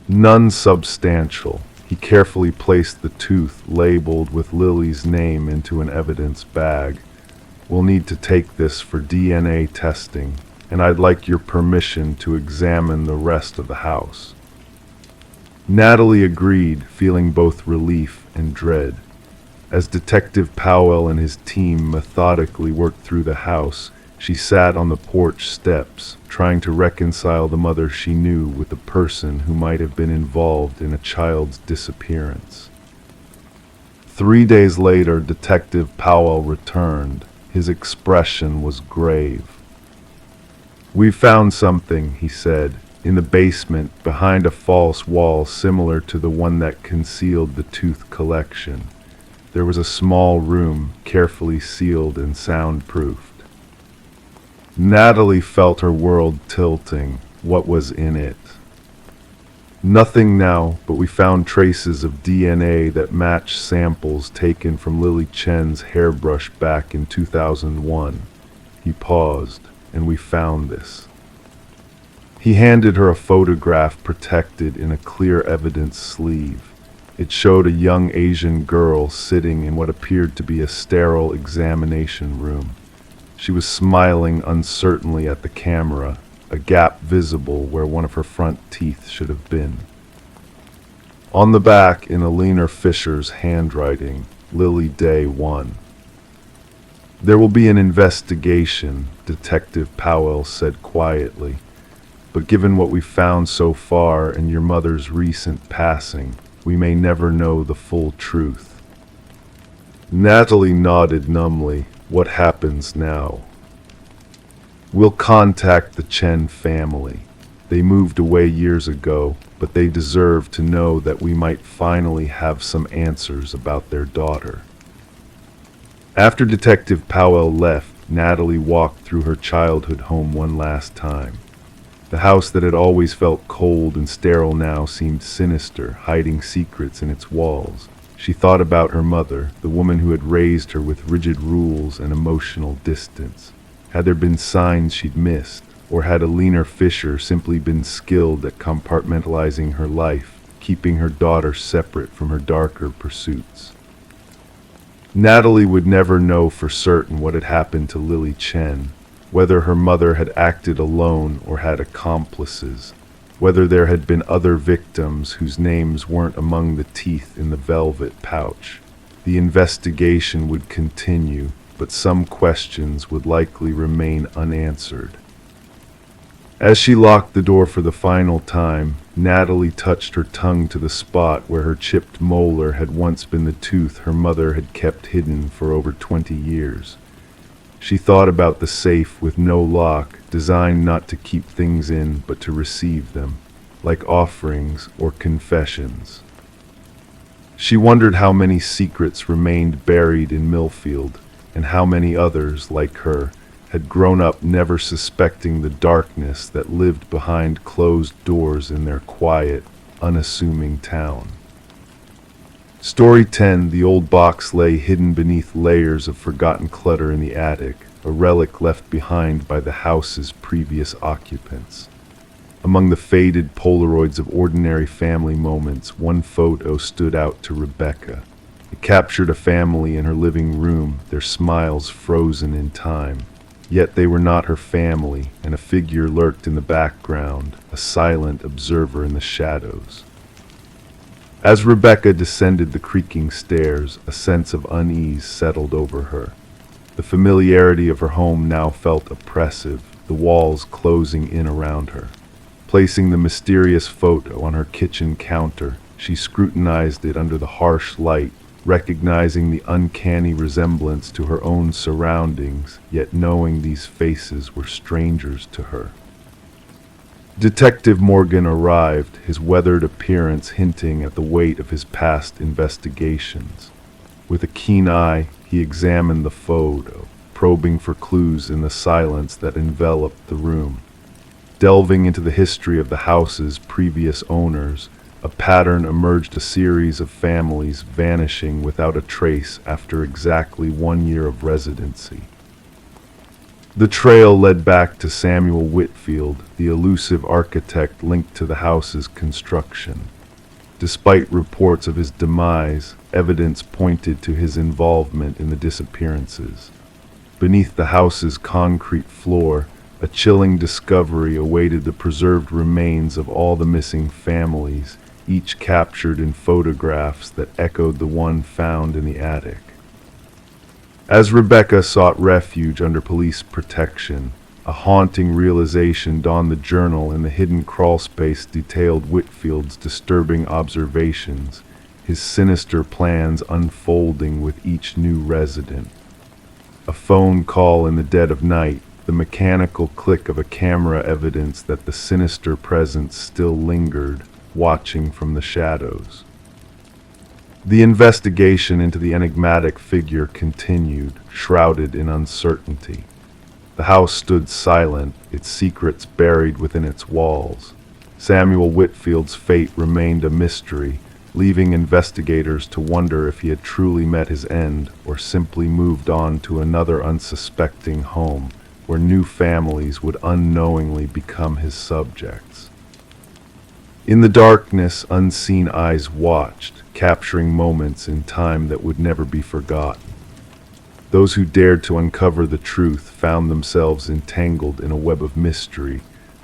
None substantial. He carefully placed the tooth labeled with Lily's name into an evidence bag. We'll need to take this for DNA testing, and I'd like your permission to examine the rest of the house. Natalie agreed, feeling both relief and dread. As Detective Powell and his team methodically worked through the house, she sat on the porch steps, trying to reconcile the mother she knew with the person who might have been involved in a child's disappearance. 3 days later, Detective Powell returned. His expression was grave. "We found something," he said, "in the basement behind a false wall similar to the one that concealed the tooth collection. There was a small room, carefully sealed and soundproofed." Natalie felt her world tilting. What was in it? Nothing now, but we found traces of DNA that matched samples taken from Lily Chen's hairbrush back in 2001. He paused. "And we found this." He handed her a photograph protected in a clear evidence sleeve. It showed a young Asian girl sitting in what appeared to be a sterile examination room. She was smiling uncertainly at the camera, a gap visible where one of her front teeth should have been. On the back, in Alina Fisher's handwriting, Lily Day 1. "There will be an investigation," Detective Powell said quietly. "But given what we've found so far and your mother's recent passing, we may never know the full truth." Natalie nodded numbly. "What happens now?" "We'll contact the Chen family. They moved away years ago, but they deserve to know that we might finally have some answers about their daughter." After Detective Powell left, Natalie walked through her childhood home one last time. The house that had always felt cold and sterile now seemed sinister, hiding secrets in its walls. She thought about her mother, the woman who had raised her with rigid rules and emotional distance. Had there been signs she'd missed, or had Alina Fisher simply been skilled at compartmentalizing her life, keeping her daughter separate from her darker pursuits? Natalie would never know for certain what had happened to Lily Chen, whether her mother had acted alone or had accomplices. whether there had been other victims whose names weren't among the teeth in the velvet pouch. The investigation would continue, but some questions would likely remain unanswered. As she locked the door for the final time, Natalie touched her tongue to the spot where her chipped molar had once been the tooth her mother had kept hidden for over 20 years. She thought about the safe with no lock, designed not to keep things in but to receive them, like offerings or confessions. She wondered how many secrets remained buried in Millfield, and how many others, like her, had grown up never suspecting the darkness that lived behind closed doors in their quiet, unassuming town. Story 10. The old box lay hidden beneath layers of forgotten clutter in the attic, a relic left behind by the house's previous occupants. Among the faded Polaroids of ordinary family moments, one photo stood out to Rebecca. It captured a family in her living room, their smiles frozen in time. Yet they were not her family, and a figure lurked in the background, a silent observer in the shadows. As Rebecca descended the creaking stairs, a sense of unease settled over her. The familiarity of her home now felt oppressive, the walls closing in around her. Placing the mysterious photo on her kitchen counter, she scrutinized it under the harsh light, recognizing the uncanny resemblance to her own surroundings, yet knowing these faces were strangers to her. Detective Morgan arrived, his weathered appearance hinting at the weight of his past investigations. With a keen eye, he examined the photo, probing for clues in the silence that enveloped the room. Delving into the history of the house's previous owners, a pattern emerged: a series of families vanishing without a trace after exactly 1 year of residency. The trail led back to Samuel Whitfield, the elusive architect linked to the house's construction. Despite reports of his demise, evidence pointed to his involvement in the disappearances. Beneath the house's concrete floor, a chilling discovery awaited: the preserved remains of all the missing families, each captured in photographs that echoed the one found in the attic. As Rebecca sought refuge under police protection, a haunting realization dawned. The journal in the hidden crawlspace detailed Whitfield's disturbing observations, his sinister plans unfolding with each new resident. A phone call in the dead of night, the mechanical click of a camera, evidence that the sinister presence still lingered, watching from the shadows. The investigation into the enigmatic figure continued, shrouded in uncertainty. The house stood silent, its secrets buried within its walls. Samuel Whitfield's fate remained a mystery, leaving investigators to wonder if he had truly met his end or simply moved on to another unsuspecting home, where new families would unknowingly become his subjects. In the darkness, unseen eyes watched, capturing moments in time that would never be forgotten. Those who dared to uncover the truth found themselves entangled in a web of mystery,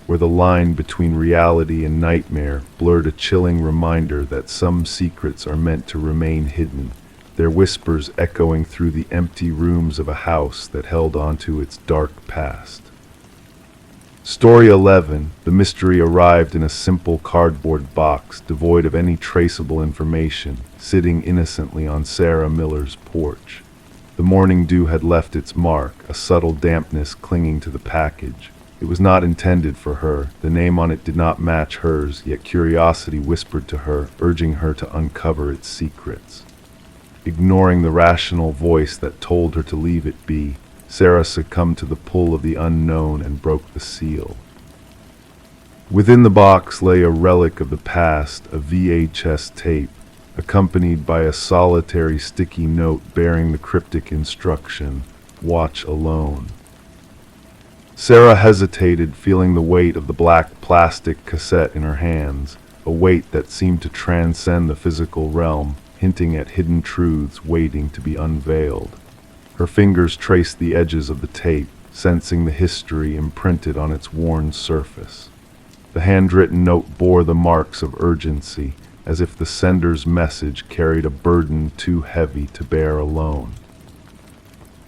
where the line between reality and nightmare blurred, a chilling reminder that some secrets are meant to remain hidden, their whispers echoing through the empty rooms of a house that held onto its dark past. Story 11. The mystery arrived in a simple cardboard box, devoid of any traceable information, sitting innocently on Sarah Miller's porch. The morning dew had left its mark, a subtle dampness clinging to the package. It was not intended for her. The name on it did not match hers, yet curiosity whispered to her, urging her to uncover its secrets. Ignoring the rational voice that told her to leave it be, Sarah succumbed to the pull of the unknown and broke the seal. Within the box lay a relic of the past, a VHS tape, accompanied by a solitary sticky note bearing the cryptic instruction, "Watch alone." Sarah hesitated, feeling the weight of the black plastic cassette in her hands, a weight that seemed to transcend the physical realm, hinting at hidden truths waiting to be unveiled. Her fingers traced the edges of the tape, sensing the history imprinted on its worn surface. The handwritten note bore the marks of urgency, as if the sender's message carried a burden too heavy to bear alone.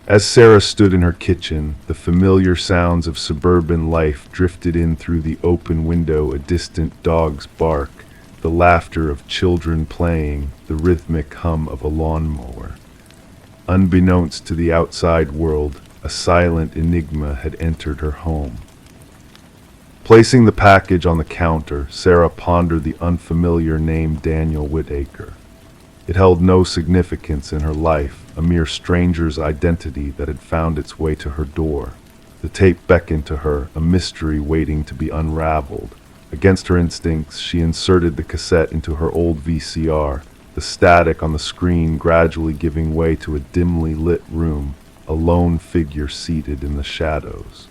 As Sarah stood in her kitchen, the familiar sounds of suburban life drifted in through the open window, a distant dog's bark, the laughter of children playing, the rhythmic hum of a lawnmower. Unbeknownst to the outside world, a silent enigma had entered her home. Placing the package on the counter, Sarah pondered the unfamiliar name Daniel Whitaker. It held no significance in her life, a mere stranger's identity that had found its way to her door. The tape beckoned to her, a mystery waiting to be unraveled. Against her instincts, she inserted the cassette into her old VCR, the static on the screen gradually giving way to a dimly lit room, a lone figure seated in the shadows.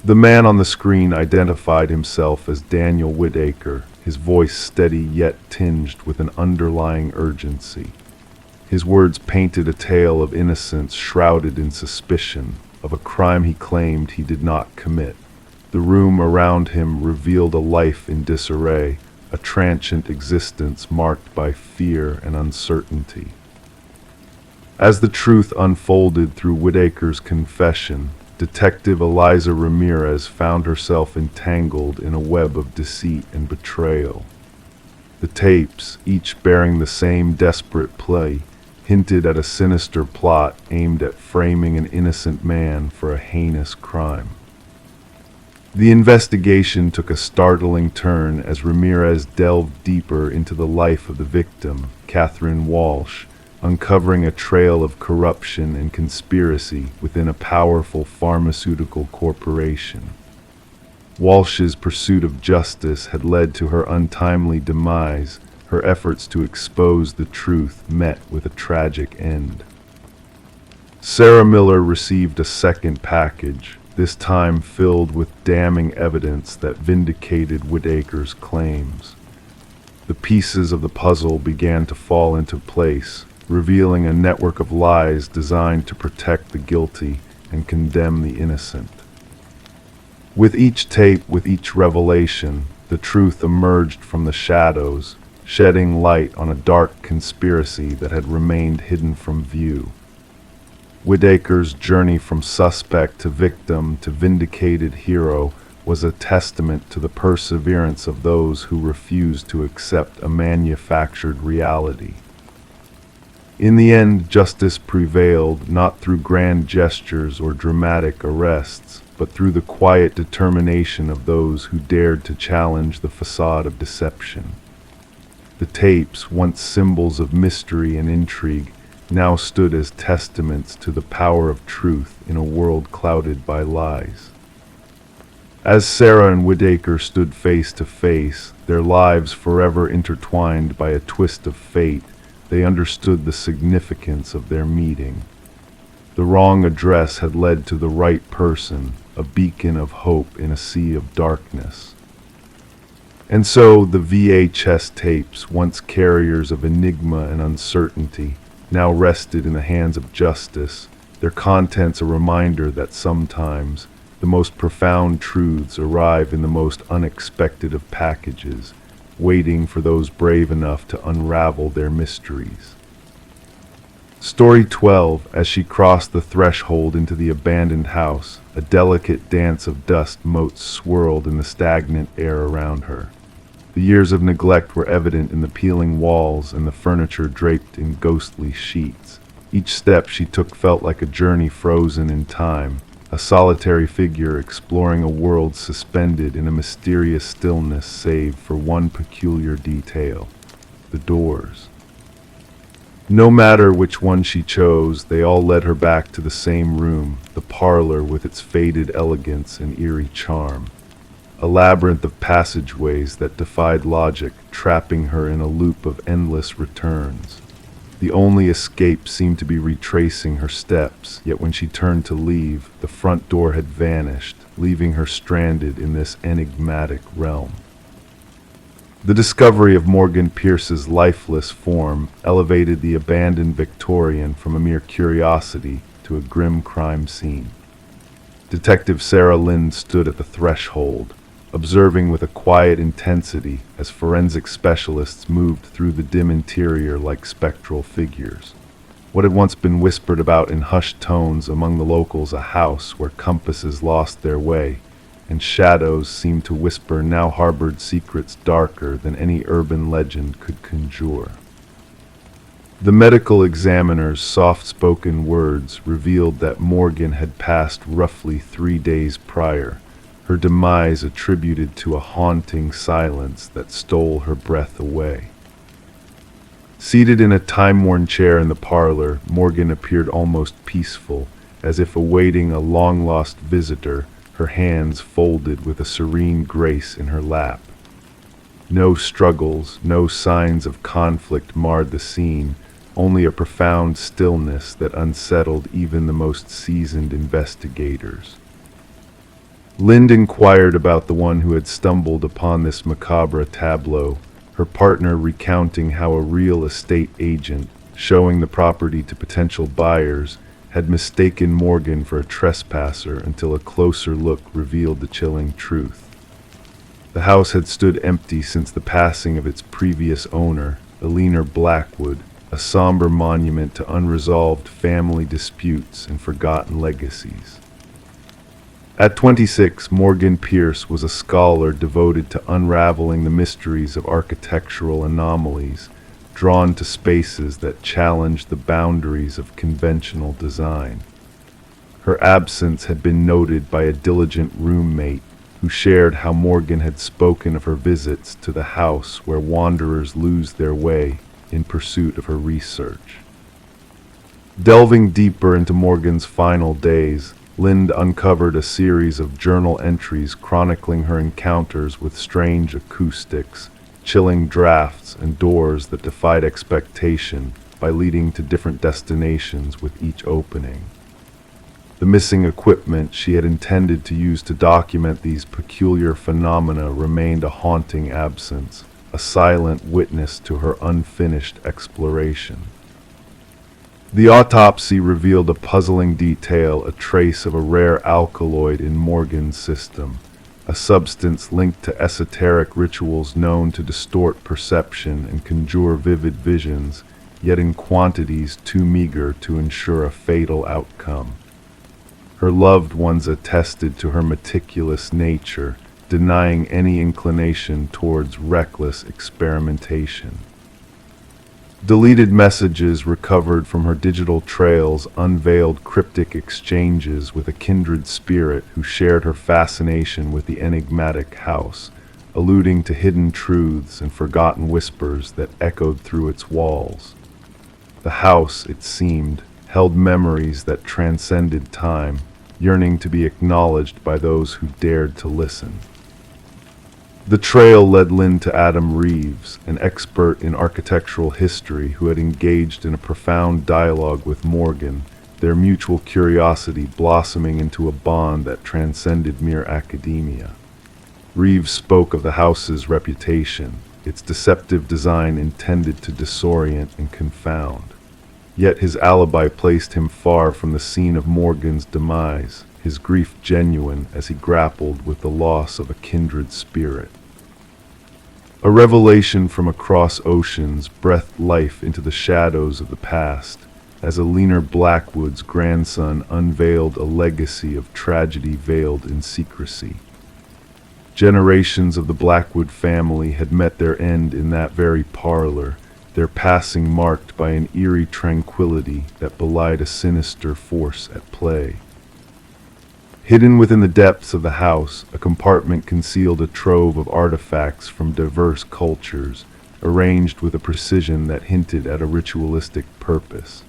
The man on the screen identified himself as Daniel Whitaker, his voice steady yet tinged with an underlying urgency. His words painted a tale of innocence shrouded in suspicion, of a crime he claimed he did not commit. The room around him revealed a life in disarray, a transient existence marked by fear and uncertainty. As the truth unfolded through Whitaker's confession, Detective Eliza Ramirez found herself entangled in a web of deceit and betrayal. The tapes, each bearing the same desperate play, hinted at a sinister plot aimed at framing an innocent man for a heinous crime. The investigation took a startling turn as Ramirez delved deeper into the life of the victim, Catherine Walsh, uncovering a trail of corruption and conspiracy within a powerful pharmaceutical corporation. Walsh's pursuit of justice had led to her untimely demise, her efforts to expose the truth met with a tragic end. Sarah Miller received a second package, this time filled with damning evidence that vindicated Whitaker's claims. The pieces of the puzzle began to fall into place, revealing a network of lies designed to protect the guilty and condemn the innocent. With each tape, with each revelation, the truth emerged from the shadows, shedding light on a dark conspiracy that had remained hidden from view. Whitaker's journey from suspect to victim to vindicated hero was a testament to the perseverance of those who refused to accept a manufactured reality. In the end, justice prevailed, not through grand gestures or dramatic arrests, but through the quiet determination of those who dared to challenge the facade of deception. The tapes, once symbols of mystery and intrigue, now stood as testaments to the power of truth in a world clouded by lies. As Sarah and Whitaker stood face to face, their lives forever intertwined by a twist of fate, they understood the significance of their meeting. The wrong address had led to the right person, a beacon of hope in a sea of darkness. And so the VHS tapes, once carriers of enigma and uncertainty, now rested in the hands of justice, their contents a reminder that sometimes the most profound truths arrive in the most unexpected of packages, waiting for those brave enough to unravel their mysteries. Story 12. As she crossed the threshold into the abandoned house, a delicate dance of dust motes swirled in the stagnant air around her. The years of neglect were evident in the peeling walls and the furniture draped in ghostly sheets. Each step she took felt like a journey frozen in time, a solitary figure exploring a world suspended in a mysterious stillness save for one peculiar detail: the doors. No matter which one she chose, they all led her back to the same room, the parlor with its faded elegance and eerie charm. A labyrinth of passageways that defied logic, trapping her in a loop of endless returns. The only escape seemed to be retracing her steps, yet when she turned to leave, the front door had vanished, leaving her stranded in this enigmatic realm. The discovery of Morgan Pierce's lifeless form elevated the abandoned Victorian from a mere curiosity to a grim crime scene. Detective Sarah Lynn stood at the threshold, observing with a quiet intensity as forensic specialists moved through the dim interior like spectral figures. What had once been whispered about in hushed tones among the locals, a house where compasses lost their way, and shadows seemed to whisper, now harbored secrets darker than any urban legend could conjure. The medical examiner's soft-spoken words revealed that Morgan had passed roughly 3 days prior, her demise attributed to a haunting silence that stole her breath away. Seated in a time-worn chair in the parlor, Morgan appeared almost peaceful, as if awaiting a long-lost visitor, her hands folded with a serene grace in her lap. No struggles, no signs of conflict marred the scene, only a profound stillness that unsettled even the most seasoned investigators. Lind inquired about the one who had stumbled upon this macabre tableau, her partner recounting how a real estate agent, showing the property to potential buyers, had mistaken Morgan for a trespasser until a closer look revealed the chilling truth. The house had stood empty since the passing of its previous owner, Eleanor Blackwood, a somber monument to unresolved family disputes and forgotten legacies. At 26, Morgan Pierce was a scholar devoted to unraveling the mysteries of architectural anomalies, drawn to spaces that challenged the boundaries of conventional design. Her absence had been noted by a diligent roommate who shared how Morgan had spoken of her visits to the house where wanderers lose their way in pursuit of her research. Delving deeper into Morgan's final days, Lind uncovered a series of journal entries chronicling her encounters with strange acoustics, chilling drafts, and doors that defied expectation by leading to different destinations with each opening. The missing equipment she had intended to use to document these peculiar phenomena remained a haunting absence, a silent witness to her unfinished exploration. The autopsy revealed a puzzling detail, a trace of a rare alkaloid in Morgan's system, a substance linked to esoteric rituals known to distort perception and conjure vivid visions, yet in quantities too meager to ensure a fatal outcome. Her loved ones attested to her meticulous nature, denying any inclination towards reckless experimentation. Deleted messages recovered from her digital trails unveiled cryptic exchanges with a kindred spirit who shared her fascination with the enigmatic house, alluding to hidden truths and forgotten whispers that echoed through its walls. The house, it seemed, held memories that transcended time, yearning to be acknowledged by those who dared to listen. The trail led Lind to Adam Reeves, an expert in architectural history who had engaged in a profound dialogue with Morgan, their mutual curiosity blossoming into a bond that transcended mere academia. Reeves spoke of the house's reputation, its deceptive design intended to disorient and confound. Yet his alibi placed him far from the scene of Morgan's demise, his grief genuine as he grappled with the loss of a kindred spirit. A revelation from across oceans breathed life into the shadows of the past, as Eleanor Blackwood's grandson unveiled a legacy of tragedy veiled in secrecy. Generations of the Blackwood family had met their end in that very parlor, their passing marked by an eerie tranquility that belied a sinister force at play. Hidden within the depths of the house, a compartment concealed a trove of artifacts from diverse cultures, arranged with a precision that hinted at a ritualistic purpose.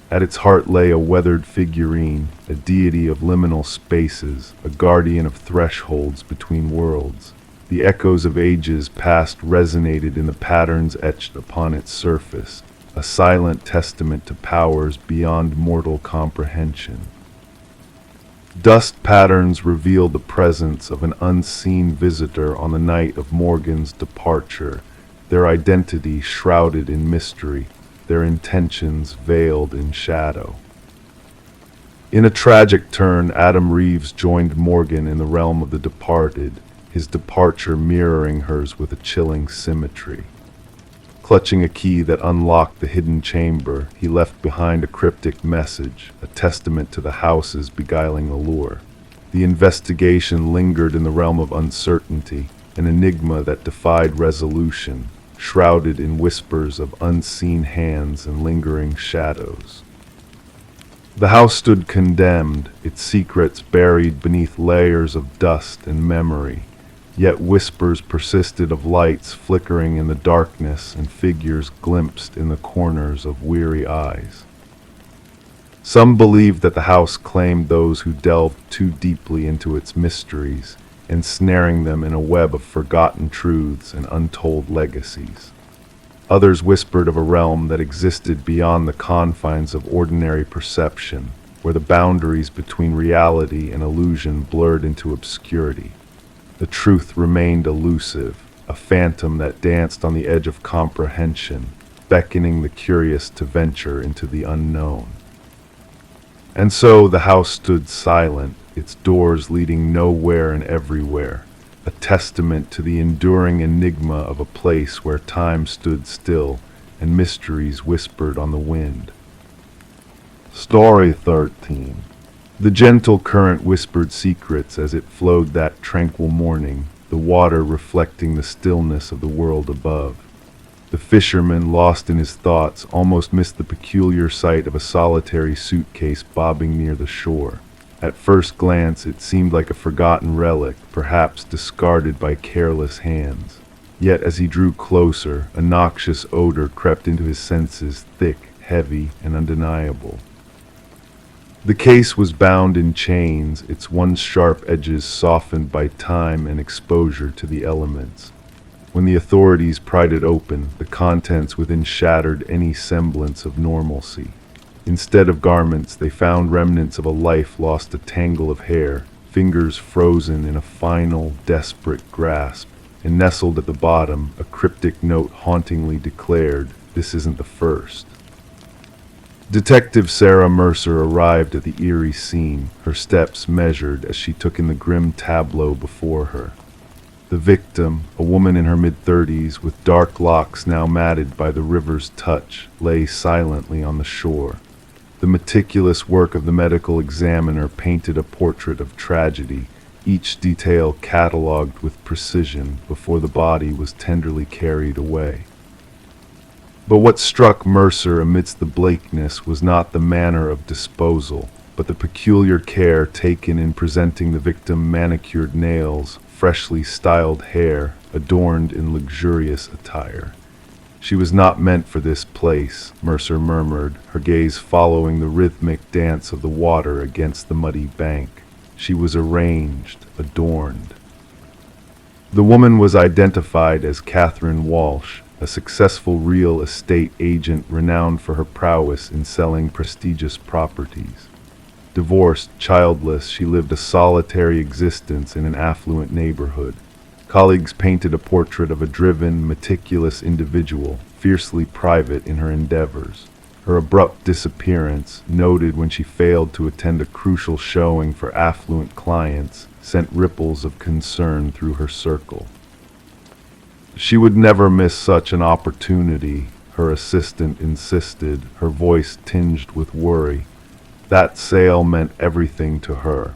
At its heart lay a weathered figurine, a deity of liminal spaces, a guardian of thresholds between worlds. The echoes of ages past resonated in the patterns etched upon its surface, a silent testament to powers beyond mortal comprehension. Dust patterns revealed the presence of an unseen visitor on the night of Morgan's departure, their identity shrouded in mystery, their intentions veiled in shadow. In a tragic turn, Adam Reeves joined Morgan in the realm of the departed, his departure mirroring hers with a chilling symmetry. Clutching a key that unlocked the hidden chamber, he left behind a cryptic message, a testament to the house's beguiling allure. The investigation lingered in the realm of uncertainty, an enigma that defied resolution, shrouded in whispers of unseen hands and lingering shadows. The house stood condemned, its secrets buried beneath layers of dust and memory, yet whispers persisted of lights flickering in the darkness and figures glimpsed in the corners of weary eyes. Some believed that the house claimed those who delved too deeply into its mysteries, ensnaring them in a web of forgotten truths and untold legacies. Others whispered of a realm that existed beyond the confines of ordinary perception, where the boundaries between reality and illusion blurred into obscurity. The truth remained elusive, a phantom that danced on the edge of comprehension, beckoning the curious to venture into the unknown. And so the house stood silent, its doors leading nowhere and everywhere, a testament to the enduring enigma of a place where time stood still and mysteries whispered on the wind. Story 13. The gentle current whispered secrets as it flowed that tranquil morning, the water reflecting the stillness of the world above. The fisherman, lost in his thoughts, almost missed the peculiar sight of a solitary suitcase bobbing near the shore. At first glance, it seemed like a forgotten relic, perhaps discarded by careless hands. Yet as he drew closer, a noxious odor crept into his senses, thick, heavy, and undeniable. The case was bound in chains, its once sharp edges softened by time and exposure to the elements. When the authorities pried it open, the contents within shattered any semblance of normalcy. Instead of garments, they found remnants of a life lost, a tangle of hair, fingers frozen in a final, desperate grasp, and nestled at the bottom, a cryptic note hauntingly declared, "This isn't the first." Detective Sarah Mercer arrived at the eerie scene, her steps measured as she took in the grim tableau before her. The victim, a woman in her mid-30s with dark locks now matted by the river's touch, lay silently on the shore. The meticulous work of the medical examiner painted a portrait of tragedy, each detail catalogued with precision before the body was tenderly carried away. But what struck Mercer amidst the blankness was not the manner of disposal, but the peculiar care taken in presenting the victim manicured nails, freshly styled hair, adorned in luxurious attire. "She was not meant for this place," Mercer murmured, her gaze following the rhythmic dance of the water against the muddy bank. "She was arranged, adorned." The woman was identified as Catherine Walsh, a successful real estate agent renowned for her prowess in selling prestigious properties. Divorced, childless, she lived a solitary existence in an affluent neighborhood. Colleagues painted a portrait of a driven, meticulous individual, fiercely private in her endeavors. Her abrupt disappearance, noted when she failed to attend a crucial showing for affluent clients, sent ripples of concern through her circle. She would never miss such an opportunity, her assistant insisted, her voice tinged with worry. That sale meant everything to her.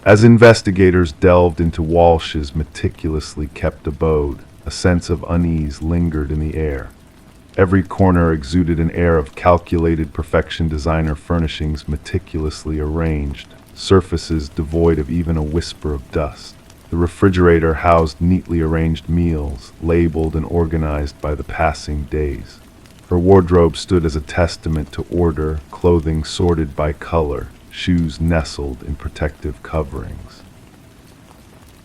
As investigators delved into Walsh's meticulously kept abode, a sense of unease lingered in the air. Every corner exuded an air of calculated perfection, designer furnishings meticulously arranged, surfaces devoid of even a whisper of dust. The refrigerator housed neatly arranged meals, labeled and organized by the passing days. Her wardrobe stood as a testament to order, clothing sorted by color, shoes nestled in protective coverings.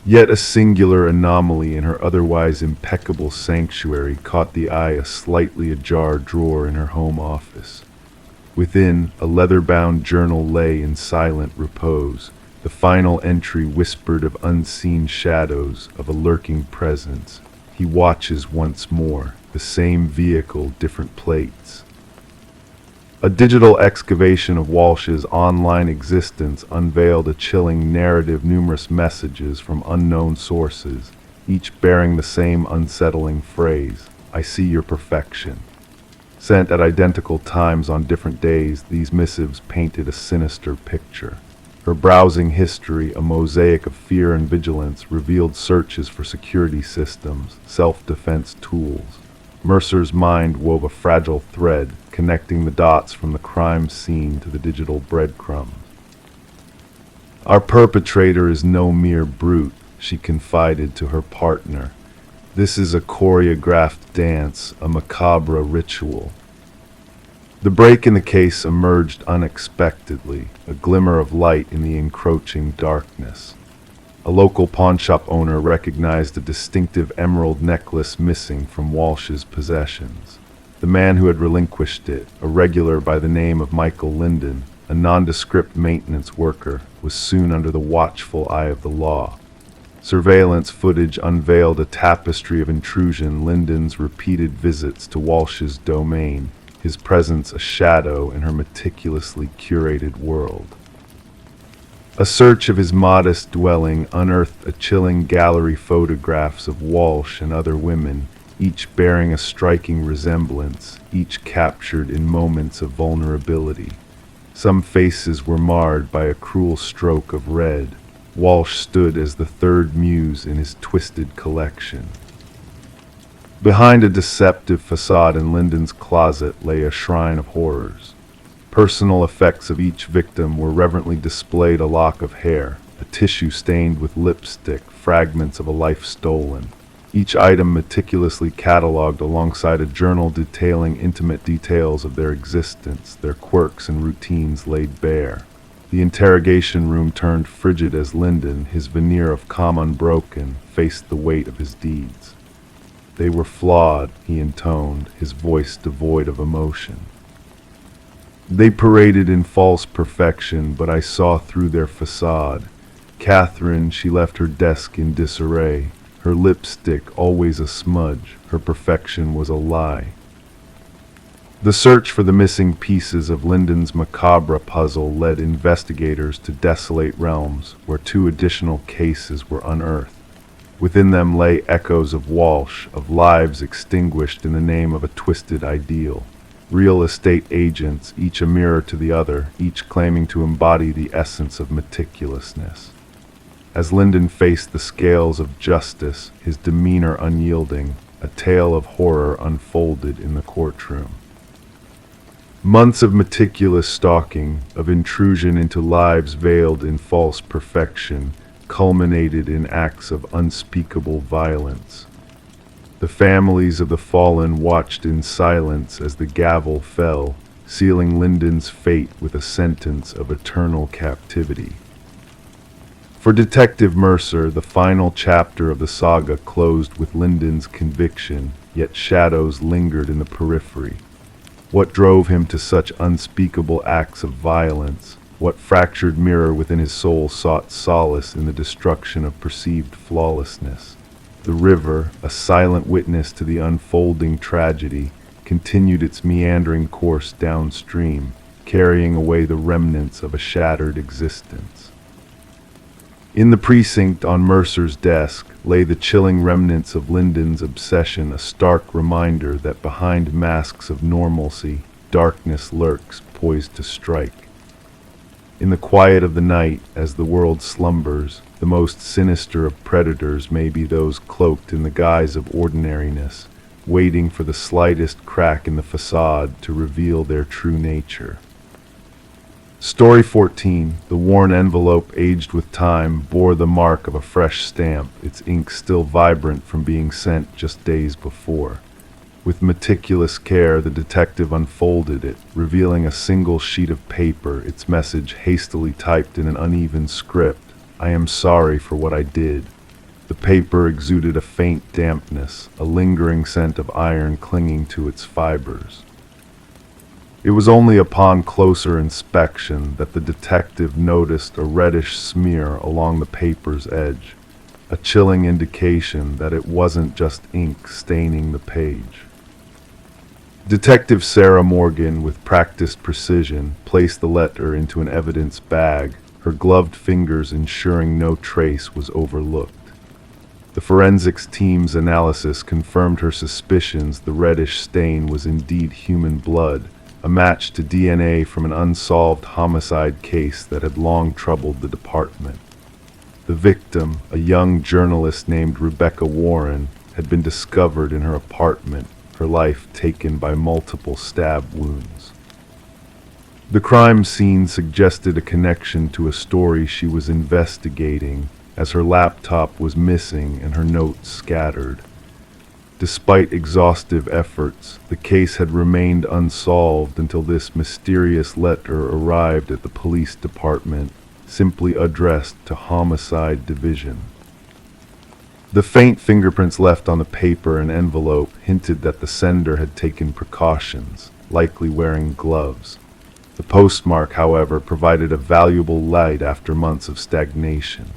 Yet a singular anomaly in her otherwise impeccable sanctuary caught the eye: a slightly ajar drawer in her home office. Within, a leather-bound journal lay in silent repose. The final entry whispered of unseen shadows, of a lurking presence. He watches once more, the same vehicle, different plates. A digital excavation of Walsh's online existence unveiled a chilling narrative, numerous messages from unknown sources, each bearing the same unsettling phrase, "I see your perfection." Sent at identical times on different days, these missives painted a sinister picture. Her browsing history, a mosaic of fear and vigilance, revealed searches for security systems, self-defense tools. Mercer's mind wove a fragile thread, connecting the dots from the crime scene to the digital breadcrumbs. "Our perpetrator is no mere brute," she confided to her partner. "This is a choreographed dance, a macabre ritual." The break in the case emerged unexpectedly, a glimmer of light in the encroaching darkness. A local pawnshop owner recognized a distinctive emerald necklace missing from Walsh's possessions. The man who had relinquished it, a regular by the name of Michael Linden, a nondescript maintenance worker, was soon under the watchful eye of the law. Surveillance footage unveiled a tapestry of intrusion, Linden's repeated visits to Walsh's domain, his presence a shadow in her meticulously curated world. A search of his modest dwelling unearthed a chilling gallery photographs of Walsh and other women, each bearing a striking resemblance, each captured in moments of vulnerability. Some faces were marred by a cruel stroke of red. Walsh stood as the third muse in his twisted collection. Behind a deceptive facade in Linden's closet lay a shrine of horrors. Personal effects of each victim were reverently displayed: a lock of hair, a tissue stained with lipstick, fragments of a life stolen. Each item meticulously catalogued alongside a journal detailing intimate details of their existence, their quirks and routines laid bare. The interrogation room turned frigid as Linden, his veneer of calm unbroken, faced the weight of his deeds. "They were flawed," he intoned, his voice devoid of emotion. "They paraded in false perfection, but I saw through their facade. Catherine, she left her desk in disarray. Her lipstick always a smudge. Her perfection was a lie." The search for the missing pieces of Linden's macabre puzzle led investigators to desolate realms where two additional cases were unearthed. Within them lay echoes of Walsh, of lives extinguished in the name of a twisted ideal. Real estate agents, each a mirror to the other, each claiming to embody the essence of meticulousness. As Linden faced the scales of justice, his demeanor unyielding, a tale of horror unfolded in the courtroom. Months of meticulous stalking, of intrusion into lives veiled in false perfection, culminated in acts of unspeakable violence. The families of the fallen watched in silence as the gavel fell, sealing Linden's fate with a sentence of eternal captivity. For Detective Mercer, the final chapter of the saga closed with Linden's conviction, yet shadows lingered in the periphery. What drove him to such unspeakable acts of violence? What fractured mirror within his soul sought solace in the destruction of perceived flawlessness? The river, a silent witness to the unfolding tragedy, continued its meandering course downstream, carrying away the remnants of a shattered existence. In the precinct on Mercer's desk lay the chilling remnants of Linden's obsession, a stark reminder that behind masks of normalcy, darkness lurks, poised to strike. In the quiet of the night, as the world slumbers, the most sinister of predators may be those cloaked in the guise of ordinariness, waiting for the slightest crack in the facade to reveal their true nature. Story 14, the worn envelope aged with time, bore the mark of a fresh stamp, its ink still vibrant from being sent just days before. With meticulous care, the detective unfolded it, revealing a single sheet of paper, its message hastily typed in an uneven script. "I am sorry for what I did." The paper exuded a faint dampness, a lingering scent of iron clinging to its fibers. It was only upon closer inspection that the detective noticed a reddish smear along the paper's edge, a chilling indication that it wasn't just ink staining the page. Detective Sarah Morgan, with practiced precision, placed the letter into an evidence bag, her gloved fingers ensuring no trace was overlooked. The forensics team's analysis confirmed her suspicions the reddish stain was indeed human blood, a match to DNA from an unsolved homicide case that had long troubled the department. The victim, a young journalist named Rebecca Warren, had been discovered in her apartment, her life taken by multiple stab wounds. The crime scene suggested a connection to a story she was investigating, as her laptop was missing and her notes scattered. Despite exhaustive efforts, the case had remained unsolved until this mysterious letter arrived at the police department, simply addressed to Homicide Division. The faint fingerprints left on the paper and envelope hinted that the sender had taken precautions, likely wearing gloves. The postmark, however, provided a valuable light after months of stagnation.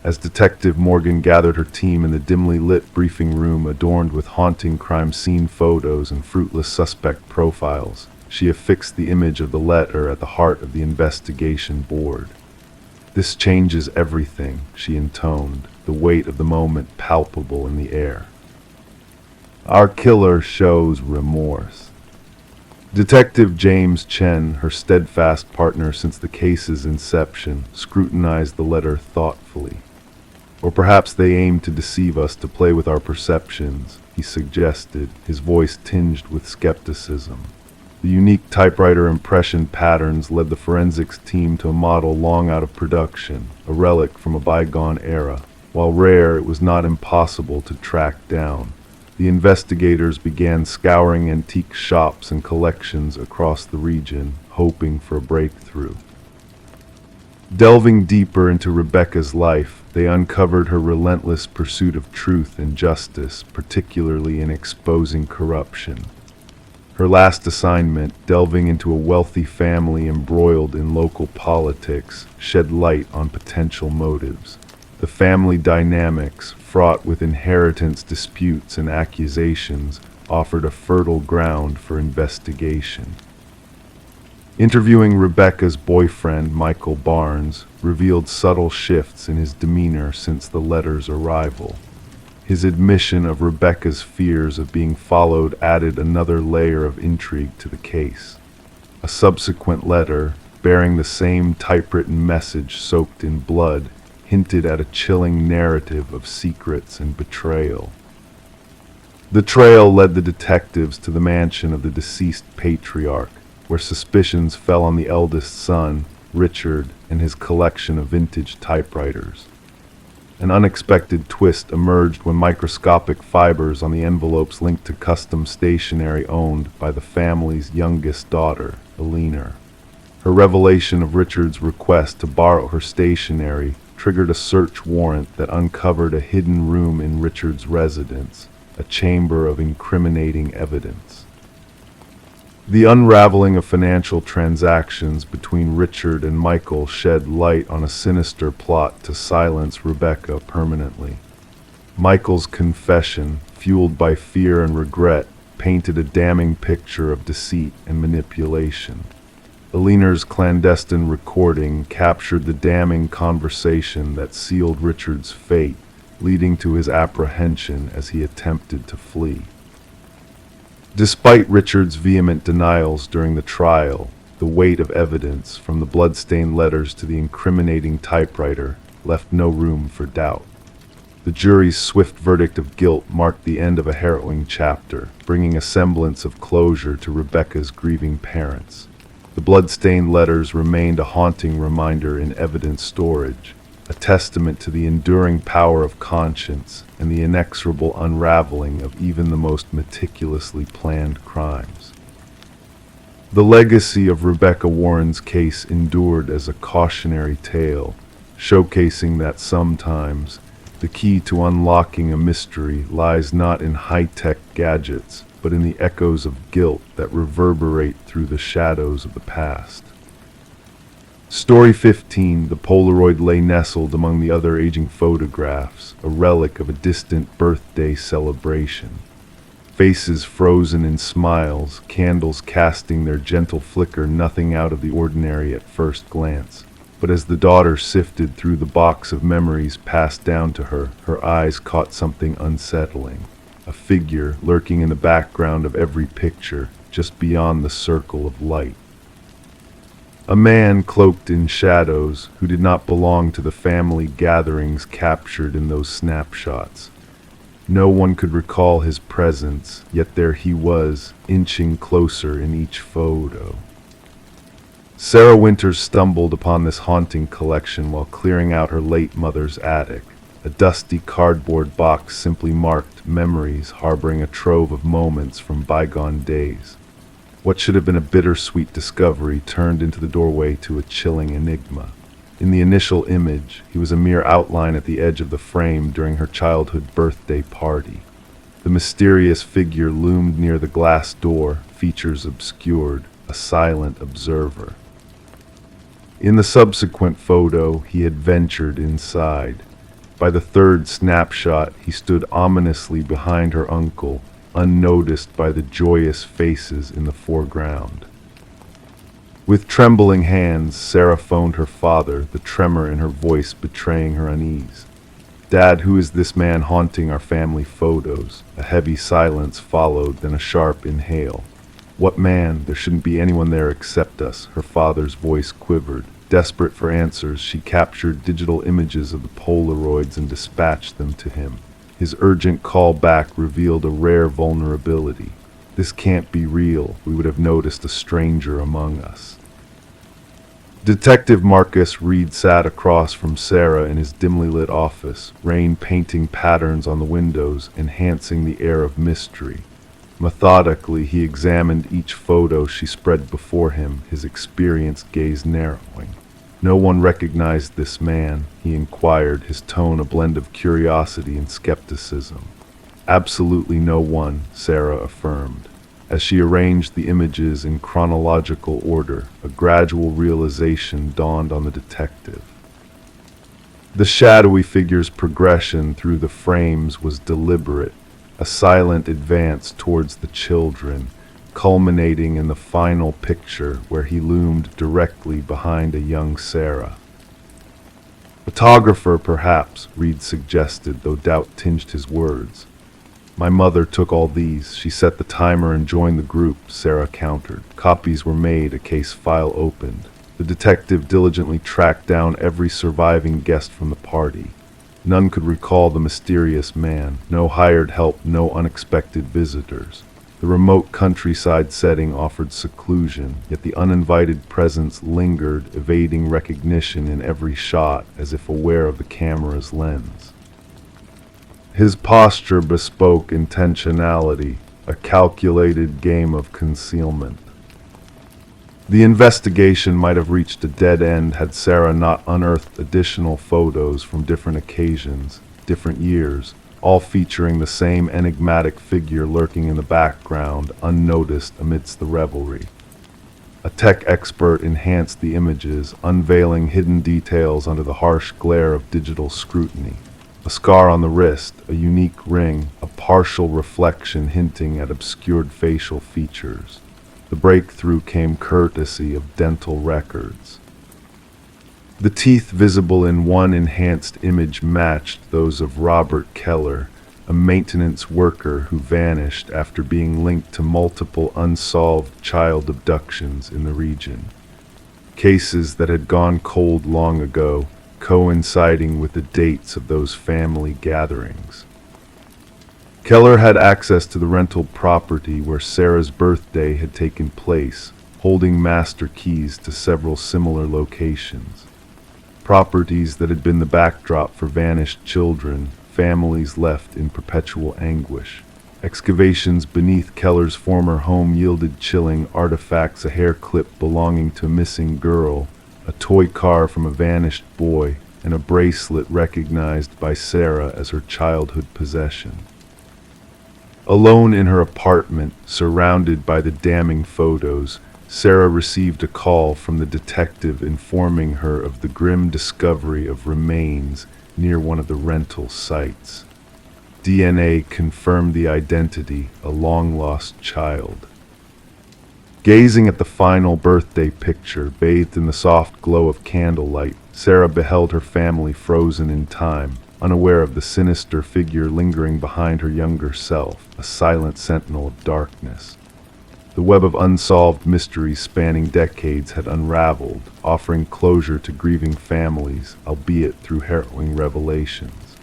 As Detective Morgan gathered her team in the dimly lit briefing room adorned with haunting crime scene photos and fruitless suspect profiles, she affixed the image of the letter at the heart of the investigation board. "This changes everything," she intoned, the weight of the moment palpable in the air. "Our killer shows remorse." Detective James Chen, her steadfast partner since the case's inception, scrutinized the letter thoughtfully. "Or perhaps they aim to deceive us to play with our perceptions," he suggested, his voice tinged with skepticism. The unique typewriter impression patterns led the forensics team to a model long out of production, a relic from a bygone era. While rare, it was not impossible to track down. The investigators began scouring antique shops and collections across the region, hoping for a breakthrough. Delving deeper into Rebecca's life, they uncovered her relentless pursuit of truth and justice, particularly in exposing corruption. Her last assignment, delving into a wealthy family embroiled in local politics, shed light on potential motives. The family dynamics, fraught with inheritance disputes and accusations, offered a fertile ground for investigation. Interviewing Rebecca's boyfriend, Michael Barnes, revealed subtle shifts in his demeanor since the letter's arrival. His admission of Rebecca's fears of being followed added another layer of intrigue to the case. A subsequent letter, bearing the same typewritten message soaked in blood, hinted at a chilling narrative of secrets and betrayal. The trail led the detectives to the mansion of the deceased patriarch, where suspicions fell on the eldest son, Richard, and his collection of vintage typewriters. An unexpected twist emerged when microscopic fibers on the envelopes linked to custom stationery owned by the family's youngest daughter, Eleanor. Her revelation of Richard's request to borrow her stationery triggered a search warrant that uncovered a hidden room in Richard's residence, a chamber of incriminating evidence. The unraveling of financial transactions between Richard and Michael shed light on a sinister plot to silence Rebecca permanently. Michael's confession, fueled by fear and regret, painted a damning picture of deceit and manipulation. Eleanor's clandestine recording captured the damning conversation that sealed Richard's fate, leading to his apprehension as he attempted to flee. Despite Richard's vehement denials during the trial, the weight of evidence, from the bloodstained letters to the incriminating typewriter, left no room for doubt. The jury's swift verdict of guilt marked the end of a harrowing chapter, bringing a semblance of closure to Rebecca's grieving parents. The blood-stained letters remained a haunting reminder in evidence storage, a testament to the enduring power of conscience and the inexorable unraveling of even the most meticulously planned crimes. The legacy of Rebecca Warren's case endured as a cautionary tale, showcasing that sometimes the key to unlocking a mystery lies not in high-tech gadgets, but in the echoes of guilt that reverberate through the shadows of the past. Story 15, the Polaroid lay nestled among the other aging photographs, a relic of a distant birthday celebration. faces frozen in smiles, candles casting their gentle flicker, nothing out of the ordinary at first glance. But as the daughter sifted through the box of memories passed down to her, her eyes caught something unsettling. A figure lurking in the background of every picture, just beyond the circle of light. A man cloaked in shadows who did not belong to the family gatherings captured in those snapshots. No one could recall his presence, yet there he was, inching closer in each photo. Sarah Winters stumbled upon this haunting collection while clearing out her late mother's attic. A dusty cardboard box simply marked memories harboring a trove of moments from bygone days. What should have been a bittersweet discovery turned into the doorway to a chilling enigma. In the initial image, he was a mere outline at the edge of the frame during her childhood birthday party. The mysterious figure loomed near the glass door, features obscured, a silent observer. In the subsequent photo, he had ventured inside. By the third snapshot, he stood ominously behind her uncle, unnoticed by the joyous faces in the foreground. With trembling hands, Sarah phoned her father, the tremor in her voice betraying her unease. "Dad, who is this man haunting our family photos?" A heavy silence followed, then a sharp inhale. "What man? There shouldn't be anyone there except us." Her father's voice quivered. Desperate for answers, she captured digital images of the Polaroids and dispatched them to him. His urgent call back revealed a rare vulnerability. "This can't be real. We would have noticed a stranger among us." Detective Marcus Reed sat across from Sarah in his dimly lit office, rain painting patterns on the windows, enhancing the air of mystery. Methodically, he examined each photo she spread before him, his experienced gaze narrowing. "No one recognized this man?" he inquired, his tone a blend of curiosity and skepticism. "Absolutely no one," Sarah affirmed. As she arranged the images in chronological order, a gradual realization dawned on the detective. The shadowy figure's progression through the frames was deliberate, a silent advance towards the children, culminating in the final picture where he loomed directly behind a young Sarah. "Photographer, perhaps," Reed suggested, though doubt tinged his words. "My mother took all these. She set the timer and joined the group," Sarah countered. "Copies were made, a case file opened." The detective diligently tracked down every surviving guest from the party. None could recall the mysterious man. No hired help, no unexpected visitors. The remote countryside setting offered seclusion, yet the uninvited presence lingered, evading recognition in every shot, as if aware of the camera's lens. His posture bespoke intentionality, a calculated game of concealment. The investigation might have reached a dead end had Sarah not unearthed additional photos from different occasions, different years, all featuring the same enigmatic figure lurking in the background, unnoticed amidst the revelry. A tech expert enhanced the images, unveiling hidden details under the harsh glare of digital scrutiny. A scar on the wrist, a unique ring, a partial reflection hinting at obscured facial features. The breakthrough came courtesy of dental records. The teeth visible in one enhanced image matched those of Robert Keller, a maintenance worker who vanished after being linked to multiple unsolved child abductions in the region. Cases that had gone cold long ago, coinciding with the dates of those family gatherings. Keller had access to the rental property where Sarah's birthday had taken place, holding master keys to several similar locations. Properties that had been the backdrop for vanished children, families left in perpetual anguish. Excavations beneath Keller's former home yielded chilling artifacts: a hair clip belonging to a missing girl, a toy car from a vanished boy, and a bracelet recognized by Sarah as her childhood possession. Alone in her apartment, surrounded by the damning photos, Sarah received a call from the detective informing her of the grim discovery of remains near one of the rental sites. DNA confirmed the identity, a long-lost child. Gazing at the final birthday picture, bathed in the soft glow of candlelight, Sarah beheld her family frozen in time, unaware of the sinister figure lingering behind her younger self, a silent sentinel of darkness. The web of unsolved mysteries spanning decades had unraveled, offering closure to grieving families, albeit through harrowing revelations.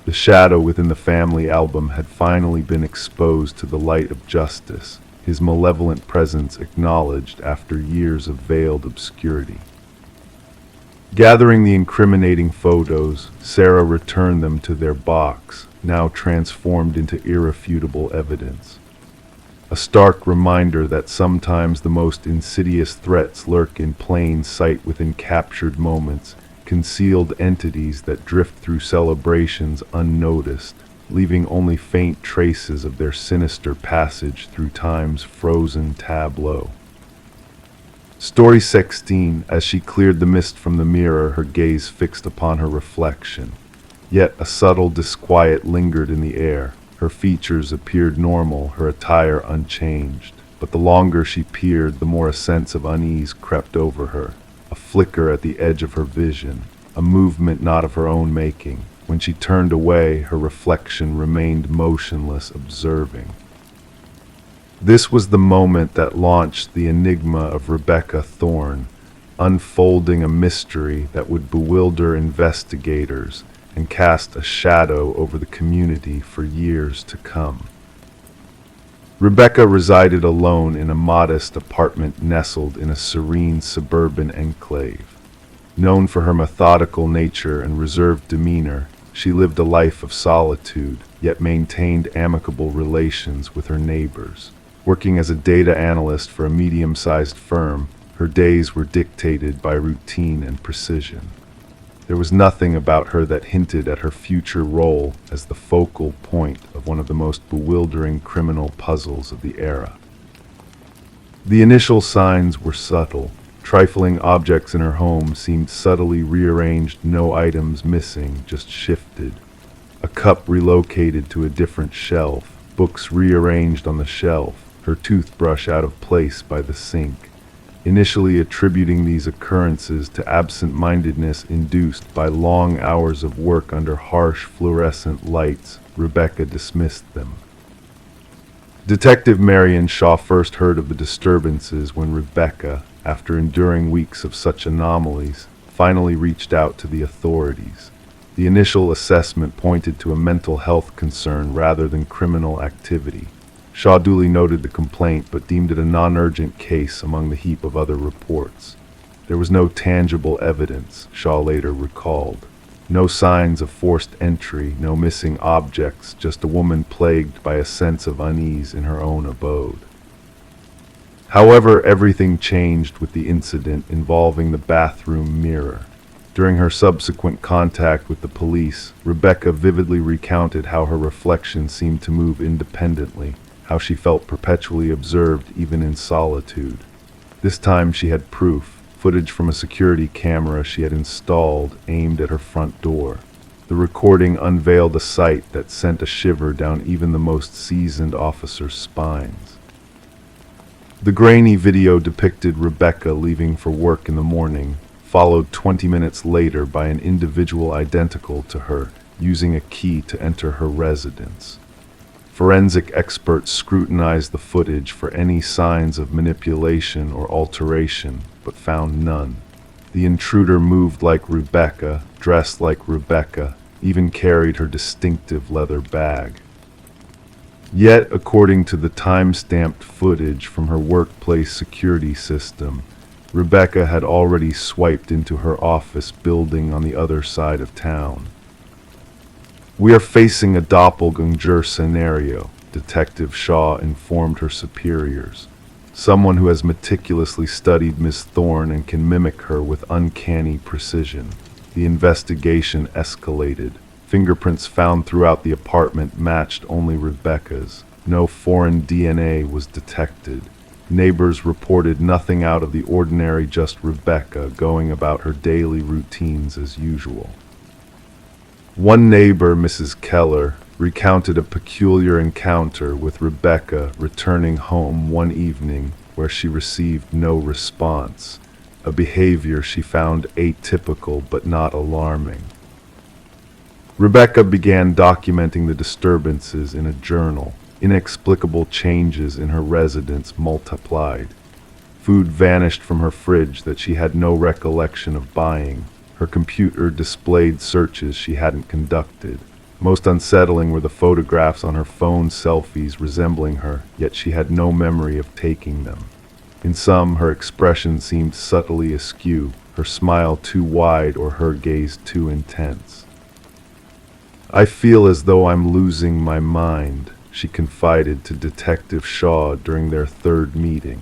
The shadow within the family album had finally been exposed to the light of justice, his malevolent presence acknowledged after years of veiled obscurity. Gathering the incriminating photos, Sarah returned them to their box, now transformed into irrefutable evidence. A stark reminder that sometimes the most insidious threats lurk in plain sight within captured moments, concealed entities that drift through celebrations unnoticed, leaving only faint traces of their sinister passage through time's frozen tableau. Story 16, as she cleared the mist from the mirror, her gaze fixed upon her reflection. Yet a subtle disquiet lingered in the air. Her features appeared normal, her attire unchanged. But the longer she peered, the more a sense of unease crept over her. A flicker at the edge of her vision, a movement not of her own making. When she turned away, her reflection remained motionless, observing. This was the moment that launched the enigma of Rebecca Thorne, unfolding a mystery that would bewilder investigators and cast a shadow over the community for years to come. Rebecca resided alone in a modest apartment nestled in a serene suburban enclave. Known for her methodical nature and reserved demeanor, she lived a life of solitude, yet maintained amicable relations with her neighbors. Working as a data analyst for a medium-sized firm, her days were dictated by routine and precision. There was nothing about her that hinted at her future role as the focal point of one of the most bewildering criminal puzzles of the era. The initial signs were subtle. Trifling objects in her home seemed subtly rearranged, no items missing, just shifted. A cup relocated to a different shelf, books rearranged on the shelf, her toothbrush out of place by the sink. Initially attributing these occurrences to absent-mindedness induced by long hours of work under harsh fluorescent lights, Rebecca dismissed them. Detective Marion Shaw first heard of the disturbances when Rebecca, after enduring weeks of such anomalies, finally reached out to the authorities. The initial assessment pointed to a mental health concern rather than criminal activity. Shaw duly noted the complaint but deemed it a non-urgent case among the heap of other reports. There was no tangible evidence, Shaw later recalled. No signs of forced entry, no missing objects, just a woman plagued by a sense of unease in her own abode. However, everything changed with the incident involving the bathroom mirror. During her subsequent contact with the police, Rebecca vividly recounted how her reflection seemed to move independently, how she felt perpetually observed even in solitude. This time she had proof, footage from a security camera she had installed aimed at her front door. The recording unveiled a sight that sent a shiver down even the most seasoned officers' spines. The grainy video depicted Rebecca leaving for work in the morning, followed 20 minutes later by an individual identical to her, using a key to enter her residence. Forensic experts scrutinized the footage for any signs of manipulation or alteration, but found none. The intruder moved like Rebecca, dressed like Rebecca, even carried her distinctive leather bag. Yet, according to the time-stamped footage from her workplace security system, Rebecca had already swiped into her office building on the other side of town. "We are facing a doppelganger scenario," Detective Shaw informed her superiors. "Someone who has meticulously studied Miss Thorne and can mimic her with uncanny precision." The investigation escalated. Fingerprints found throughout the apartment matched only Rebecca's. No foreign DNA was detected. Neighbors reported nothing out of the ordinary, just Rebecca going about her daily routines as usual. One neighbor, Mrs. Keller, recounted a peculiar encounter with Rebecca returning home one evening where she received no response, a behavior she found atypical but not alarming. Rebecca began documenting the disturbances in a journal. Inexplicable changes in her residence multiplied. Food vanished from her fridge that she had no recollection of buying. Her computer displayed searches she hadn't conducted. Most unsettling were the photographs on her phone selfies resembling her, yet she had no memory of taking them. In some, her expression seemed subtly askew, her smile too wide or her gaze too intense. "I feel as though I'm losing my mind," she confided to Detective Shaw during their third meeting.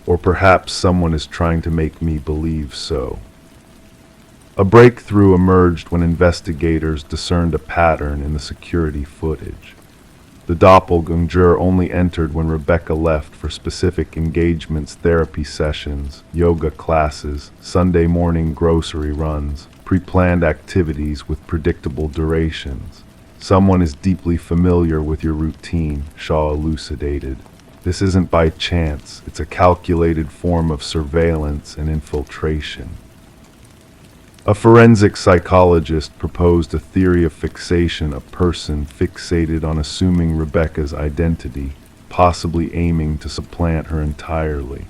"Or perhaps someone is trying to make me believe so." A breakthrough emerged when investigators discerned a pattern in the security footage. The doppelganger only entered when Rebecca left for specific engagements, therapy sessions, yoga classes, Sunday morning grocery runs, pre-planned activities with predictable durations. "Someone is deeply familiar with your routine," Shaw elucidated. "This isn't by chance, it's a calculated form of surveillance and infiltration." A forensic psychologist proposed a theory of fixation, a person fixated on assuming Rebecca's identity, possibly aiming to supplant her entirely.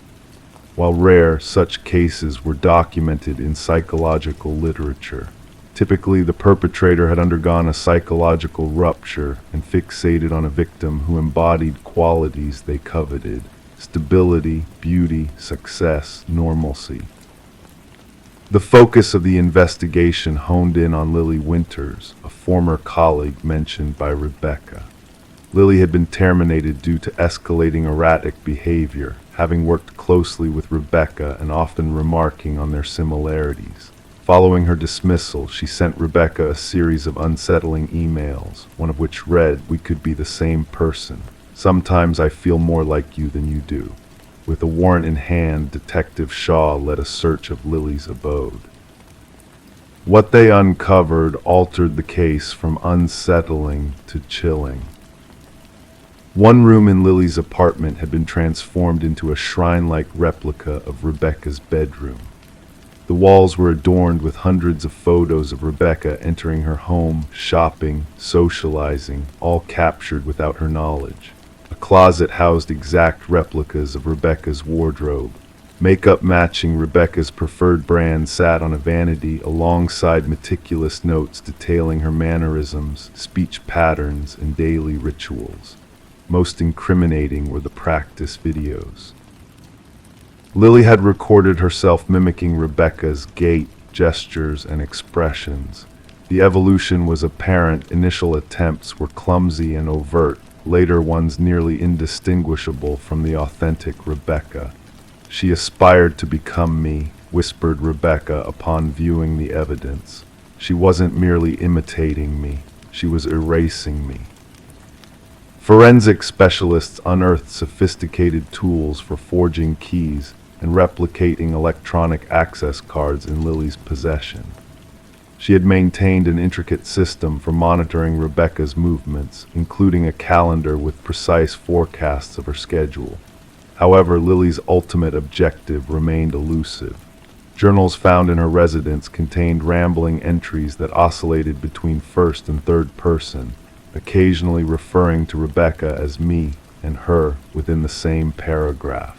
While rare, such cases were documented in psychological literature. Typically, the perpetrator had undergone a psychological rupture and fixated on a victim who embodied qualities they coveted: stability, beauty, success, normalcy. The focus of the investigation honed in on Lily Winters, a former colleague mentioned by Rebecca. Lily had been terminated due to escalating erratic behavior, having worked closely with Rebecca and often remarking on their similarities. Following her dismissal, she sent Rebecca a series of unsettling emails, one of which read, "We could be the same person. Sometimes I feel more like you than you do." With a warrant in hand, Detective Shaw led a search of Lily's abode. What they uncovered altered the case from unsettling to chilling. One room in Lily's apartment had been transformed into a shrine-like replica of Rebecca's bedroom. The walls were adorned with hundreds of photos of Rebecca entering her home, shopping, socializing, all captured without her knowledge. A closet housed exact replicas of Rebecca's wardrobe. Makeup matching Rebecca's preferred brand sat on a vanity alongside meticulous notes detailing her mannerisms, speech patterns, and daily rituals. Most incriminating were the practice videos. Lily had recorded herself mimicking Rebecca's gait, gestures, and expressions. The evolution was apparent. Initial attempts were clumsy and overt, later ones nearly indistinguishable from the authentic Rebecca. "She aspired to become me," whispered Rebecca upon viewing the evidence. "She wasn't merely imitating me, she was erasing me." Forensic specialists unearthed sophisticated tools for forging keys and replicating electronic access cards in Lily's possession. She had maintained an intricate system for monitoring Rebecca's movements, including a calendar with precise forecasts of her schedule. However, Lily's ultimate objective remained elusive. Journals found in her residence contained rambling entries that oscillated between first and third person, occasionally referring to Rebecca as me and her within the same paragraph.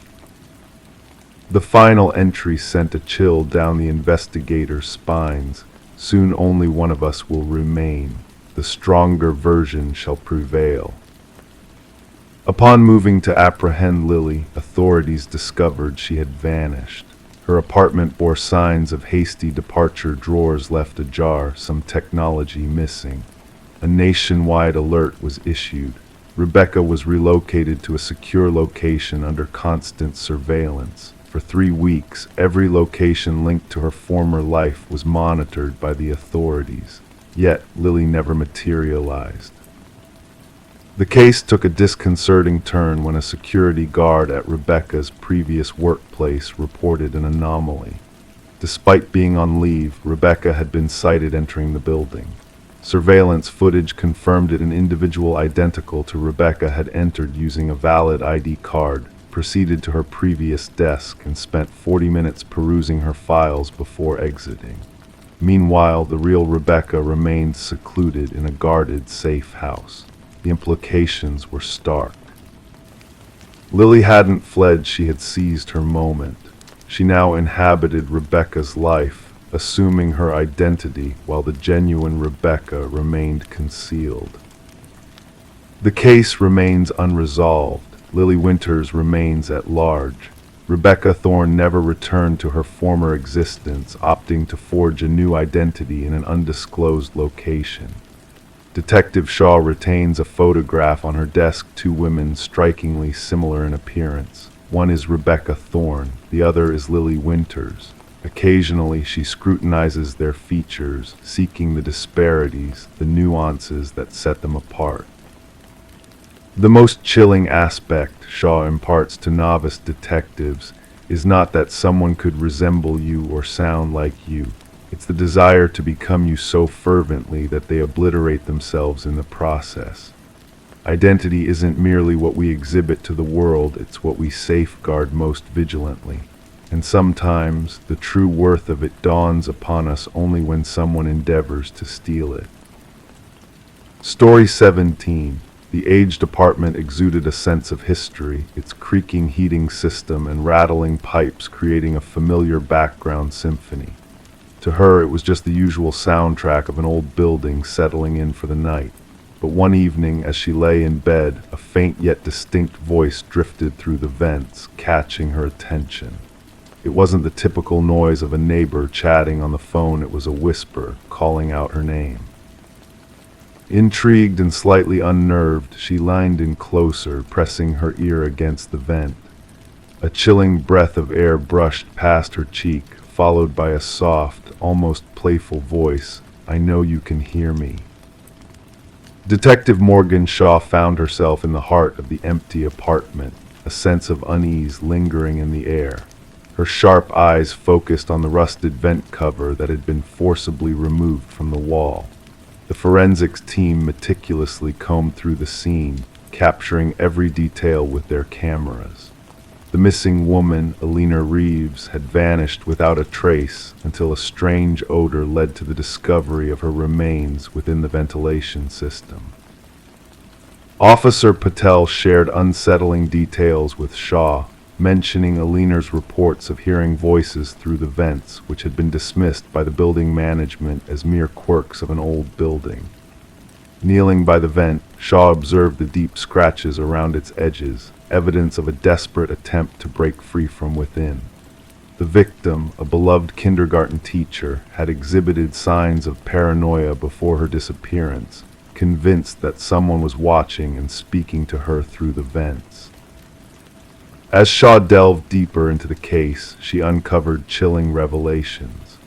The final entry sent a chill down the investigators' spines. "Soon only one of us will remain. The stronger version shall prevail." Upon moving to apprehend Lily, authorities discovered she had vanished. Her apartment bore signs of hasty departure, drawers left ajar, some technology missing. A nationwide alert was issued. Rebecca was relocated to a secure location under constant surveillance. For 3 weeks, every location linked to her former life was monitored by the authorities. Yet, Lily never materialized. The case took a disconcerting turn when a security guard at Rebecca's previous workplace reported an anomaly. Despite being on leave, Rebecca had been sighted entering the building. Surveillance footage confirmed it an individual identical to Rebecca had entered using a valid ID card, proceeded to her previous desk, and spent 40 minutes perusing her files before exiting. Meanwhile, the real Rebecca remained secluded in a guarded, safe house. The implications were stark. Lily hadn't fled, she had seized her moment. She now inhabited Rebecca's life, assuming her identity while the genuine Rebecca remained concealed. The case remains unresolved. Lily Winters remains at large. Rebecca Thorne never returned to her former existence, opting to forge a new identity in an undisclosed location. Detective Shaw retains a photograph on her desk, two women strikingly similar in appearance. One is Rebecca Thorne, the other is Lily Winters. Occasionally, she scrutinizes their features, seeking the disparities, the nuances that set them apart. The most chilling aspect, Shaw imparts to novice detectives, is not that someone could resemble you or sound like you. It's the desire to become you so fervently that they obliterate themselves in the process. Identity isn't merely what we exhibit to the world, it's what we safeguard most vigilantly. And sometimes the true worth of it dawns upon us only when someone endeavors to steal it. Story 17. The aged apartment exuded a sense of history, its creaking heating system and rattling pipes creating a familiar background symphony. To her, it was just the usual soundtrack of an old building settling in for the night. But one evening, as she lay in bed, a faint yet distinct voice drifted through the vents, catching her attention. It wasn't the typical noise of a neighbor chatting on the phone, it was a whisper, calling out her name. Intrigued and slightly unnerved, she leaned in closer, pressing her ear against the vent. A chilling breath of air brushed past her cheek, followed by a soft, almost playful voice, "I know you can hear me." Detective Morgan Shaw found herself in the heart of the empty apartment, a sense of unease lingering in the air. Her sharp eyes focused on the rusted vent cover that had been forcibly removed from the wall. The forensics team meticulously combed through the scene, capturing every detail with their cameras. The missing woman, Alina Reeves, had vanished without a trace until a strange odor led to the discovery of her remains within the ventilation system. Officer Patel shared unsettling details with Shaw, mentioning Alina's reports of hearing voices through the vents, which had been dismissed by the building management as mere quirks of an old building. Kneeling by the vent, Shaw observed the deep scratches around its edges, evidence of a desperate attempt to break free from within. The victim, a beloved kindergarten teacher, had exhibited signs of paranoia before her disappearance, convinced that someone was watching and speaking to her through the vents. As Shaw delved deeper into the case, she uncovered chilling revelations.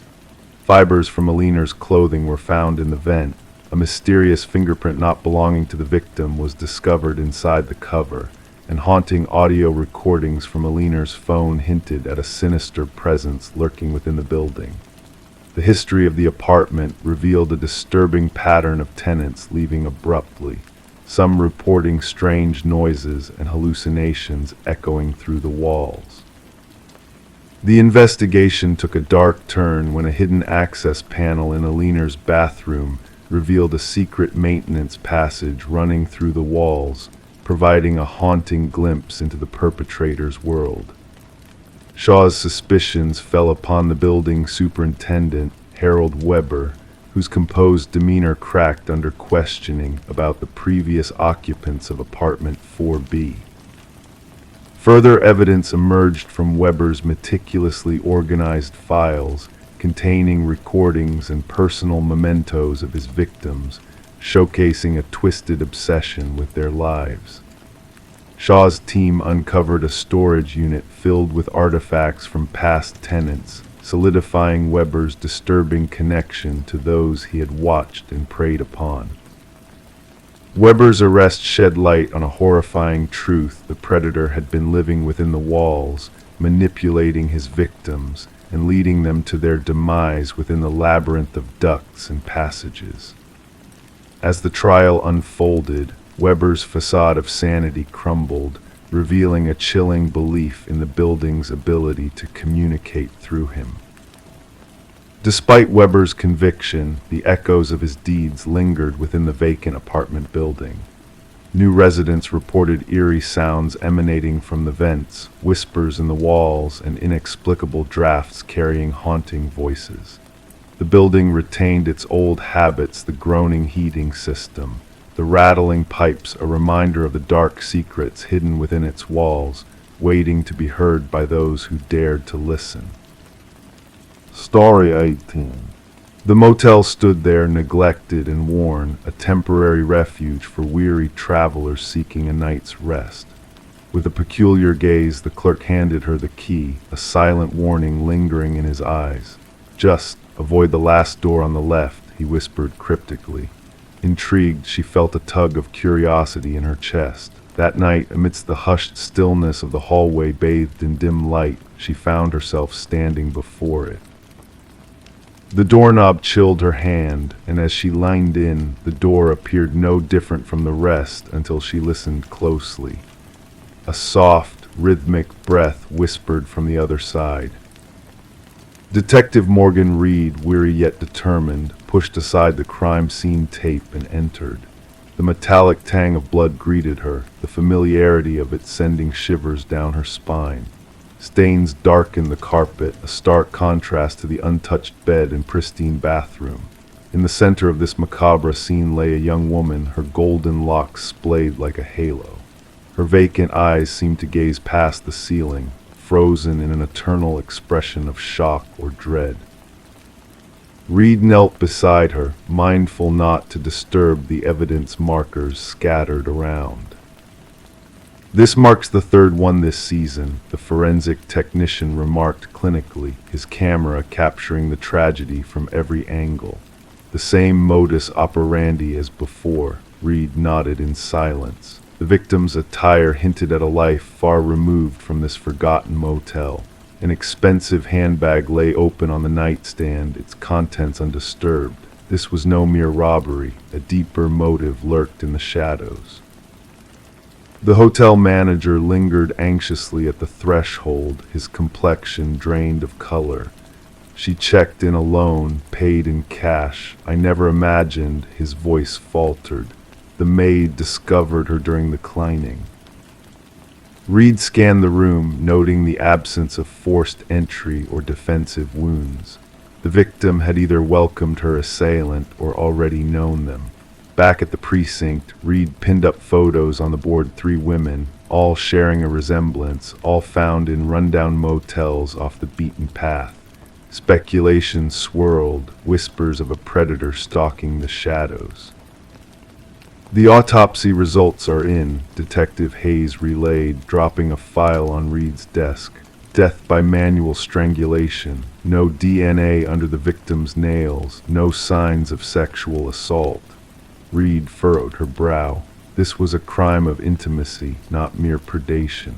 Fibers from Alina's clothing were found in the vent. A mysterious fingerprint not belonging to the victim was discovered inside the cover, and haunting audio recordings from Alina's phone hinted at a sinister presence lurking within the building. The history of the apartment revealed a disturbing pattern of tenants leaving abruptly, some reporting strange noises and hallucinations echoing through the walls. The investigation took a dark turn when a hidden access panel in Alina's bathroom revealed a secret maintenance passage running through the walls, providing a haunting glimpse into the perpetrator's world. Shaw's suspicions fell upon the building superintendent, Harold Weber, whose composed demeanor cracked under questioning about the previous occupants of apartment 4B. Further evidence emerged from Weber's meticulously organized files, containing recordings and personal mementos of his victims, showcasing a twisted obsession with their lives. Shaw's team uncovered a storage unit filled with artifacts from past tenants, solidifying Weber's disturbing connection to those he had watched and preyed upon. Weber's arrest shed light on a horrifying truth: the predator had been living within the walls, manipulating his victims and leading them to their demise within the labyrinth of ducts and passages. As the trial unfolded, Weber's facade of sanity crumbled, revealing a chilling belief in the building's ability to communicate through him. Despite Weber's conviction, the echoes of his deeds lingered within the vacant apartment building. New residents reported eerie sounds emanating from the vents, whispers in the walls, and inexplicable drafts carrying haunting voices. The building retained its old habits, the groaning heating system, the rattling pipes, a reminder of the dark secrets hidden within its walls, waiting to be heard by those who dared to listen. Story 18. The motel stood there, neglected and worn, a temporary refuge for weary travelers seeking a night's rest. With a peculiar gaze, the clerk handed her the key, a silent warning lingering in his eyes. "Just avoid the last door on the left," he whispered cryptically. Intrigued, she felt a tug of curiosity in her chest. That night, amidst the hushed stillness of the hallway bathed in dim light, she found herself standing before it. The doorknob chilled her hand, and as she leaned in, the door appeared no different from the rest until she listened closely. A soft, rhythmic breath whispered from the other side. Detective Morgan Reed, weary yet determined, pushed aside the crime scene tape and entered. The metallic tang of blood greeted her, the familiarity of it sending shivers down her spine. Stains darkened the carpet, a stark contrast to the untouched bed and pristine bathroom. In the center of this macabre scene lay a young woman, her golden locks splayed like a halo. Her vacant eyes seemed to gaze past the ceiling, frozen in an eternal expression of shock or dread. Reed knelt beside her, mindful not to disturb the evidence markers scattered around. "This marks the third one this season," the forensic technician remarked clinically, his camera capturing the tragedy from every angle. "The same modus operandi as before," Reed nodded in silence. The victim's attire hinted at a life far removed from this forgotten motel. An expensive handbag lay open on the nightstand, its contents undisturbed. This was no mere robbery. A deeper motive lurked in the shadows. The hotel manager lingered anxiously at the threshold, his complexion drained of color. "She checked in alone, paid in cash. I never imagined," his voice faltered. "The maid discovered her during the cleaning." Reed scanned the room, noting the absence of forced entry or defensive wounds. The victim had either welcomed her assailant or already known them. Back at the precinct, Reed pinned up photos on the board, 3 women, all sharing a resemblance, all found in rundown motels off the beaten path. Speculation swirled, whispers of a predator stalking the shadows. "The autopsy results are in," Detective Hayes relayed, dropping a file on Reed's desk. "Death by manual strangulation. No DNA under the victim's nails. No signs of sexual assault." Reed furrowed her brow. This was a crime of intimacy, not mere predation.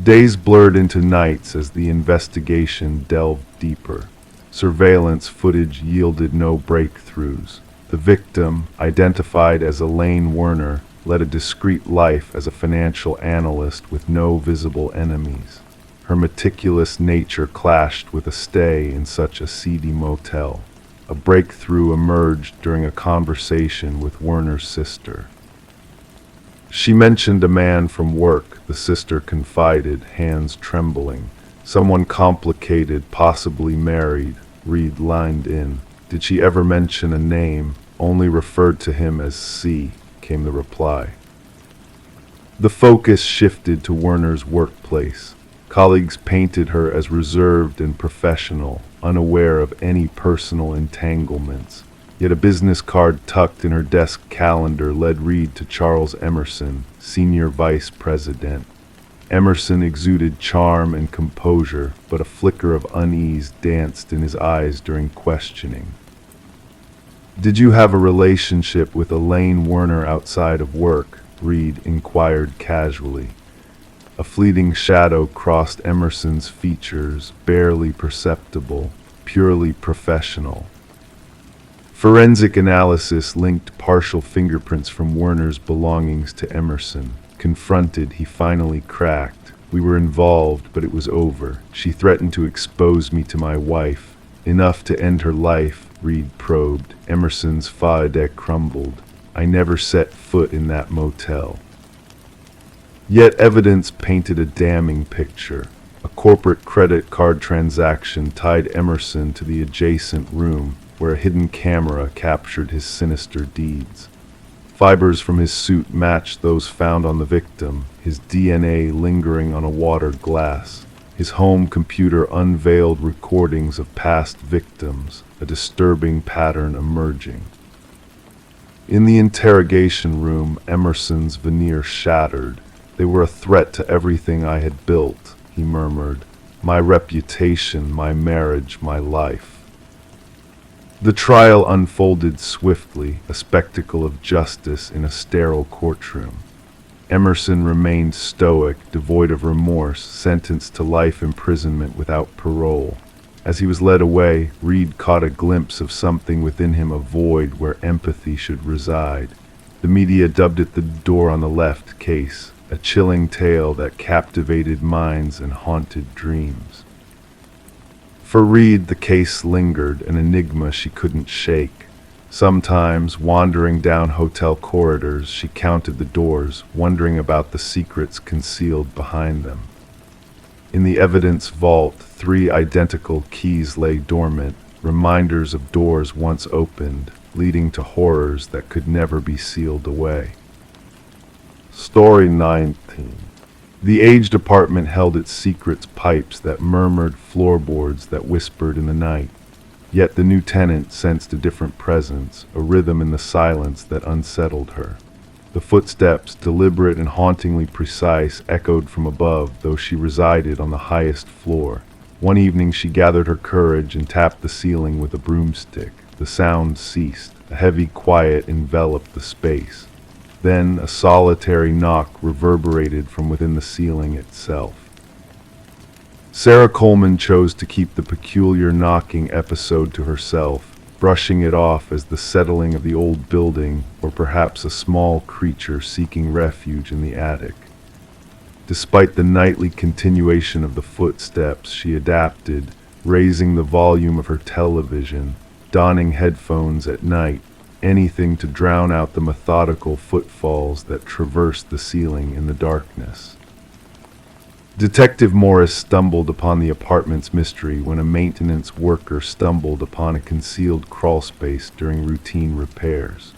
Days blurred into nights as the investigation delved deeper. Surveillance footage yielded no breakthroughs. The victim, identified as Elaine Werner, led a discreet life as a financial analyst with no visible enemies. Her meticulous nature clashed with a stay in such a seedy motel. A breakthrough emerged during a conversation with Werner's sister. "She mentioned a man from work," the sister confided, hands trembling. "Someone complicated, possibly married," Reed lined in. "Did she ever mention a name?" "Only referred to him as C," came the reply. The focus shifted to Werner's workplace. Colleagues painted her as reserved and professional, unaware of any personal entanglements. Yet a business card tucked in her desk calendar led Reed to Charles Emerson, Senior Vice President. Emerson exuded charm and composure, but a flicker of unease danced in his eyes during questioning. "Did you have a relationship with Elaine Werner outside of work?" Reed inquired casually. A fleeting shadow crossed Emerson's features, barely perceptible, purely professional. Forensic analysis linked partial fingerprints from Werner's belongings to Emerson. Confronted, he finally cracked. We were involved, but it was over. She threatened to expose me to my wife. Enough to end her life, Reed probed. Emerson's fa-deck crumbled. I never set foot in that motel. Yet evidence painted a damning picture. A corporate credit card transaction tied Emerson to the adjacent room, where a hidden camera captured his sinister deeds. Fibers from his suit matched those found on the victim, his DNA lingering on a watered glass. His home computer unveiled recordings of past victims, a disturbing pattern emerging. In the interrogation room, Emerson's veneer shattered. They were a threat to everything I had built, he murmured. My reputation, my marriage, my life. The trial unfolded swiftly, a spectacle of justice in a sterile courtroom. Emerson remained stoic, devoid of remorse, sentenced to life imprisonment without parole. As he was led away, Reed caught a glimpse of something within him, a void where empathy should reside. The media dubbed it the door on the left case, a chilling tale that captivated minds and haunted dreams. For Reed, the case lingered, an enigma she couldn't shake. Sometimes, wandering down hotel corridors, she counted the doors, wondering about the secrets concealed behind them. In the evidence vault, 3 identical keys lay dormant, reminders of doors once opened, leading to horrors that could never be sealed away. Story 19. The aged apartment held its secrets, pipes that murmured, floorboards that whispered in the night. Yet the new tenant sensed a different presence, a rhythm in the silence that unsettled her. The footsteps, deliberate and hauntingly precise, echoed from above, though she resided on the highest floor. One evening she gathered her courage and tapped the ceiling with a broomstick. The sound ceased. A heavy quiet enveloped the space. Then a solitary knock reverberated from within the ceiling itself. Sarah Coleman chose to keep the peculiar knocking episode to herself, brushing it off as the settling of the old building, or perhaps a small creature seeking refuge in the attic. Despite the nightly continuation of the footsteps, she adapted, raising the volume of her television, donning headphones at night, anything to drown out the methodical footfalls that traversed the ceiling in the darkness. Detective Morris stumbled upon the apartment's mystery when a maintenance worker stumbled upon a concealed crawlspace during routine repairs.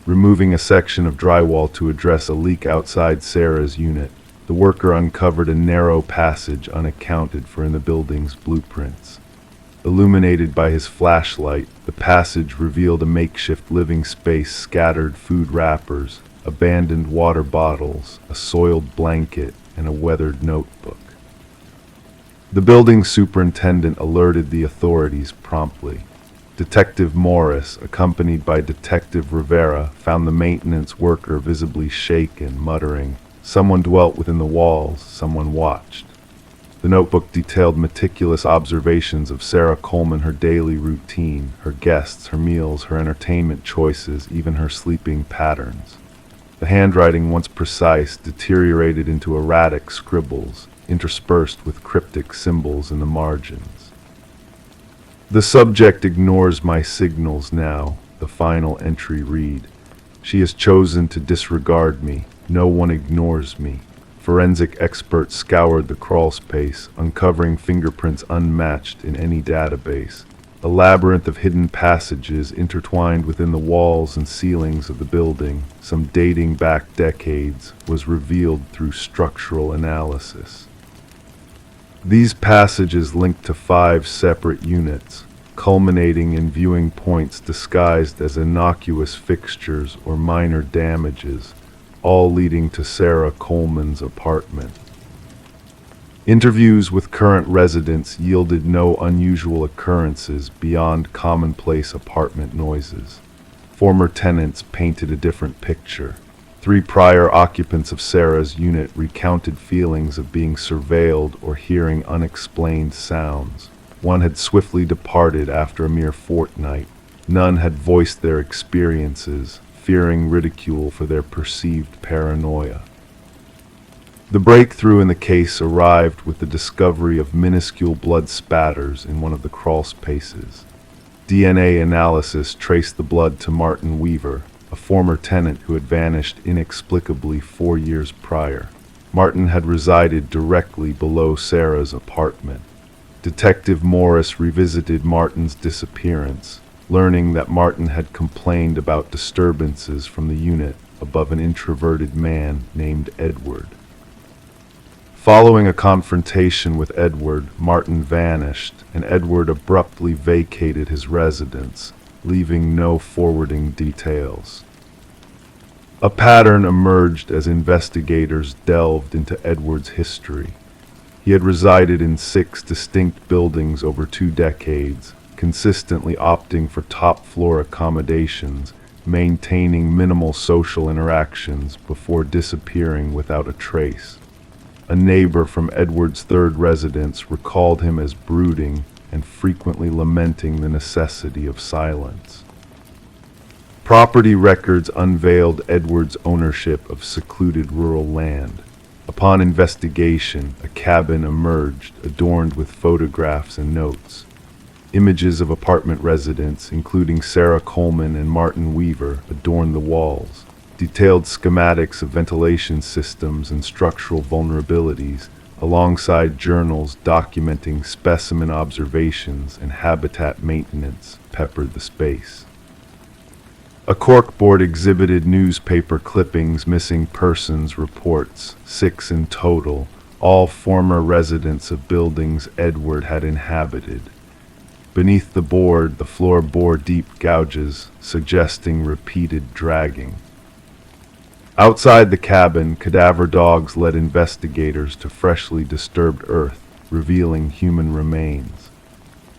Removing a section of drywall to address a leak outside Sarah's unit, the worker uncovered a narrow passage unaccounted for in the building's blueprints. Illuminated by his flashlight, the passage revealed a makeshift living space, scattered food wrappers, abandoned water bottles, a soiled blanket, and a weathered notebook. The building superintendent alerted the authorities promptly. Detective Morris, accompanied by Detective Rivera, found the maintenance worker visibly shaken, muttering, "Someone dwelt within the walls, someone watched." The notebook detailed meticulous observations of Sarah Coleman, her daily routine, her guests, her meals, her entertainment choices, even her sleeping patterns. The handwriting, once precise, deteriorated into erratic scribbles, interspersed with cryptic symbols in the margins. "The subject ignores my signals now," the final entry read. "She has chosen to disregard me. No one ignores me." Forensic experts scoured the crawlspace, uncovering fingerprints unmatched in any database. A labyrinth of hidden passages intertwined within the walls and ceilings of the building, some dating back decades, was revealed through structural analysis. These passages linked to 5 separate units, culminating in viewing points disguised as innocuous fixtures or minor damages, all leading to Sarah Coleman's apartment. Interviews with current residents yielded no unusual occurrences beyond commonplace apartment noises. Former tenants painted a different picture. 3 prior occupants of Sarah's unit recounted feelings of being surveilled or hearing unexplained sounds. One had swiftly departed after a mere fortnight. None had voiced their experiences, fearing ridicule for their perceived paranoia. The breakthrough in the case arrived with the discovery of minuscule blood spatters in one of the crawl spaces. DNA analysis traced the blood to Martin Weaver, a former tenant who had vanished inexplicably 4 years prior. Martin had resided directly below Sarah's apartment. Detective Morris revisited Martin's disappearance, learning that Martin had complained about disturbances from the unit above an introverted man named Edward. Following a confrontation with Edward, Martin vanished, and Edward abruptly vacated his residence, leaving no forwarding details. A pattern emerged as investigators delved into Edward's history. He had resided in 6 distinct buildings over 2 decades, consistently opting for top-floor accommodations, maintaining minimal social interactions before disappearing without a trace. A neighbor from Edward's 3rd residence recalled him as brooding and frequently lamenting the necessity of silence. Property records unveiled Edward's ownership of secluded rural land. Upon investigation, a cabin emerged, adorned with photographs and notes. Images of apartment residents, including Sarah Coleman and Martin Weaver, adorned the walls. Detailed schematics of ventilation systems and structural vulnerabilities, alongside journals documenting specimen observations and habitat maintenance, peppered the space. A corkboard exhibited newspaper clippings, missing persons reports, 6 in total, all former residents of buildings Edward had inhabited. Beneath the board, the floor bore deep gouges, suggesting repeated dragging. Outside the cabin, cadaver dogs led investigators to freshly disturbed earth, revealing human remains.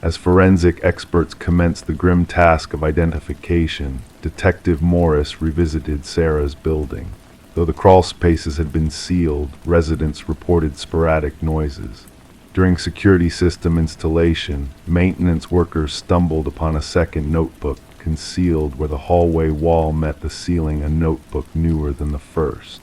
As forensic experts commenced the grim task of identification, Detective Morris revisited Sarah's building. Though the crawl spaces had been sealed, residents reported sporadic noises. During security system installation, maintenance workers stumbled upon a second notebook concealed where the hallway wall met the ceiling, a notebook newer than the first.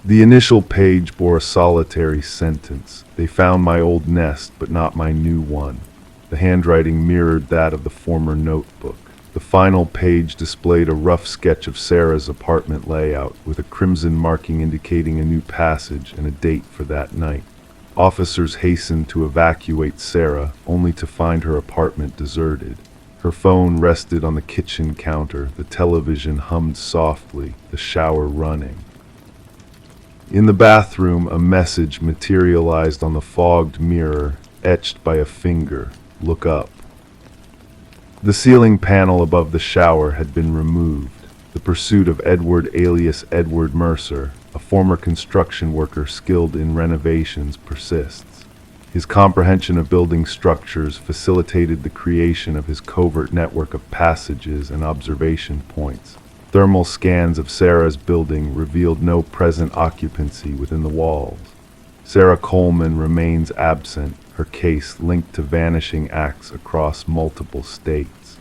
The initial page bore a solitary sentence: "They found my old nest, but not my new one." The handwriting mirrored that of the former notebook. The final page displayed a rough sketch of Sarah's apartment layout, with a crimson marking indicating a new passage and a date for that night. Officers hastened to evacuate Sarah, only to find her apartment deserted. Her phone rested on the kitchen counter, the television hummed softly, the shower running. In the bathroom, a message materialized on the fogged mirror, etched by a finger: "Look up." The ceiling panel above the shower had been removed. The pursuit of Edward alias Edward Mercer, a former construction worker skilled in renovations, persists. His comprehension of building structures facilitated the creation of his covert network of passages and observation points. Thermal scans of Sarah's building revealed no present occupancy within the walls. Sarah Coleman remains absent, her case linked to vanishing acts across multiple states.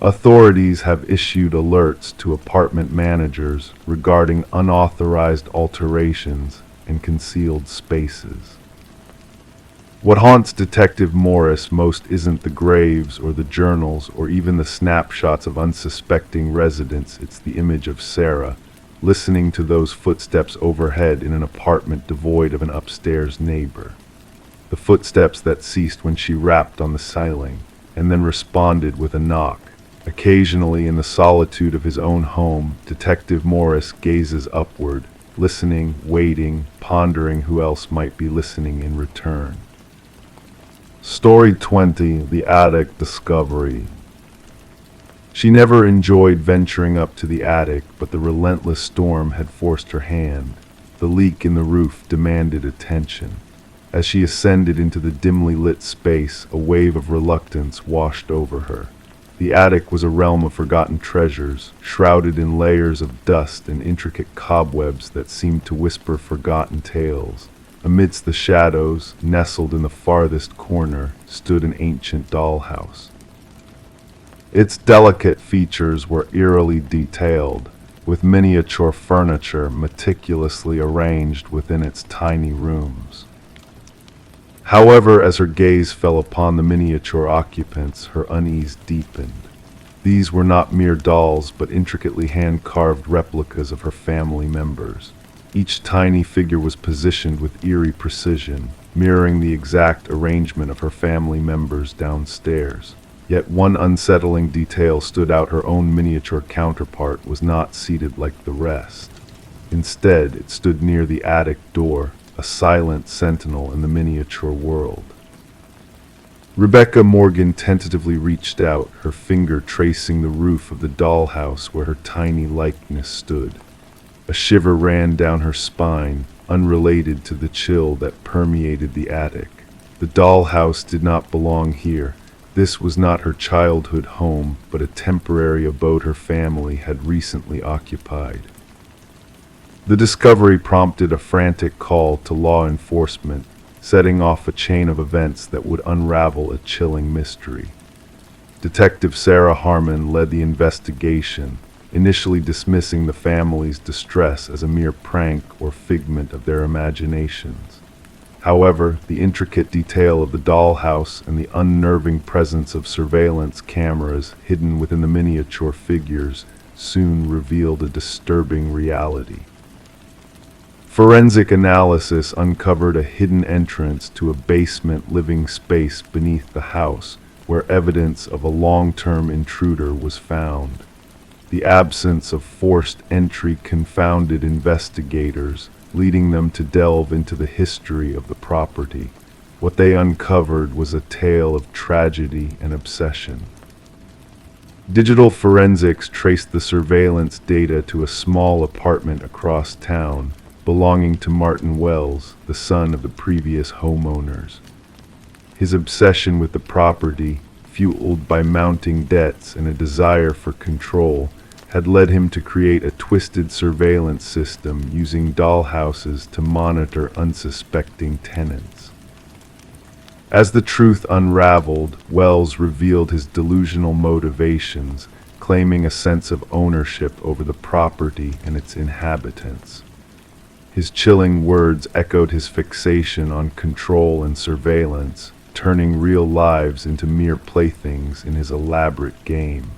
Authorities have issued alerts to apartment managers regarding unauthorized alterations and concealed spaces. What haunts Detective Morris most isn't the graves or the journals or even the snapshots of unsuspecting residents, it's the image of Sarah, listening to those footsteps overhead in an apartment devoid of an upstairs neighbor. The footsteps that ceased when she rapped on the ceiling, and then responded with a knock. Occasionally, in the solitude of his own home, Detective Morris gazes upward, listening, waiting, pondering who else might be listening in return. Story 20, The Attic Discovery. She never enjoyed venturing up to the attic, but the relentless storm had forced her hand. The leak in the roof demanded attention. As she ascended into the dimly lit space, a wave of reluctance washed over her. The attic was a realm of forgotten treasures, shrouded in layers of dust and intricate cobwebs that seemed to whisper forgotten tales. Amidst the shadows, nestled in the farthest corner, stood an ancient dollhouse. Its delicate features were eerily detailed, with miniature furniture meticulously arranged within its tiny rooms. However, as her gaze fell upon the miniature occupants, her unease deepened. These were not mere dolls, but intricately hand-carved replicas of her family members. Each tiny figure was positioned with eerie precision, mirroring the exact arrangement of her family members downstairs. Yet one unsettling detail stood out: her own miniature counterpart was not seated like the rest. Instead, it stood near the attic door, a silent sentinel in the miniature world. Rebecca Morgan tentatively reached out, her finger tracing the roof of the dollhouse where her tiny likeness stood. A shiver ran down her spine, unrelated to the chill that permeated the attic. The dollhouse did not belong here. This was not her childhood home, but a temporary abode her family had recently occupied. The discovery prompted a frantic call to law enforcement, setting off a chain of events that would unravel a chilling mystery. Detective Sarah Harmon led the investigation, initially dismissing the family's distress as a mere prank or figment of their imaginations. However, the intricate detail of the dollhouse and the unnerving presence of surveillance cameras hidden within the miniature figures soon revealed a disturbing reality. Forensic analysis uncovered a hidden entrance to a basement living space beneath the house, where evidence of a long-term intruder was found. The absence of forced entry confounded investigators, leading them to delve into the history of the property. What they uncovered was a tale of tragedy and obsession. Digital forensics traced the surveillance data to a small apartment across town, belonging to Martin Wells, the son of the previous homeowners. His obsession with the property, fueled by mounting debts and a desire for control, had led him to create a twisted surveillance system using dollhouses to monitor unsuspecting tenants. As the truth unraveled, Wells revealed his delusional motivations, claiming a sense of ownership over the property and its inhabitants. His chilling words echoed his fixation on control and surveillance, turning real lives into mere playthings in his elaborate game.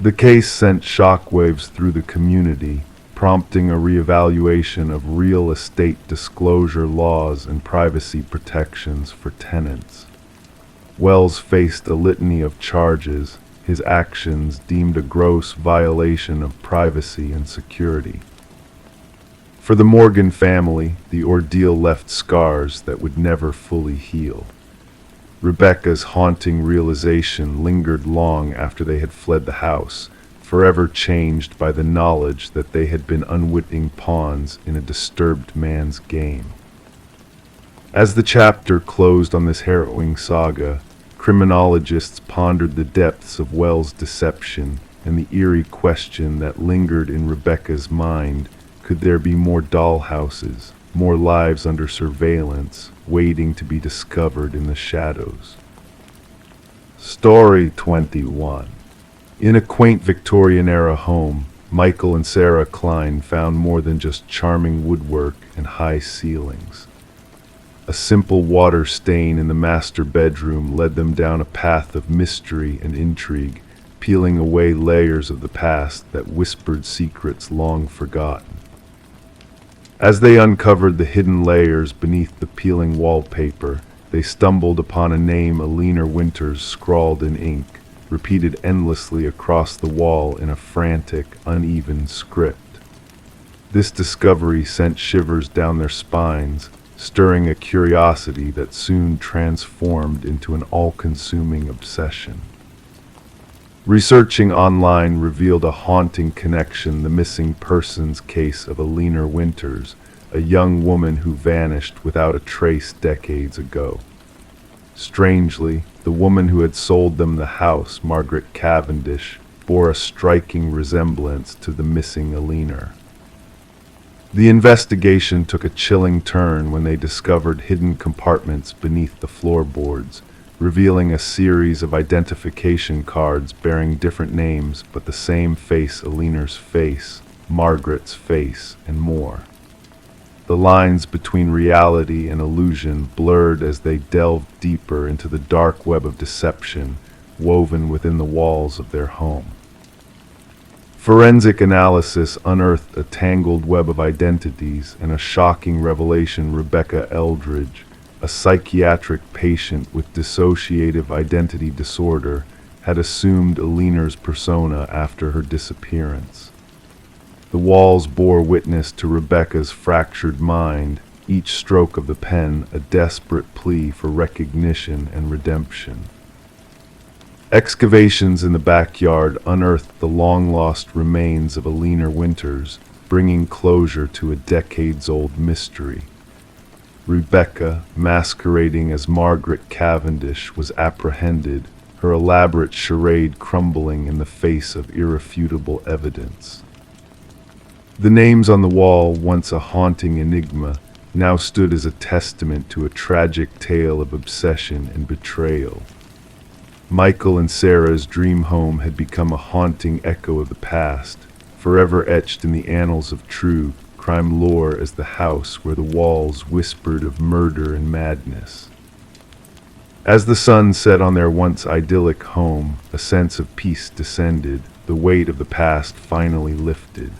The case sent shockwaves through the community, prompting a reevaluation of real estate disclosure laws and privacy protections for tenants. Wells faced a litany of charges, his actions deemed a gross violation of privacy and security. For the Morgan family, the ordeal left scars that would never fully heal. Rebecca's haunting realization lingered long after they had fled the house, forever changed by the knowledge that they had been unwitting pawns in a disturbed man's game. As the chapter closed on this harrowing saga, criminologists pondered the depths of Wells' deception and the eerie question that lingered in Rebecca's mind: could there be more dollhouses, more lives under surveillance, waiting to be discovered in the shadows? Story 21. In a quaint Victorian-era home, Michael and Sarah Klein found more than just charming woodwork and high ceilings. A simple water stain in the master bedroom led them down a path of mystery and intrigue, peeling away layers of the past that whispered secrets long forgotten. As they uncovered the hidden layers beneath the peeling wallpaper, they stumbled upon a name: Alina Winters, scrawled in ink, repeated endlessly across the wall in a frantic, uneven script. This discovery sent shivers down their spines, stirring a curiosity that soon transformed into an all-consuming obsession. Researching online revealed a haunting connection: the missing persons case of Alina Winters, a young woman who vanished without a trace decades ago. Strangely, the woman who had sold them the house, Margaret Cavendish, bore a striking resemblance to the missing Alina. The investigation took a chilling turn when they discovered hidden compartments beneath the floorboards, revealing a series of identification cards bearing different names but the same face: Aliner's face, Margaret's face, and more. The lines between reality and illusion blurred as they delved deeper into the dark web of deception woven within the walls of their home. Forensic analysis unearthed a tangled web of identities, and a shocking revelation: Rebecca Eldridge, a psychiatric patient with dissociative identity disorder, had assumed Aliner's persona after her disappearance. The walls bore witness to Rebecca's fractured mind, each stroke of the pen a desperate plea for recognition and redemption. Excavations in the backyard unearthed the long-lost remains of Aliner Winters, bringing closure to a decades-old mystery. Rebecca, masquerading as Margaret Cavendish, was apprehended, her elaborate charade crumbling in the face of irrefutable evidence. The names on the wall, once a haunting enigma, now stood as a testament to a tragic tale of obsession and betrayal. Michael and Sarah's dream home had become a haunting echo of the past, forever etched in the annals of true crime lore as the house where the walls whispered of murder and madness. As the sun set on their once idyllic home, a sense of peace descended, the weight of the past finally lifted.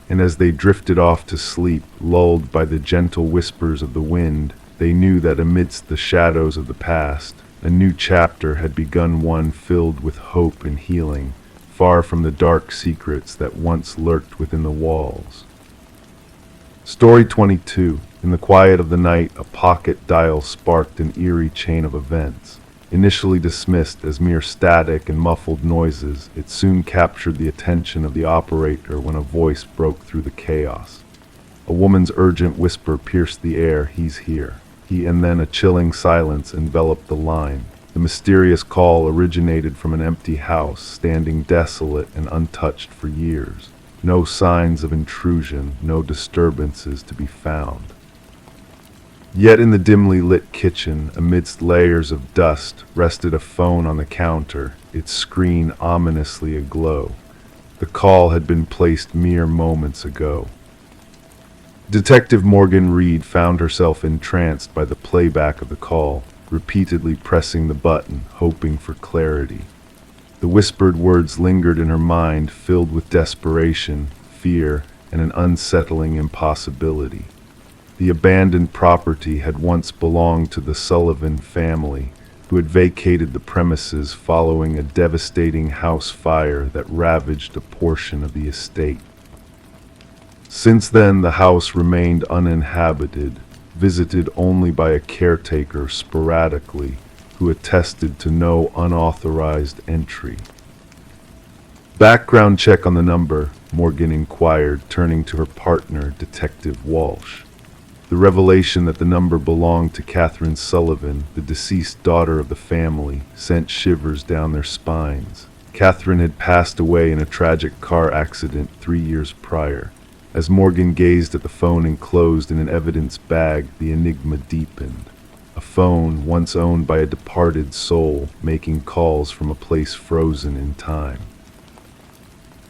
And as they drifted off to sleep, lulled by the gentle whispers of the wind, they knew that amidst the shadows of the past, a new chapter had begun, one filled with hope and healing, far from the dark secrets that once lurked within the walls. Story 22. In the quiet of the night, a pocket dial sparked an eerie chain of events. Initially dismissed as mere static and muffled noises, it soon captured the attention of the operator when a voice broke through the chaos. A woman's urgent whisper pierced the air: "He's here." And then a chilling silence enveloped the line. The mysterious call originated from an empty house, standing desolate and untouched for years. No signs of intrusion, no disturbances to be found. Yet in the dimly lit kitchen, amidst layers of dust, rested a phone on the counter, its screen ominously aglow. The call had been placed mere moments ago. Detective Morgan Reed found herself entranced by the playback of the call, repeatedly pressing the button, hoping for clarity. The whispered words lingered in her mind, filled with desperation, fear, and an unsettling impossibility. The abandoned property had once belonged to the Sullivan family, who had vacated the premises following a devastating house fire that ravaged a portion of the estate. Since then, the house remained uninhabited, visited only by a caretaker sporadically, who attested to no unauthorized entry. "Background check on the number," Morgan inquired, turning to her partner, Detective Walsh. The revelation that the number belonged to Catherine Sullivan, the deceased daughter of the family, sent shivers down their spines. Catherine had passed away in a tragic car accident 3 years prior. As Morgan gazed at the phone enclosed in an evidence bag, the enigma deepened. A phone once owned by a departed soul, making calls from a place frozen in time.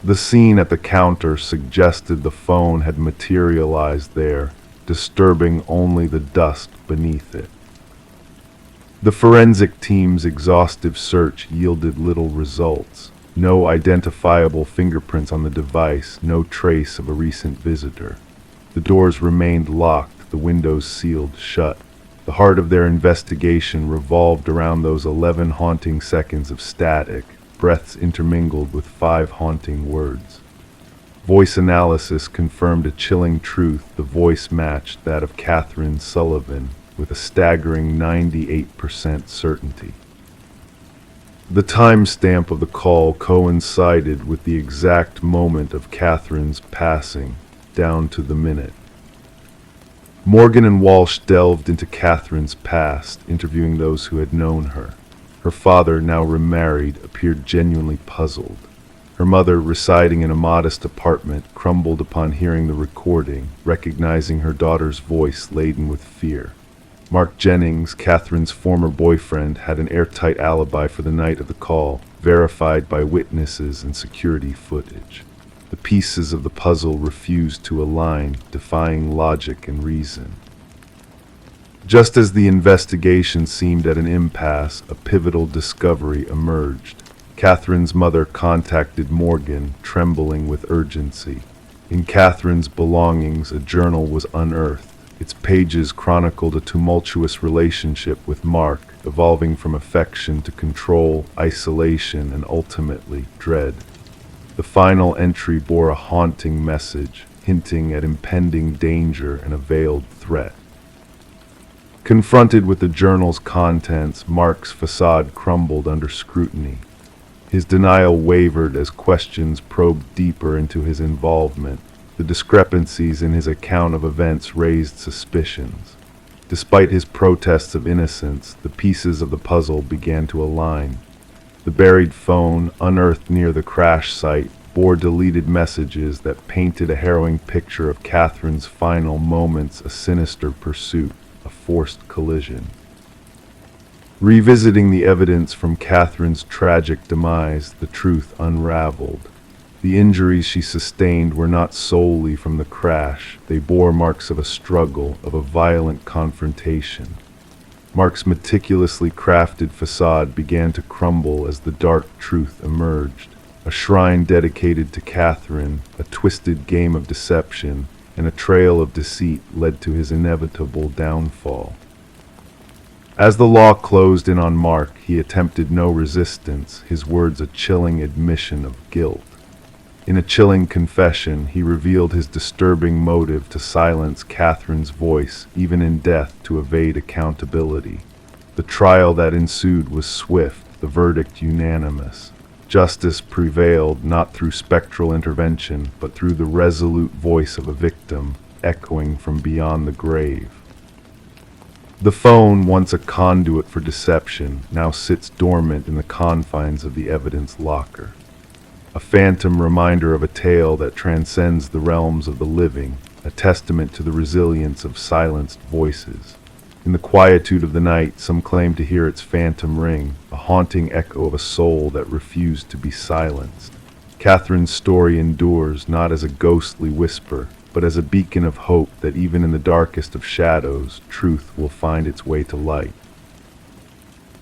The scene at the counter suggested the phone had materialized there, disturbing only the dust beneath it. The forensic team's exhaustive search yielded little results. No identifiable fingerprints on the device, no trace of a recent visitor. The doors remained locked, the windows sealed shut. The heart of their investigation revolved around those 11 haunting seconds of static, breaths intermingled with 5 haunting words. Voice analysis confirmed a chilling truth: the voice matched that of Catherine Sullivan with a staggering 98% certainty. The timestamp of the call coincided with the exact moment of Catherine's passing, down to the minute. Morgan and Walsh delved into Catherine's past, interviewing those who had known her. Her father, now remarried, appeared genuinely puzzled. Her mother, residing in a modest apartment, crumbled upon hearing the recording, recognizing her daughter's voice laden with fear. Mark Jennings, Catherine's former boyfriend, had an airtight alibi for the night of the call, verified by witnesses and security footage. The pieces of the puzzle refused to align, defying logic and reason. Just as the investigation seemed at an impasse, a pivotal discovery emerged. Catherine's mother contacted Morgan, trembling with urgency. In Catherine's belongings, a journal was unearthed. Its pages chronicled a tumultuous relationship with Mark, evolving from affection to control, isolation, and ultimately dread. The final entry bore a haunting message, hinting at impending danger and a veiled threat. Confronted with the journal's contents, Mark's facade crumbled under scrutiny. His denial wavered as questions probed deeper into his involvement. The discrepancies in his account of events raised suspicions. Despite his protests of innocence, the pieces of the puzzle began to align. The buried phone, unearthed near the crash site, bore deleted messages that painted a harrowing picture of Catherine's final moments, a sinister pursuit, a forced collision. Revisiting the evidence from Catherine's tragic demise, the truth unraveled. The injuries she sustained were not solely from the crash. They bore marks of a struggle, of a violent confrontation. Mark's meticulously crafted facade began to crumble as the dark truth emerged. A shrine dedicated to Catherine, a twisted game of deception, and a trail of deceit led to his inevitable downfall. As the law closed in on Mark, he attempted no resistance, his words a chilling admission of guilt. In a chilling confession, he revealed his disturbing motive to silence Catherine's voice, even in death, to evade accountability. The trial that ensued was swift, the verdict unanimous. Justice prevailed not through spectral intervention, but through the resolute voice of a victim, echoing from beyond the grave. The phone, once a conduit for deception, now sits dormant in the confines of the evidence locker. A phantom reminder of a tale that transcends the realms of the living, a testament to the resilience of silenced voices. In the quietude of the night, some claim to hear its phantom ring, a haunting echo of a soul that refused to be silenced. Catherine's story endures not as a ghostly whisper, but as a beacon of hope that even in the darkest of shadows, truth will find its way to light.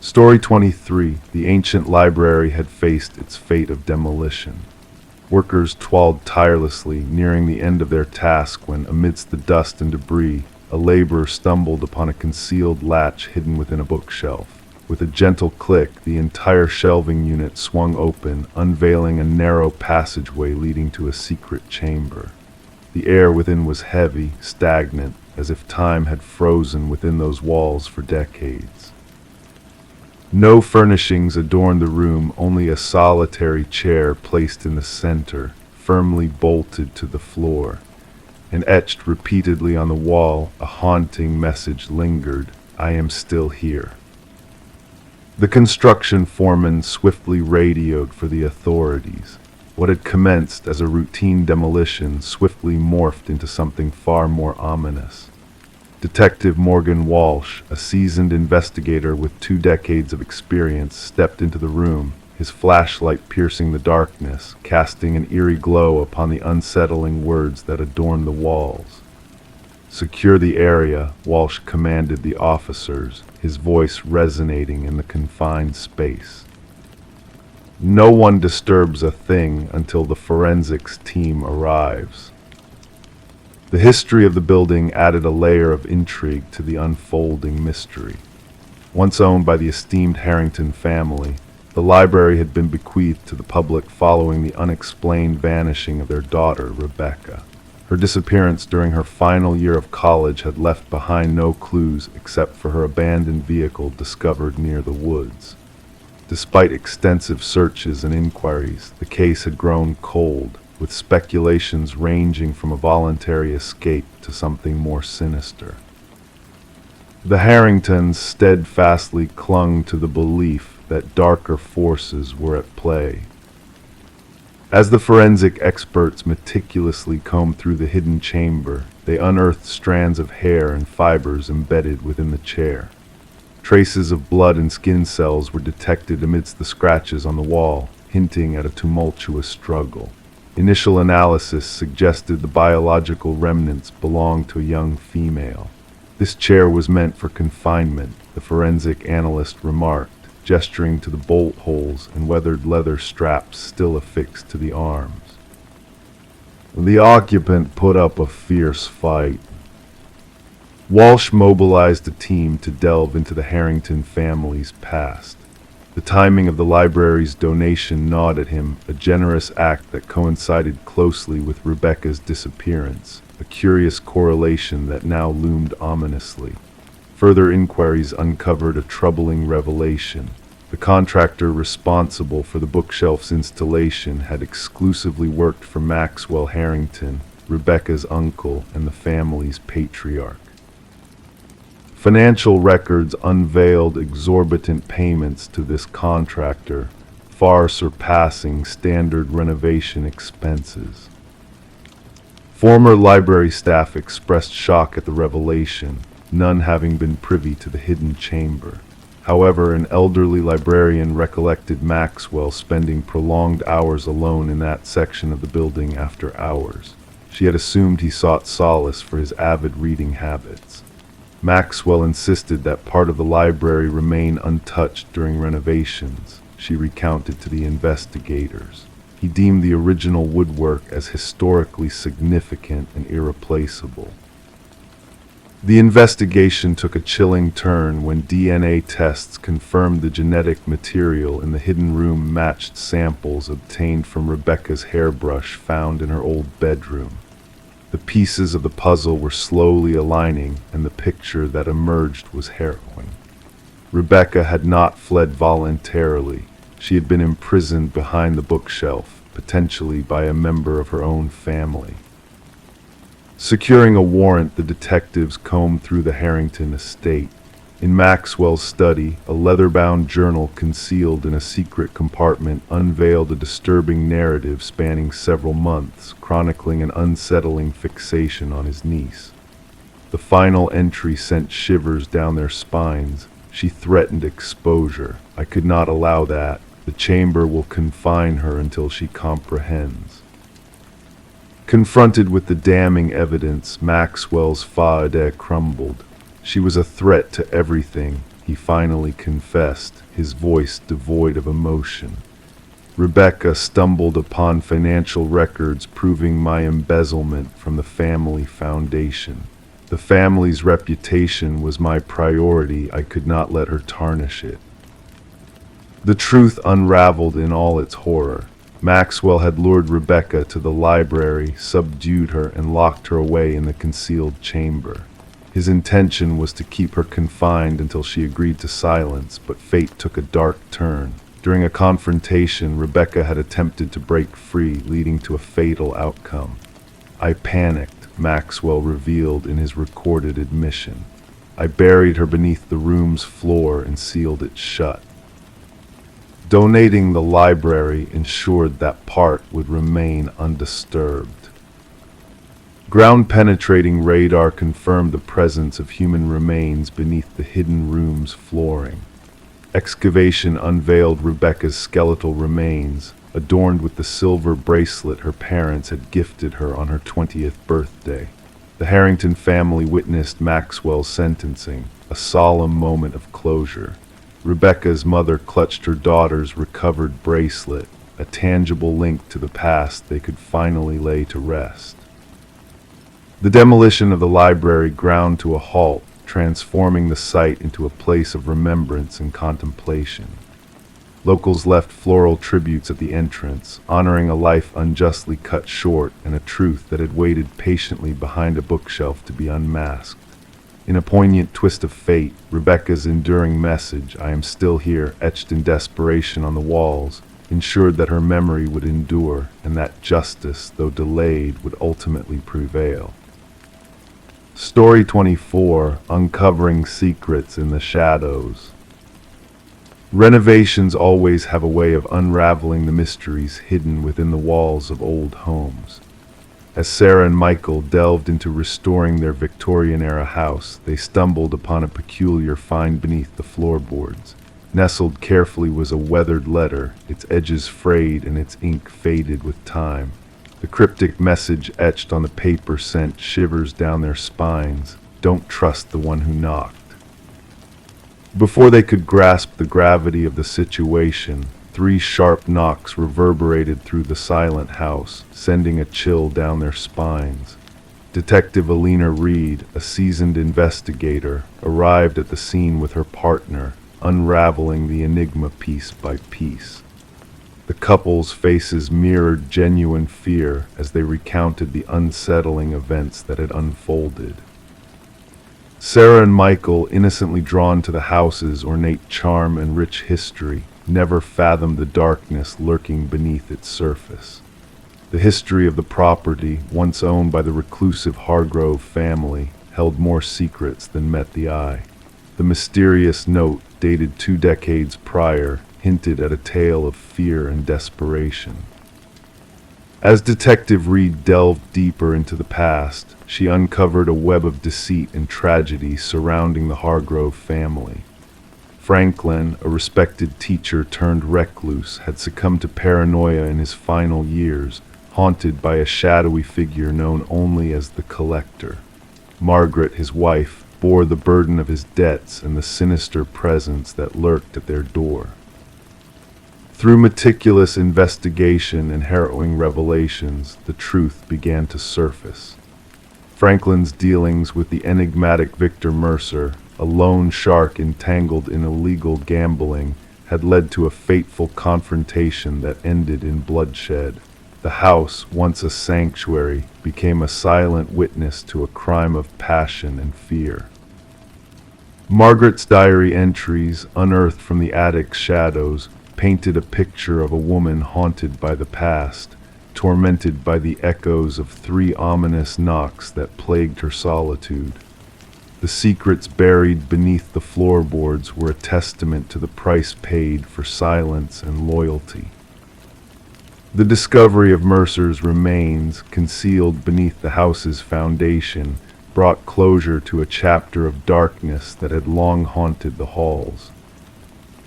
Story 23. The ancient library had faced its fate of demolition. Workers toiled tirelessly, nearing the end of their task when, amidst the dust and debris, a laborer stumbled upon a concealed latch hidden within a bookshelf. With a gentle click, the entire shelving unit swung open, unveiling a narrow passageway leading to a secret chamber. The air within was heavy, stagnant, as if time had frozen within those walls for decades. No furnishings adorned the room, only a solitary chair placed in the center, firmly bolted to the floor. And etched repeatedly on the wall, a haunting message lingered, "I am still here." The construction foreman swiftly radioed for the authorities. What had commenced as a routine demolition swiftly morphed into something far more ominous. Detective Morgan Walsh, a seasoned investigator with 2 decades of experience, stepped into the room, his flashlight piercing the darkness, casting an eerie glow upon the unsettling words that adorned the walls. "Secure the area," Walsh commanded the officers, his voice resonating in the confined space. "No one disturbs a thing until the forensics team arrives." The history of the building added a layer of intrigue to the unfolding mystery. Once owned by the esteemed Harrington family, the library had been bequeathed to the public following the unexplained vanishing of their daughter, Rebecca. Her disappearance during her final year of college had left behind no clues except for her abandoned vehicle discovered near the woods. Despite extensive searches and inquiries, the case had grown cold, with speculations ranging from a voluntary escape to something more sinister. The Harringtons steadfastly clung to the belief that darker forces were at play. As the forensic experts meticulously combed through the hidden chamber, they unearthed strands of hair and fibers embedded within the chair. Traces of blood and skin cells were detected amidst the scratches on the wall, hinting at a tumultuous struggle. Initial analysis suggested the biological remnants belonged to a young female. This chair was meant for confinement, the forensic analyst remarked, gesturing to the bolt holes and weathered leather straps still affixed to the arms. The occupant put up a fierce fight. Walsh mobilized a team to delve into the Harrington family's past. The timing of the library's donation gnawed at him, a generous act that coincided closely with Rebecca's disappearance, a curious correlation that now loomed ominously. Further inquiries uncovered a troubling revelation. The contractor responsible for the bookshelf's installation had exclusively worked for Maxwell Harrington, Rebecca's uncle and the family's patriarch. Financial records unveiled exorbitant payments to this contractor, far surpassing standard renovation expenses. Former library staff expressed shock at the revelation, none having been privy to the hidden chamber. However, an elderly librarian recollected Maxwell spending prolonged hours alone in that section of the building after hours. She had assumed he sought solace for his avid reading habits. Maxwell insisted that part of the library remain untouched during renovations, she recounted to the investigators. He deemed the original woodwork as historically significant and irreplaceable. The investigation took a chilling turn when DNA tests confirmed the genetic material in the hidden room matched samples obtained from Rebecca's hairbrush found in her old bedroom. The pieces of the puzzle were slowly aligning, and the picture that emerged was harrowing. Rebecca had not fled voluntarily. She had been imprisoned behind the bookshelf, potentially by a member of her own family. Securing a warrant, the detectives combed through the Harrington estate. In Maxwell's study, a leather-bound journal concealed in a secret compartment unveiled a disturbing narrative spanning several months, chronicling an unsettling fixation on his niece. The final entry sent shivers down their spines. She threatened exposure. "I could not allow that. The chamber will confine her until she comprehends." Confronted with the damning evidence, Maxwell's fa-de crumbled. She was a threat to everything, he finally confessed, his voice devoid of emotion. Rebecca stumbled upon financial records proving my embezzlement from the family foundation. The family's reputation was my priority. I could not let her tarnish it. The truth unraveled in all its horror. Maxwell had lured Rebecca to the library, subdued her, and locked her away in the concealed chamber. His intention was to keep her confined until she agreed to silence, but fate took a dark turn. During a confrontation, Rebecca had attempted to break free, leading to a fatal outcome. "I panicked," Maxwell revealed in his recorded admission. "I buried her beneath the room's floor and sealed it shut." Donating the library ensured that part would remain undisturbed. Ground-penetrating radar confirmed the presence of human remains beneath the hidden room's flooring. Excavation unveiled Rebecca's skeletal remains, adorned with the silver bracelet her parents had gifted her on her 20th birthday. The Harrington family witnessed Maxwell's sentencing, a solemn moment of closure. Rebecca's mother clutched her daughter's recovered bracelet, a tangible link to the past they could finally lay to rest. The demolition of the library ground to a halt, transforming the site into a place of remembrance and contemplation. Locals left floral tributes at the entrance, honoring a life unjustly cut short and a truth that had waited patiently behind a bookshelf to be unmasked. In a poignant twist of fate, Rebecca's enduring message, "I am still here," etched in desperation on the walls, ensured that her memory would endure and that justice, though delayed, would ultimately prevail. Story 24, Uncovering Secrets in the Shadows. Renovations always have a way of unraveling the mysteries hidden within the walls of old homes. As Sarah and Michael delved into restoring their Victorian-era house, they stumbled upon a peculiar find beneath the floorboards. Nestled carefully was a weathered letter, its edges frayed and its ink faded with time. The cryptic message etched on the paper sent shivers down their spines. Don't trust the one who knocked. Before they could grasp the gravity of the situation, 3 sharp knocks reverberated through the silent house, sending a chill down their spines. Detective Alina Reed, a seasoned investigator, arrived at the scene with her partner, unraveling the enigma piece by piece. The couple's faces mirrored genuine fear as they recounted the unsettling events that had unfolded. Sarah and Michael, innocently drawn to the house's ornate charm and rich history, never fathomed the darkness lurking beneath its surface. The history of the property, once owned by the reclusive Hargrove family, held more secrets than met the eye. The mysterious note, dated 2 decades prior, hinted at a tale of fear and desperation. As Detective Reed delved deeper into the past, she uncovered a web of deceit and tragedy surrounding the Hargrove family. Franklin, a respected teacher turned recluse, had succumbed to paranoia in his final years, haunted by a shadowy figure known only as the Collector. Margaret, his wife, bore the burden of his debts and the sinister presence that lurked at their door. Through meticulous investigation and harrowing revelations, the truth began to surface. Franklin's dealings with the enigmatic Victor Mercer, a lone shark entangled in illegal gambling, had led to a fateful confrontation that ended in bloodshed. The house, once a sanctuary, became a silent witness to a crime of passion and fear. Margaret's diary entries, unearthed from the attic's shadows, painted a picture of a woman haunted by the past, tormented by the echoes of 3 ominous knocks that plagued her solitude. The secrets buried beneath the floorboards were a testament to the price paid for silence and loyalty. The discovery of Mercer's remains, concealed beneath the house's foundation, brought closure to a chapter of darkness that had long haunted the halls.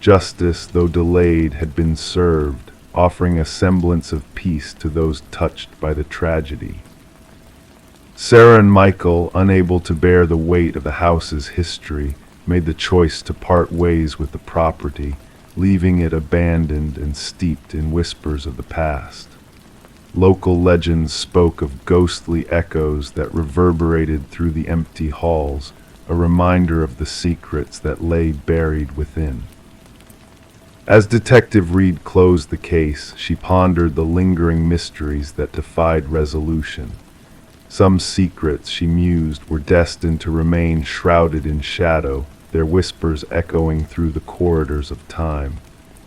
Justice, though delayed, had been served, offering a semblance of peace to those touched by the tragedy. Sarah and Michael, unable to bear the weight of the house's history, made the choice to part ways with the property, leaving it abandoned and steeped in whispers of the past. Local legends spoke of ghostly echoes that reverberated through the empty halls, a reminder of the secrets that lay buried within. As Detective Reed closed the case, she pondered the lingering mysteries that defied resolution. Some secrets, she mused, were destined to remain shrouded in shadow, their whispers echoing through the corridors of time.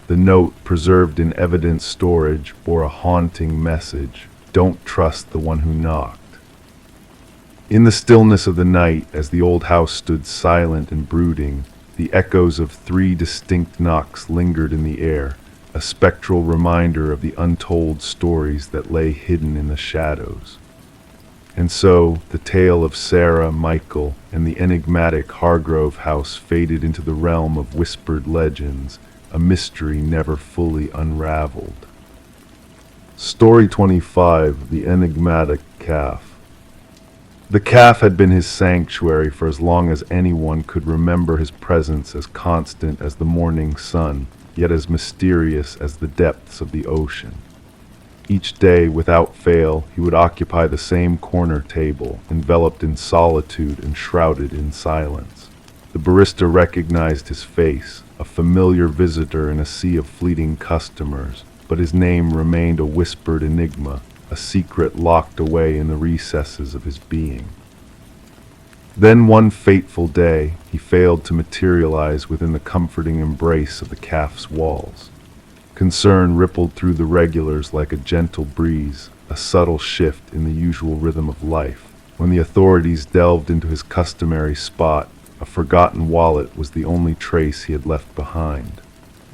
The note, preserved in evidence storage, bore a haunting message: don't trust the one who knocked. In the stillness of the night, as the old house stood silent and brooding, the echoes of 3 distinct knocks lingered in the air, a spectral reminder of the untold stories that lay hidden in the shadows. And so, the tale of Sarah, Michael, and the enigmatic Hargrove house faded into the realm of whispered legends, a mystery never fully unraveled. Story 25: The Enigmatic Calf. The calf had been his sanctuary for as long as anyone could remember, his presence as constant as the morning sun, yet as mysterious as the depths of the ocean. Each day, without fail, he would occupy the same corner table, enveloped in solitude and shrouded in silence. The barista recognized his face, a familiar visitor in a sea of fleeting customers, but his name remained a whispered enigma, a secret locked away in the recesses of his being. Then one fateful day, he failed to materialize within the comforting embrace of the calf's walls. Concern rippled through the regulars like a gentle breeze, a subtle shift in the usual rhythm of life. When the authorities delved into his customary spot, a forgotten wallet was the only trace he had left behind.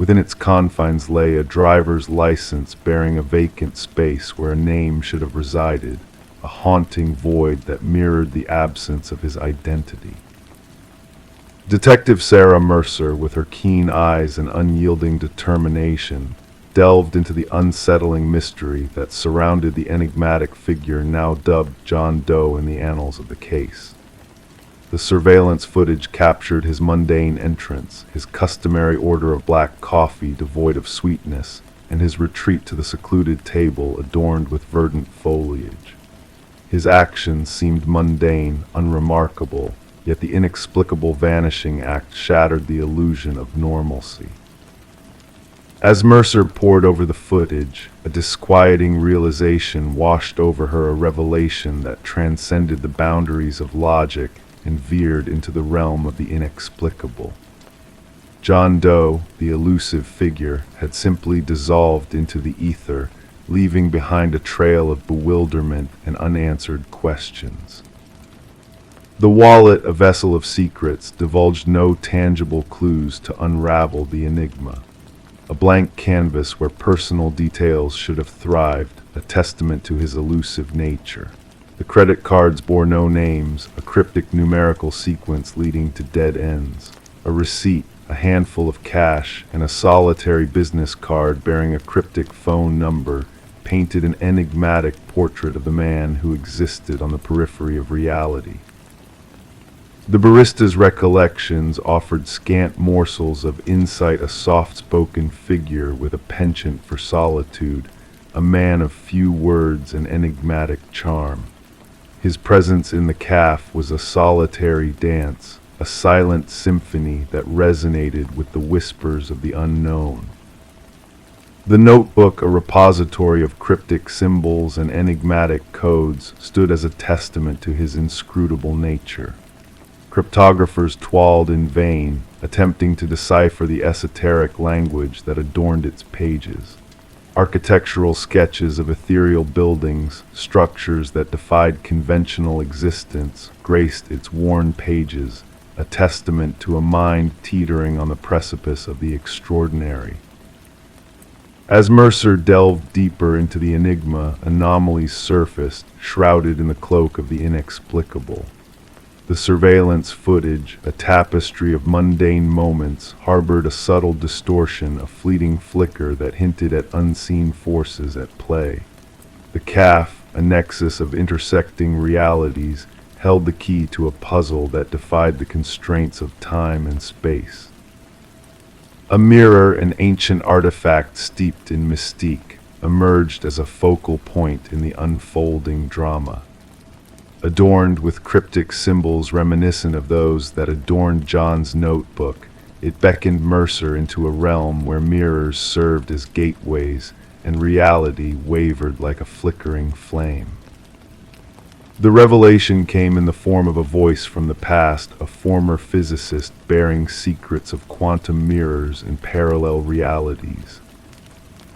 Within its confines lay a driver's license bearing a vacant space where a name should have resided, a haunting void that mirrored the absence of his identity. Detective Sarah Mercer, with her keen eyes and unyielding determination, delved into the unsettling mystery that surrounded the enigmatic figure now dubbed John Doe in the annals of the case. The surveillance footage captured his mundane entrance, his customary order of black coffee devoid of sweetness, and his retreat to the secluded table adorned with verdant foliage. His actions seemed mundane, unremarkable, yet the inexplicable vanishing act shattered the illusion of normalcy. As Mercer pored over the footage, a disquieting realization washed over her, a revelation that transcended the boundaries of logic and veered into the realm of the inexplicable. John Doe, the elusive figure, had simply dissolved into the ether, leaving behind a trail of bewilderment and unanswered questions. The wallet, a vessel of secrets, divulged no tangible clues to unravel the enigma. A blank canvas where personal details should have thrived, a testament to his elusive nature. The credit cards bore no names, a cryptic numerical sequence leading to dead ends. A receipt, a handful of cash, and a solitary business card bearing a cryptic phone number painted an enigmatic portrait of the man who existed on the periphery of reality. The barista's recollections offered scant morsels of insight, a soft-spoken figure with a penchant for solitude, a man of few words and enigmatic charm. His presence in the cafe was a solitary dance, a silent symphony that resonated with the whispers of the unknown. The notebook, a repository of cryptic symbols and enigmatic codes, stood as a testament to his inscrutable nature. Cryptographers toiled in vain, attempting to decipher the esoteric language that adorned its pages. Architectural sketches of ethereal buildings, structures that defied conventional existence, graced its worn pages, a testament to a mind teetering on the precipice of the extraordinary. As Mercer delved deeper into the enigma, anomalies surfaced, shrouded in the cloak of the inexplicable. The surveillance footage, a tapestry of mundane moments, harbored a subtle distortion, a fleeting flicker that hinted at unseen forces at play. The cafe, a nexus of intersecting realities, held the key to a puzzle that defied the constraints of time and space. A mirror, an ancient artifact steeped in mystique, emerged as a focal point in the unfolding drama. Adorned with cryptic symbols reminiscent of those that adorned John's notebook, it beckoned Mercer into a realm where mirrors served as gateways and reality wavered like a flickering flame. The revelation came in the form of a voice from the past, a former physicist bearing secrets of quantum mirrors and parallel realities.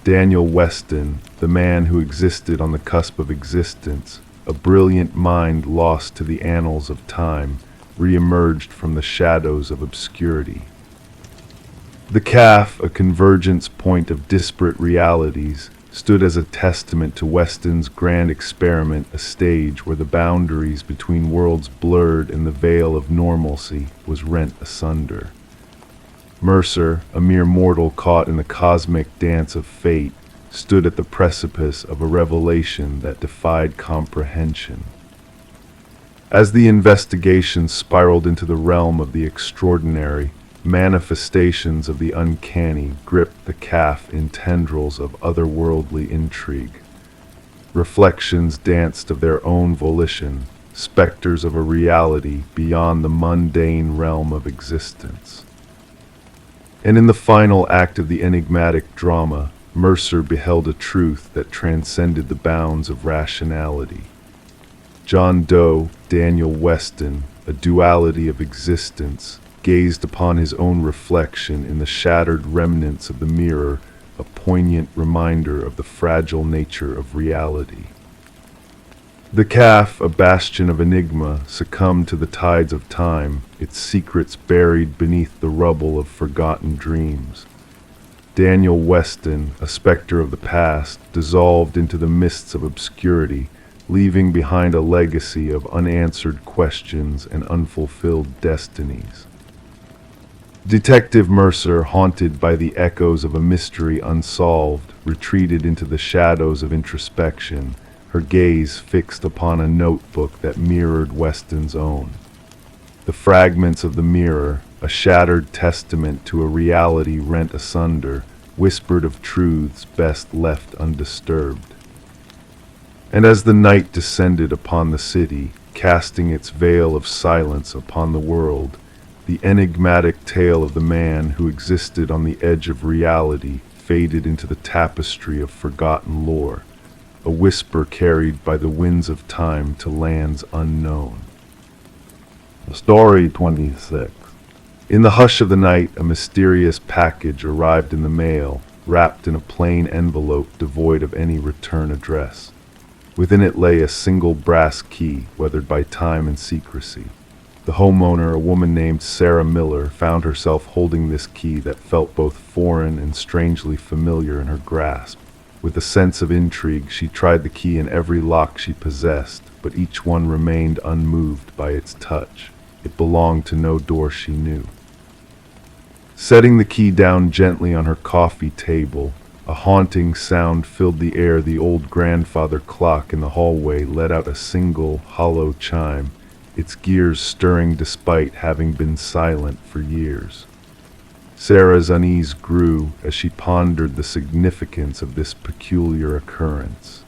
Daniel Weston, the man who existed on the cusp of existence, a brilliant mind lost to the annals of time, re-emerged from the shadows of obscurity. The cafe, a convergence point of disparate realities, stood as a testament to Weston's grand experiment, a stage where the boundaries between worlds blurred and the veil of normalcy was rent asunder. Mercer, a mere mortal caught in the cosmic dance of fate, stood at the precipice of a revelation that defied comprehension. As the investigation spiraled into the realm of the extraordinary, manifestations of the uncanny gripped the cafe in tendrils of otherworldly intrigue. Reflections danced of their own volition, specters of a reality beyond the mundane realm of existence. And in the final act of the enigmatic drama, Mercer beheld a truth that transcended the bounds of rationality. John Doe, Daniel Weston, a duality of existence, gazed upon his own reflection in the shattered remnants of the mirror, a poignant reminder of the fragile nature of reality. The cafe, a bastion of enigma, succumbed to the tides of time, its secrets buried beneath the rubble of forgotten dreams. Daniel Weston, a specter of the past, dissolved into the mists of obscurity, leaving behind a legacy of unanswered questions and unfulfilled destinies. Detective Mercer, haunted by the echoes of a mystery unsolved, retreated into the shadows of introspection, her gaze fixed upon a notebook that mirrored Weston's own. The fragments of the mirror, a shattered testament to a reality rent asunder, whispered of truths best left undisturbed. And as the night descended upon the city, casting its veil of silence upon the world, the enigmatic tale of the man who existed on the edge of reality faded into the tapestry of forgotten lore, a whisper carried by the winds of time to lands unknown. Story 26. In the hush of the night, a mysterious package arrived in the mail, wrapped in a plain envelope devoid of any return address. Within it lay a single brass key, weathered by time and secrecy. The homeowner, a woman named Sarah Miller, found herself holding this key that felt both foreign and strangely familiar in her grasp. With a sense of intrigue, she tried the key in every lock she possessed, but each one remained unmoved by its touch. It belonged to no door she knew. Setting the key down gently on her coffee table, a haunting sound filled the air. The old grandfather clock in the hallway let out a single, hollow chime, its gears stirring despite having been silent for years. Sarah's unease grew as she pondered the significance of this peculiar occurrence.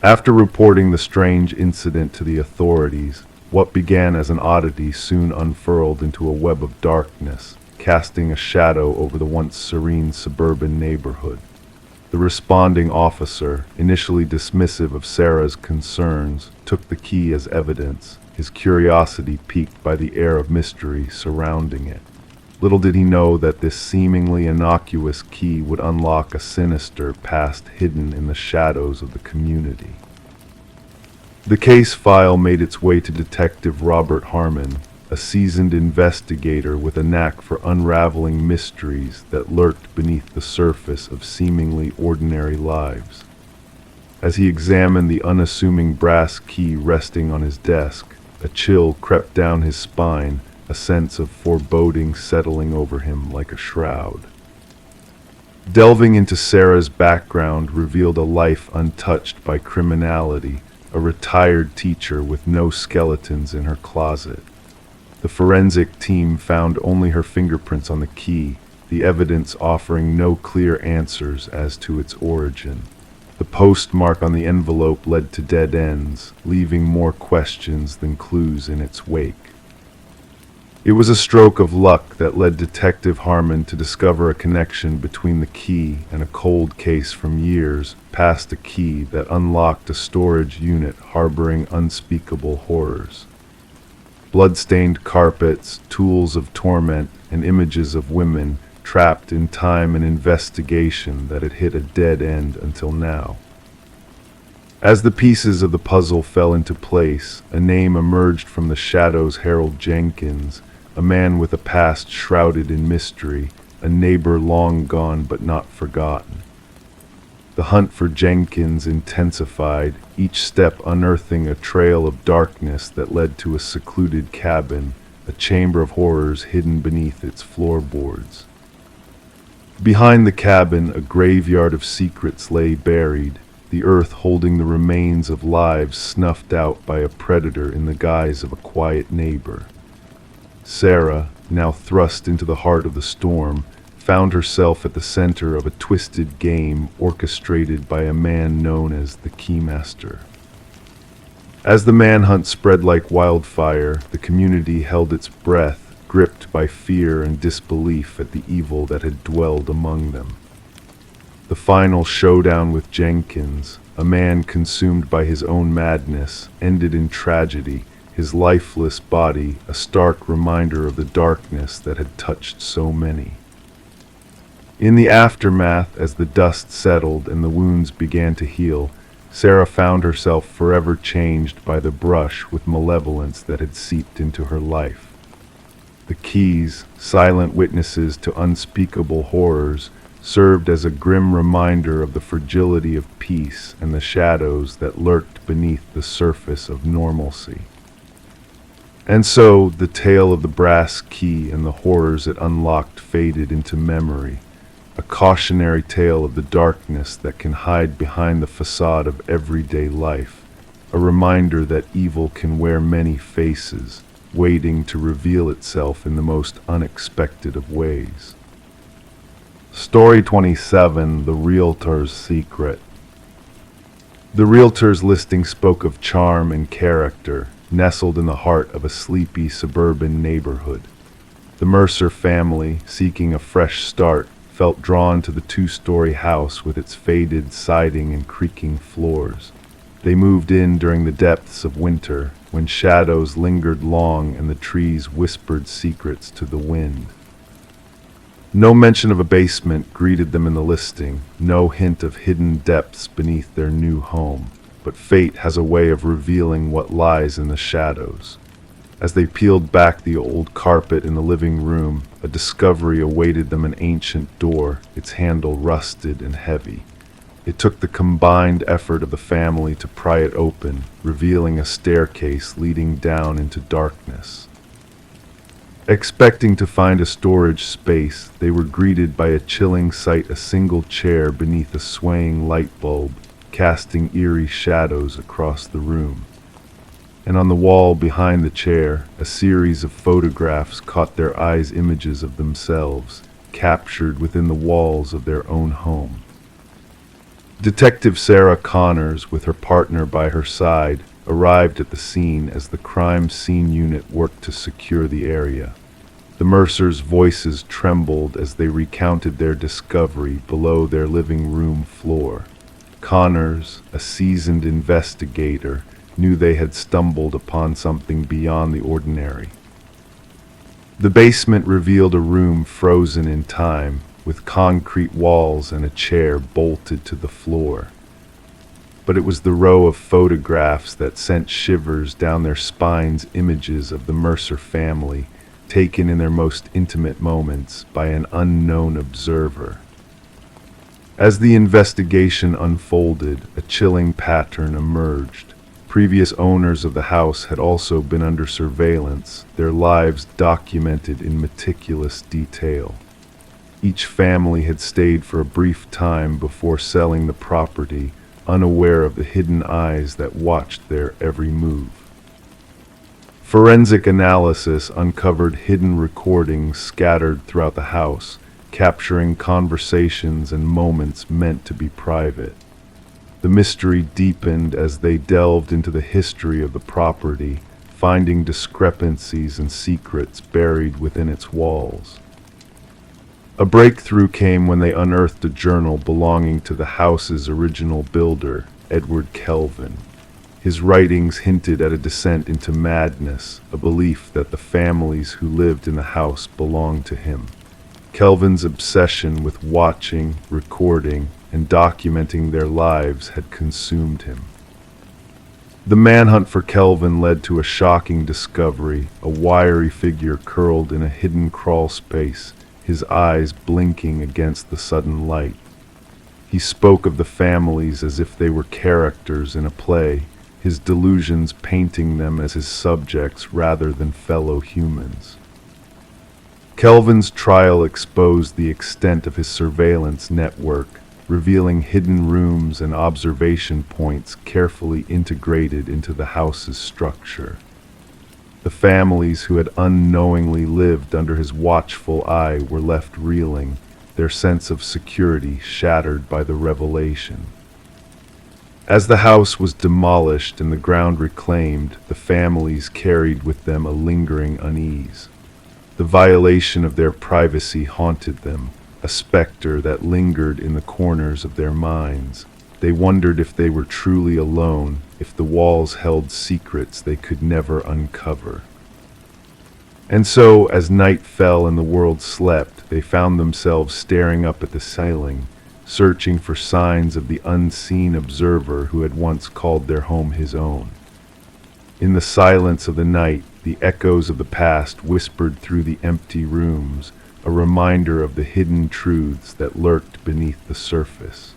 After reporting the strange incident to the authorities, what began as an oddity soon unfurled into a web of darkness, casting a shadow over the once serene suburban neighborhood. The responding officer, initially dismissive of Sarah's concerns, took the key as evidence, his curiosity piqued by the air of mystery surrounding it. Little did he know that this seemingly innocuous key would unlock a sinister past hidden in the shadows of the community. The case file made its way to Detective Robert Harmon, a seasoned investigator with a knack for unraveling mysteries that lurked beneath the surface of seemingly ordinary lives. As he examined the unassuming brass key resting on his desk, a chill crept down his spine, a sense of foreboding settling over him like a shroud. Delving into Sarah's background revealed a life untouched by criminality, a retired teacher with no skeletons in her closet. The forensic team found only her fingerprints on the key, the evidence offering no clear answers as to its origin. The postmark on the envelope led to dead ends, leaving more questions than clues in its wake. It was a stroke of luck that led Detective Harmon to discover a connection between the key and a cold case from years past, a key that unlocked a storage unit harboring unspeakable horrors. Blood-stained carpets, tools of torment, and images of women trapped in time and investigation that had hit a dead end until now. As the pieces of the puzzle fell into place, a name emerged from the shadows: Harold Jenkins, a man with a past shrouded in mystery, a neighbor long gone but not forgotten. The hunt for Jenkins intensified, each step unearthing a trail of darkness that led to a secluded cabin, a chamber of horrors hidden beneath its floorboards. Behind the cabin, a graveyard of secrets lay buried, the earth holding the remains of lives snuffed out by a predator in the guise of a quiet neighbor. Sarah, now thrust into the heart of the storm, found herself at the center of a twisted game orchestrated by a man known as the Keymaster. As the manhunt spread like wildfire, the community held its breath, gripped by fear and disbelief at the evil that had dwelled among them. The final showdown with Jenkins, a man consumed by his own madness, ended in tragedy, his lifeless body a stark reminder of the darkness that had touched so many. In the aftermath, as the dust settled and the wounds began to heal, Sarah found herself forever changed by the brush with malevolence that had seeped into her life. The keys, silent witnesses to unspeakable horrors, served as a grim reminder of the fragility of peace and the shadows that lurked beneath the surface of normalcy. And so, the tale of the brass key and the horrors it unlocked faded into memory, a cautionary tale of the darkness that can hide behind the facade of everyday life, a reminder that evil can wear many faces, waiting to reveal itself in the most unexpected of ways. Story 27, The Realtor's Secret. The realtor's listing spoke of charm and character, nestled in the heart of a sleepy suburban neighborhood. The Mercer family, seeking a fresh start, felt drawn to the two-story house with its faded siding and creaking floors. They moved in during the depths of winter, when shadows lingered long and the trees whispered secrets to the wind. No mention of a basement greeted them in the listing, no hint of hidden depths beneath their new home. But fate has a way of revealing what lies in the shadows. As they peeled back the old carpet in the living room, a discovery awaited them: an ancient door, its handle rusted and heavy. It took the combined effort of the family to pry it open, revealing a staircase leading down into darkness. Expecting to find a storage space, they were greeted by a chilling sight: a single chair beneath a swaying light bulb, casting eerie shadows across the room. And on the wall behind the chair, a series of photographs caught their eyes: images of themselves, captured within the walls of their own home. Detective Sarah Connors, with her partner by her side, arrived at the scene as the crime scene unit worked to secure the area. The Mercers' voices trembled as they recounted their discovery below their living room floor. Connors, a seasoned investigator, knew they had stumbled upon something beyond the ordinary. The basement revealed a room frozen in time, with concrete walls and a chair bolted to the floor. But it was the row of photographs that sent shivers down their spines: images of the Mercer family, taken in their most intimate moments by an unknown observer. As the investigation unfolded, a chilling pattern emerged. Previous owners of the house had also been under surveillance, their lives documented in meticulous detail. Each family had stayed for a brief time before selling the property, unaware of the hidden eyes that watched their every move. Forensic analysis uncovered hidden recordings scattered throughout the house, capturing conversations and moments meant to be private. The mystery deepened as they delved into the history of the property, finding discrepancies and secrets buried within its walls. A breakthrough came when they unearthed a journal belonging to the house's original builder, Edward Kelvin. His writings hinted at a descent into madness, a belief that the families who lived in the house belonged to him. Kelvin's obsession with watching, recording, and documenting their lives had consumed him. The manhunt for Kelvin led to a shocking discovery: a wiry figure curled in a hidden crawl space, his eyes blinking against the sudden light. He spoke of the families as if they were characters in a play, his delusions painting them as his subjects rather than fellow humans. Kelvin's trial exposed the extent of his surveillance network, revealing hidden rooms and observation points carefully integrated into the house's structure. The families who had unknowingly lived under his watchful eye were left reeling, their sense of security shattered by the revelation. As the house was demolished and the ground reclaimed, the families carried with them a lingering unease. The violation of their privacy haunted them, a specter that lingered in the corners of their minds. They wondered if they were truly alone, if the walls held secrets they could never uncover. And so, as night fell and the world slept, they found themselves staring up at the ceiling, searching for signs of the unseen observer who had once called their home his own. In the silence of the night, the echoes of the past whispered through the empty rooms, a reminder of the hidden truths that lurked beneath the surface.